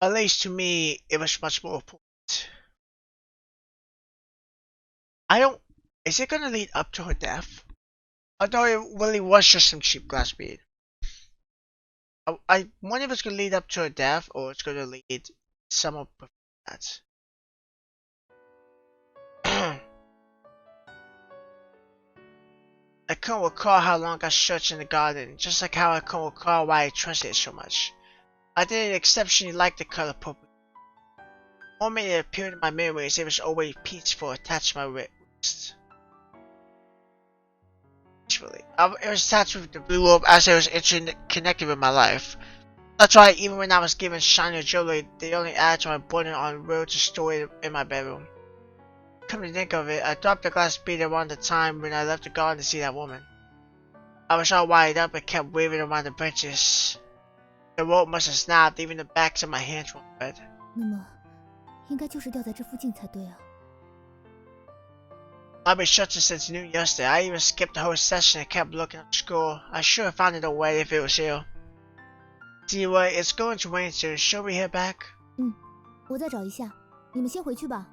At least to me, it was much more important. Is it gonna lead up to her death? Although it really was just some cheap glass bead. I wonder if it's gonna lead up to her death or it's gonna lead some of that. I can't recall how long I searched in the garden, just like how I can't recall why I trusted it so much. I didn't exceptionally like the color purple. The moment it appeared in my memories, it was always peaceful, attached to my wrist. Peacefully. It was attached with the blue orb as it was interconnected with my life. That's why even when I was given shiny jewelry, they only added to my burden on the road to store it in my bedroom. Come to think of it, I dropped the glass bead around the time when I left the garden to see that woman. I was all wired up and kept waving around the branches. The rope must have snapped, even the backs of my hands were red. 那么，应该就是掉在这附近才对啊。 I've been searching since noon yesterday. I even skipped the whole session and kept looking at school. I should have found it away if it was here. Anyway, it's going to rain soon. Shall we head back? 我再找一下，你们先回去吧。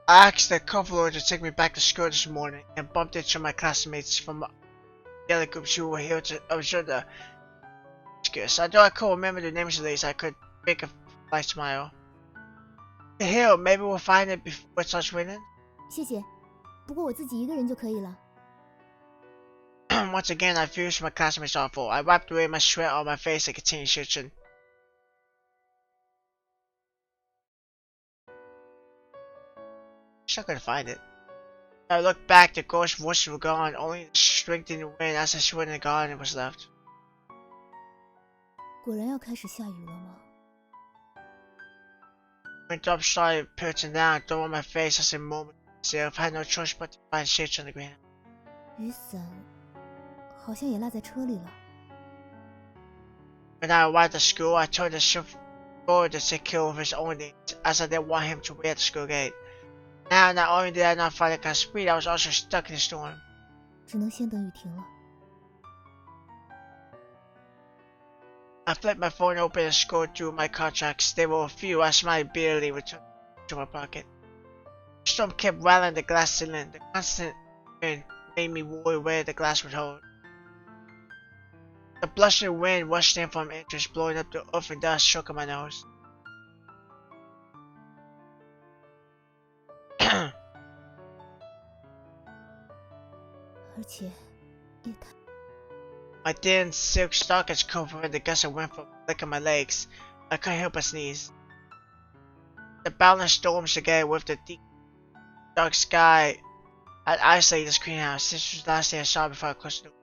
I asked the convoy to take me back to school this morning and bumped into my classmates from the other groups who were here to observe the discourse. Although I couldn't remember the names of these, I could make a slight smile. The hill, maybe we'll find it before it starts raining? 谢谢，不过我自己一个人就可以了。Once again, I fused my classmates awful. I wiped away my sweat on my face and continued searching. Wish I could find it. I looked back, the ghost voices were gone, only the strengthening wind as I stood in the garden was left. 果然要开始下雨了吗？ Raindrops started pelting down, throwing on my face as I murmured to myself. I had no choice but to find shades on the ground. 雨伞好像也落在车里了。 When I arrived at school, I told the chauffeur to take care of his own needs, as I didn't want him to wait at the school gate. Now, not only did I not find a car speed, I was also stuck in the storm. 只能先等雨停了。 I flipped my phone open and scrolled through my contracts. There were a few. I smiled bitterly, returned to my pocket. The storm kept rattling the glass ceiling. The constant wind made me worry where the glass would hold. The blustering wind rushed in from inches, blowing up the earth and dust, choking my nose. My 而且也太…… thin silk stockings covered the gust of wind from licking my legs. I couldn't help but sneeze. The balance storms again with the deep dark sky had isolated this greenhouse. This was the last thing I saw before I closed the door.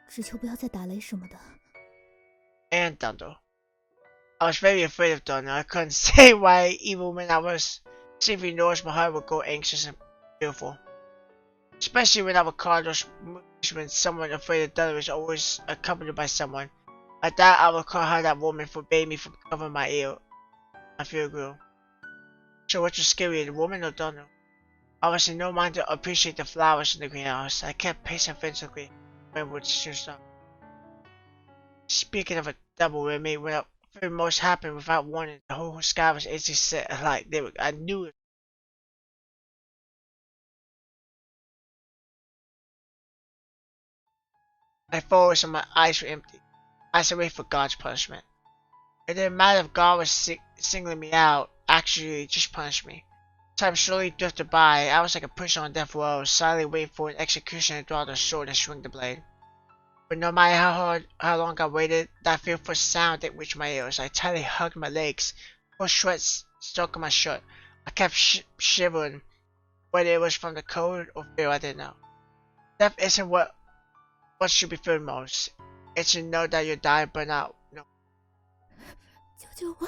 只求不要再打雷什么的。 And thunder. I was very afraid of thunder. I couldn't say why, even when I was sleeping indoors, my heart would go anxious and fearful. Especially when I would call those movies when someone afraid of thunder is always accompanied by someone. I thought I would call how that woman forbade me from covering my ear. My fear grew. So which was scarier, the woman or thunder? I was in no mind to appreciate the flowers in the greenhouse. I kept pacing frantically when it would soon stop. Speaking of a double whammy, when the very most happened without warning, the whole sky was instantly set alight. I knew it. I froze and my eyes were empty. I was waiting for God's punishment. It didn't matter if God was singling me out, actually just punished me. Time slowly drifted by. I was like a prisoner on death row, silently waiting for an executioner to draw the sword and swing the blade. But no matter how long I waited, that fearful sound didn't reach my ears. I tightly hugged my legs, cold sweat stuck in my shirt. I kept shivering, whether it was from the cold or fear, I didn't know. Death isn't what should be feared most. It's to know that you're dying but not no. 救救我！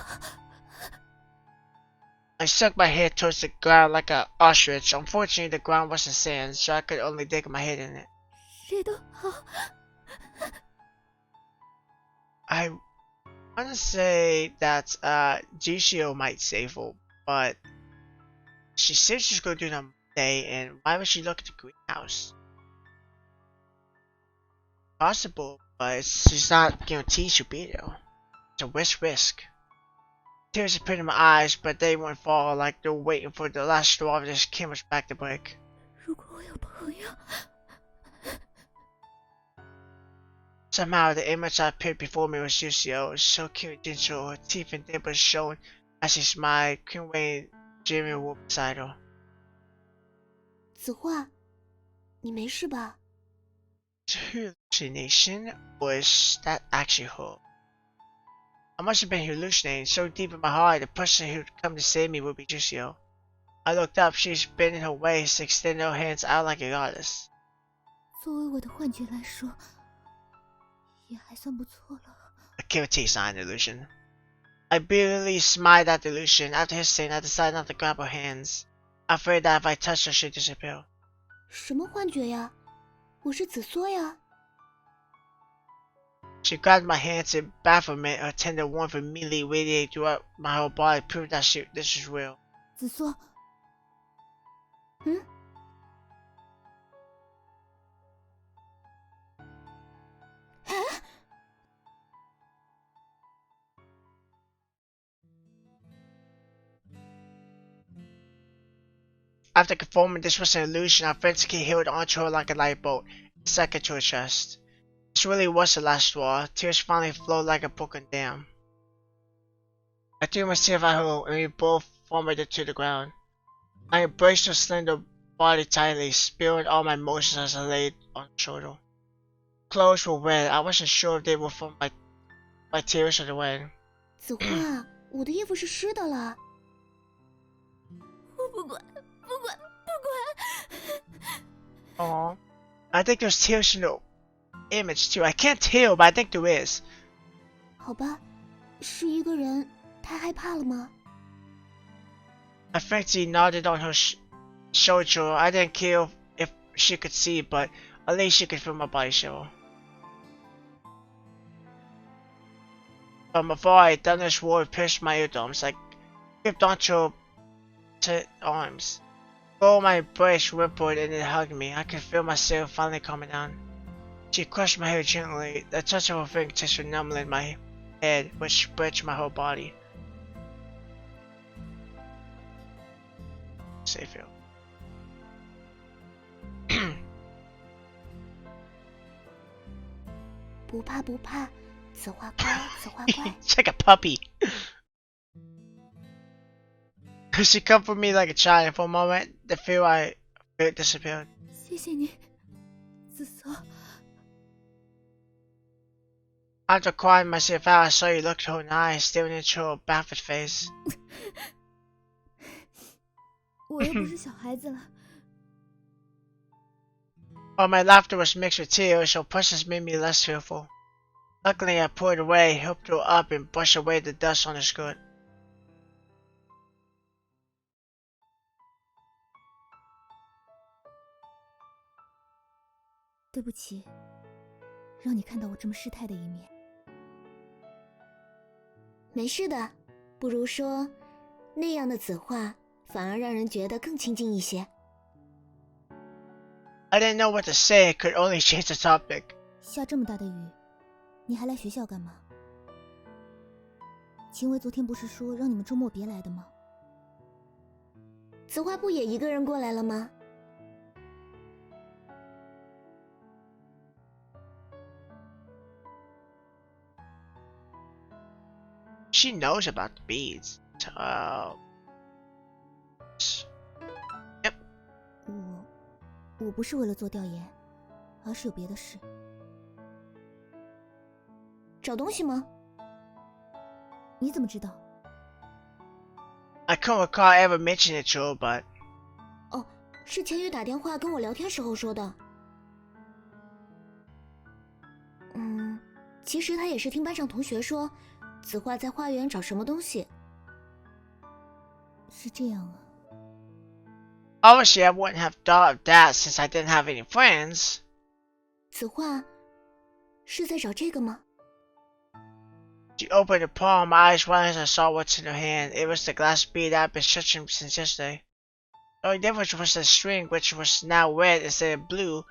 I stuck my head towards the ground like an ostrich. Unfortunately, the ground wasn't sand, so I could only dig my head in it. 谁都好。 I want to say that GCO might save her, but she said she's going to do it on Monday, and why would she look at the greenhouse? Possible, but she's not guaranteed she'll be there. It's a risk. Tears appeared in my eyes, but they wouldn't fall like they were waiting for the last straw of this canvas back to break. 如果我有朋友， Somehow, the image that appeared before me was Lucio, so cute and gentle, her teeth and dimples shone as she smiled, couldn't wait, Jimmy walked beside her. 子画，你没事吧？ Hallucination? Was that actually her? I must have been hallucinating so deep in my heart the person who'd come to save me would be Lucio. I looked up, she was bending her waist, extending her hands out like a goddess. 作为我的幻觉来说，也还算不错了。 A guilty sign illusion. I bitterly smiled at the illusion. After hissing, I decided not to grab her hands, afraid that if I touched her, she'd disappear. 什么幻觉呀？我是紫梭呀。 She grabbed my hands in bafflement, her tender warmth immediately radiated throughout my whole body, proving that this was real. 紫梭， After confirming this was an illusion, I frantically held onto her like a light bolt, stuck into her chest. This really was the last straw. Tears finally flowed like a broken dam. I threw myself at her and we both plummeted to the ground. I embraced her slender body tightly, spilling all my emotions as I laid on her shoulder. Clothes were wet. I wasn't sure if they were from my tears or the wind. 子画，我的衣服是湿的了。我不管，不管，不管。 Aww. I think there's tears in the image too. I can't tell, but I think there is. 好吧，是一个人太害怕了吗？ I frankly nodded on her shoulder. I didn't care if she could see, but at least she could feel my body shiver. From afar, a thunderous roar pierced my eardrums. I gripped onto her tight arms. Oh, my embrace rippled and it hugged me. I could feel myself finally calming down. She crushed my hair gently. The touch of her fingertips was numbing my head, which spread to my whole body. Safe here. 不怕不怕，子画乖，子画乖。 It's like a puppy. She comforted me like a child, and for a moment, the fear I felt disappeared. 谢谢你，紫色。 After crying myself out, I saw you look her in the eyes, staring into her baffled face. 我又不是小孩子了。 While my laughter was mixed with tears, her presence made me less fearful. Luckily, I pulled away, helped her up, and brushed away the dust on her skirt. 对不起，让你看到我这么失态的一面。没事的，不如说，那样的子画反而让人觉得更亲近一些。 I didn't know what to say, could only change the topic. 下这么大的雨，你还来学校干嘛？秦薇昨天不是说让你们周末别来的吗？子画不也一个人过来了吗？ She knows about the beads. Yep. 我不是为了做调研，而是有别的事。找东西吗？你怎么知道？ I can't recall ever mentioning it to her, but 哦，是钱宇打电话跟我聊天时候说的。其实他也是听班上同学说，子画在花园找什么东西。是这样啊。 obviously I wouldn't have thought of that since I didn't have any friends. 子画是在找这个吗？ She opened the palm, my eyes wide as I saw what's in her hand. It was the glass bead I'd been searching since yesterday. The only difference was the string, which was now red instead of blue,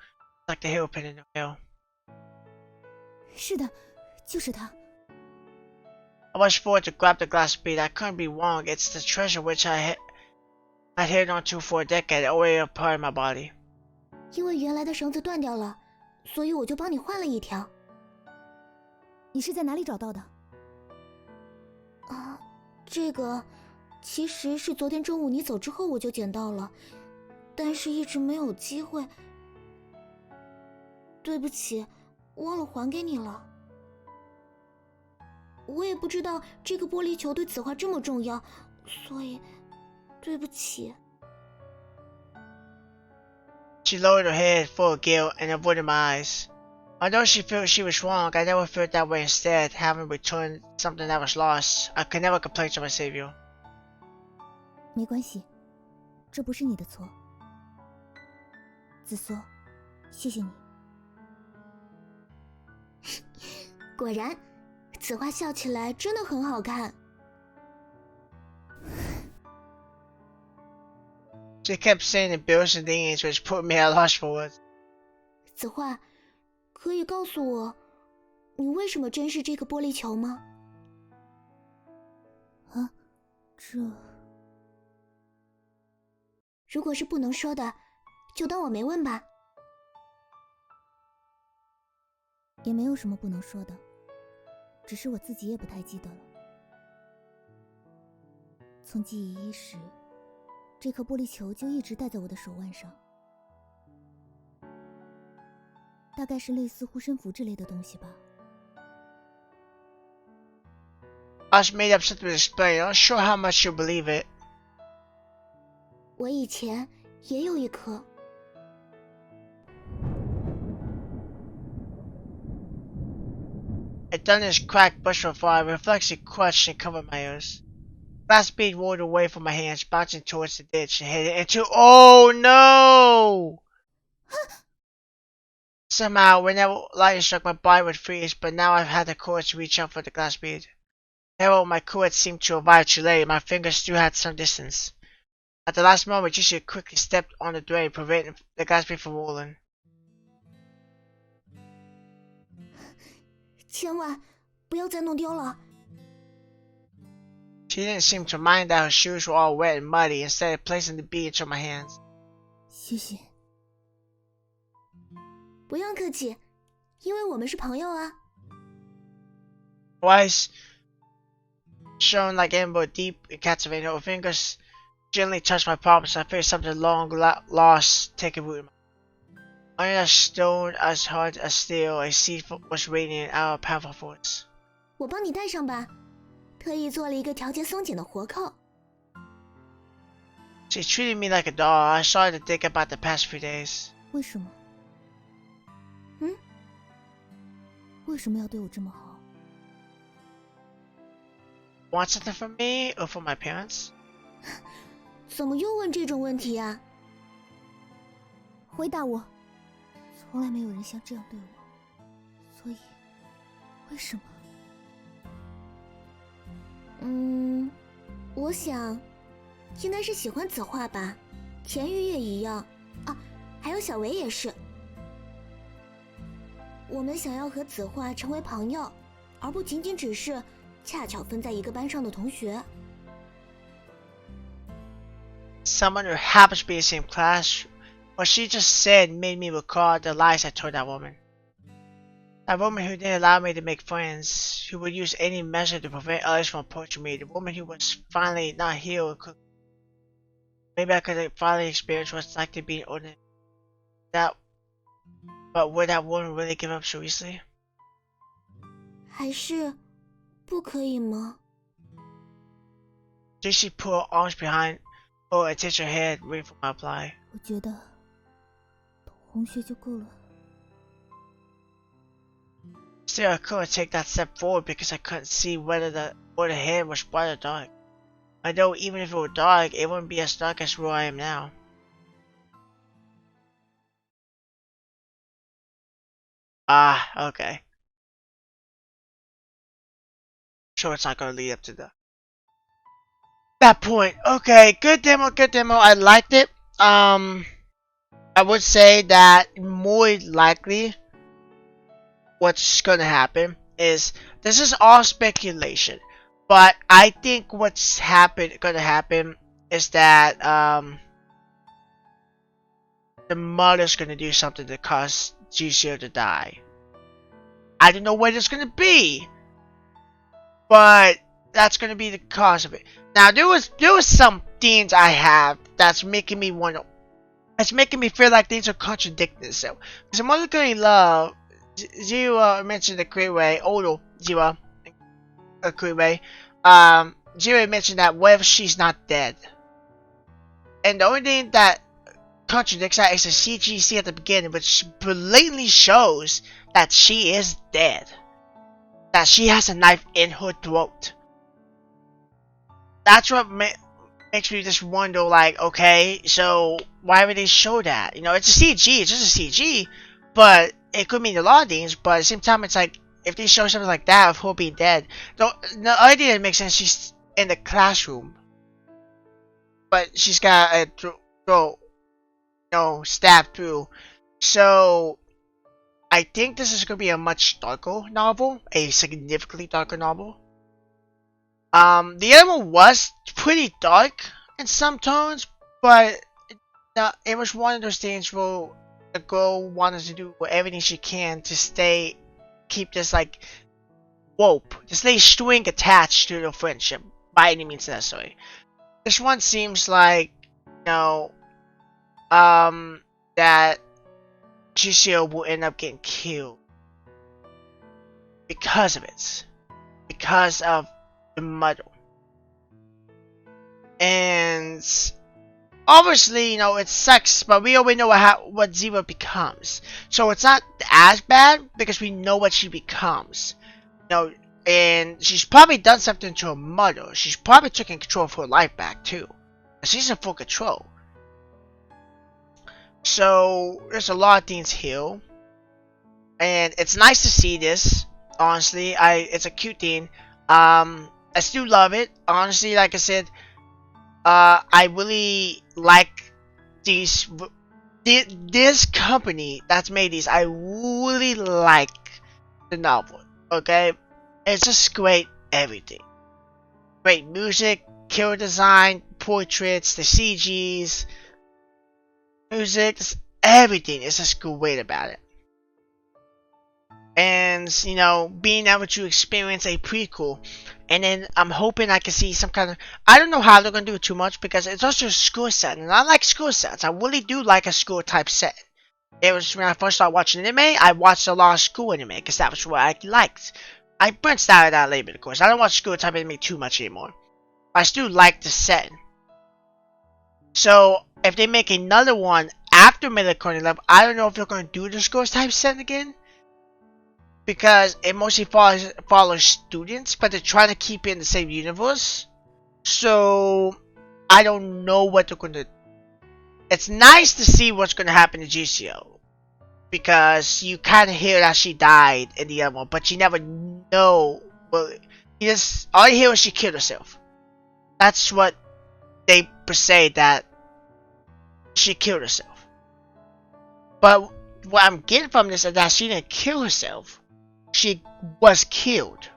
like the hairpin in the nail. 是的，就是它。 I rushed forward to grab the glass bead. I couldn't be wrong. It's the treasure which I'd held on to for a decade, always a part of my body. 因为原来的绳子断掉了，所以我就帮你换了一条。你是在哪里找到的？啊，这个其实是昨天中午你走之后我就捡到了，但是一直没有机会。对不起，忘了还给你了。我也不知道这个玻璃球对子画这么重要，所以对不起。 She lowered her head full of guilt and avoided my eyes. Although she felt she was wrong, I never felt that way instead, having returned something that was lost. I could never complain to my savior. 没关系，这不是你的错。紫苏，谢谢你。果然，子画笑起来真的很好看。 She kept saying the bills and things, which put me at a loss for words. 子画，可以告诉我，你为什么珍视这个玻璃球吗？啊，这如果是不能说的，就当我没问吧。也没有什么不能说的，只是我自己也不太记得了。从记忆伊始，这颗玻璃球就一直戴在我的手腕上，大概是类似护身符之类的东西吧。I was made up something to explain. I'm not sure how much you'll believe it. 我以前也有一颗。A thunderous crack burst from fire, reflexively crushed and covered my ears. Glass bead rolled away from my hands, bouncing towards the ditch and headed into— oh no! Somehow, whenever lightning struck, my body would freeze, but now I've had the courage to reach out for the glass bead. However, my courage seemed to arrive too late. My fingers still had some distance. At the last moment, Jesse quickly stepped on the drain, preventing the glass bead from rolling. 千万不要再弄丢了。 She didn't seem to mind that her shoes were all wet and muddy, instead of placing the bead into my hands. 谢谢。不用客气，因为我们是朋友啊。 Twice, shone like amber, deep and captivating, her fingers gently touched my palms, and I felt something long lost taking root in my— under a stone as hard as steel, a seed was radiating out of powerful force. 我帮你戴上吧，特意做了一个调节松紧的活扣。 She treated me like a doll. I started to think about the past few days. 为什么？为什么要对我这么好？ Want something from me or from my parents? 怎么又问这种问题啊？回答我！从来没有人像这样对我，所以为什么？我想应该是喜欢子画吧，田玉也一样啊，还有小维也是。我们想要和子画成为朋友，而不仅仅只是恰巧分在一个班上的同学。 Someone who happens to be in the same class. What she just said made me recall the lies I told that woman. That woman who didn't allow me to make friends, who would use any measure to prevent others from approaching me, the woman who was finally not here. Maybe I could finally experience what it's like to be an ordinary. But would that woman really give up so easily? 还是不可以吗？ Jesse put her arms behind her and touched her head, waiting for my reply. 我觉得同学就够了。 Still, I couldn't take that step forward because I couldn't see whether the head was bright or dark. I know even if it were dark, it wouldn't be as dark as where I am now. Ah, okay. Sure, it's not gonna lead up to that point. Okay, good demo, good demo. I liked it. I would say that more likely what's gonna happen is, this is all speculation, but I think what's gonna happen is that the mother's gonna do something to cause Jisoo to die. I don't know what it's gonna be, but that's gonna be the cause of it. Now there was some things I have that's making me wonder. It's making me feel like things are contradicting themselves. Because I'm only gonna love Zero mentioned the Kuiwei, Odo Zero, Kuiwei. Zero mentioned that what if she's not dead? And the only thing that contradicts that is the CGC at the beginning, which blatantly shows that she is dead. That she has a knife in her throat. That's what makes me just wonder, like, okay, so why would they show that? You know, it's a CG, it's just a CG, but it could mean a lot of things, but at the same time, it's like, if they show something like that of her being dead, the idea that makes sense, she's in the classroom, but she's got a throat, stabbed through. So I think this is going to be a much darker novel, a significantly darker novel. The other one was pretty dark in some tones, but it was one of those things where the girl wanted to do everything she can to keep this like rope, this like string attached to the friendship by any means necessary. This one seems like, that Shishio will end up getting killed because of it, because of the muddle, and obviously, it sucks, but we already know what Zero becomes. So it's not as bad because we know what she becomes. And she's probably done something to her mother. She's probably taken control of her life back too. She's in full control. So there's a lot of things here. And it's nice to see this. Honestly, it's a cute thing. I still love it. Honestly, like I said, I really like this company that's made these. I really like the novel. Okay, it's just great everything. Great music, character design, portraits, the CGs, music, just everything is just great about it. And being able to experience a prequel, and then I'm hoping I can see some kind of, I don't know how they're gonna do it too much because it's also a school set, and I like school sets. I really do like a school type set. It was when I first started watching anime, I watched a lot of school anime because that was what I liked. I branched out of that a little bit, of course. I don't watch school type anime too much anymore. I still like the set. So if they make another one after Midnight Love, I don't know if they're gonna do the school type set again, because it mostly follows students, but they're trying to keep it in the same universe. So I don't know what they're gonna. It's nice to see what's gonna happen to GCO, because you kind of hear that she died in the other one, but you never know. Well, all you hear is she killed herself. That's what they say, that she killed herself. But what I'm getting from this is that she didn't kill herself. She was killed.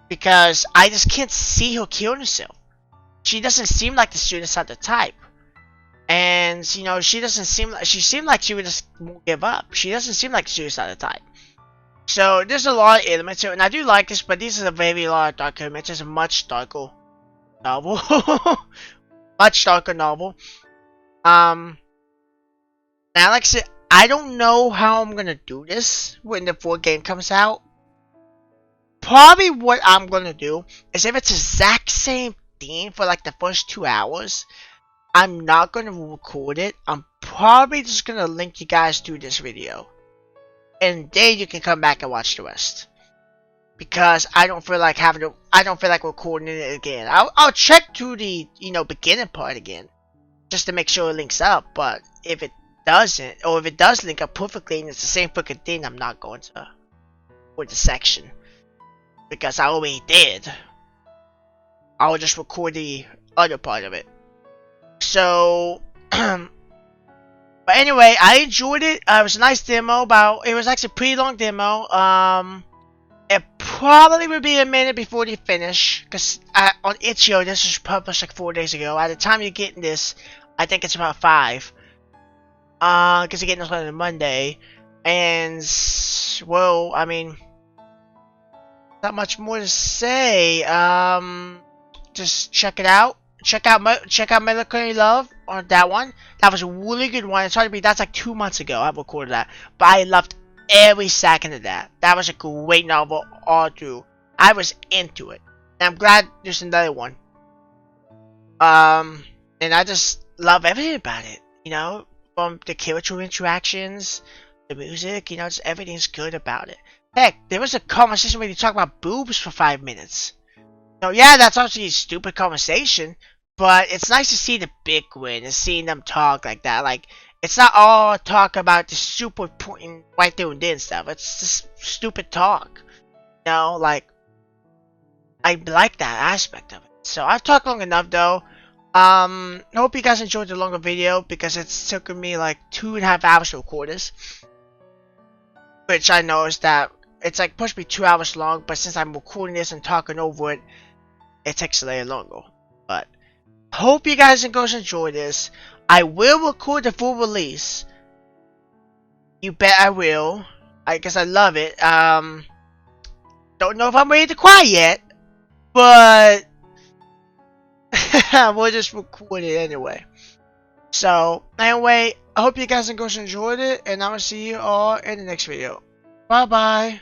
Because I just can't see her killing herself. She doesn't seem like the suicide type. And, she doesn't seem like, she seemed like she would just give up. She doesn't seem like a suicide type. So, there's a lot of elements here, and I do like this, but this is a very lot of dark elements. It's a much darker novel. Much darker novel. Now, like I said, I don't know how I'm gonna do this when the full game comes out. Probably what I'm gonna do is, if it's the exact same thing for like the first 2 hours, I'm not gonna record it. I'm probably just gonna link you guys to this video, and then you can come back and watch the rest. Because I don't feel like recording it again. I'll check through the beginning part again, just to make sure it links up. But if it doesn't, or if it does link up perfectly and it's the same fucking thing, I'm not going to record the section, because I already did. I'll just record the other part of it. So, but anyway, I enjoyed it. It was a nice demo. It was actually a pretty long demo. It probably would be a minute before they finish, because on Itch.io, this was published like 4 days ago. At the time you're getting this, I think it's about 5. Because you're getting this one on Monday. And, well, I mean, not much more to say. Just check it out. Check out Melancholy Love on that one. That was a really good one. It's hard to be. That's like 2 months ago I recorded that, but I loved every second of that. That was a great novel all through. I was into it, and I'm glad there's another one. And I just love everything about it. From the character interactions, the music. Just everything's good about it. Heck, there was a conversation where you talk about boobs for 5 minutes. Yeah, that's actually a stupid conversation, but it's nice to see the big win and seeing them talk like that. Like, it's not all talk about the super important right there and then stuff. It's just stupid talk. Like, I like that aspect of it. So I've talked long enough though. I hope you guys enjoyed the longer video, because it's taken me like 2.5 hours to record this. Which I know is that it's like supposed to be 2 hours long, but since I'm recording this and talking over it, it takes a little longer. But Hope you guys and girls enjoy this. I will record the full release. You bet I will. I guess I love it. Don't know if I'm ready to cry yet, but we'll just record it anyway. So, anyway, I hope you guys and girls enjoyed it, and I will see you all in the next video. Bye bye.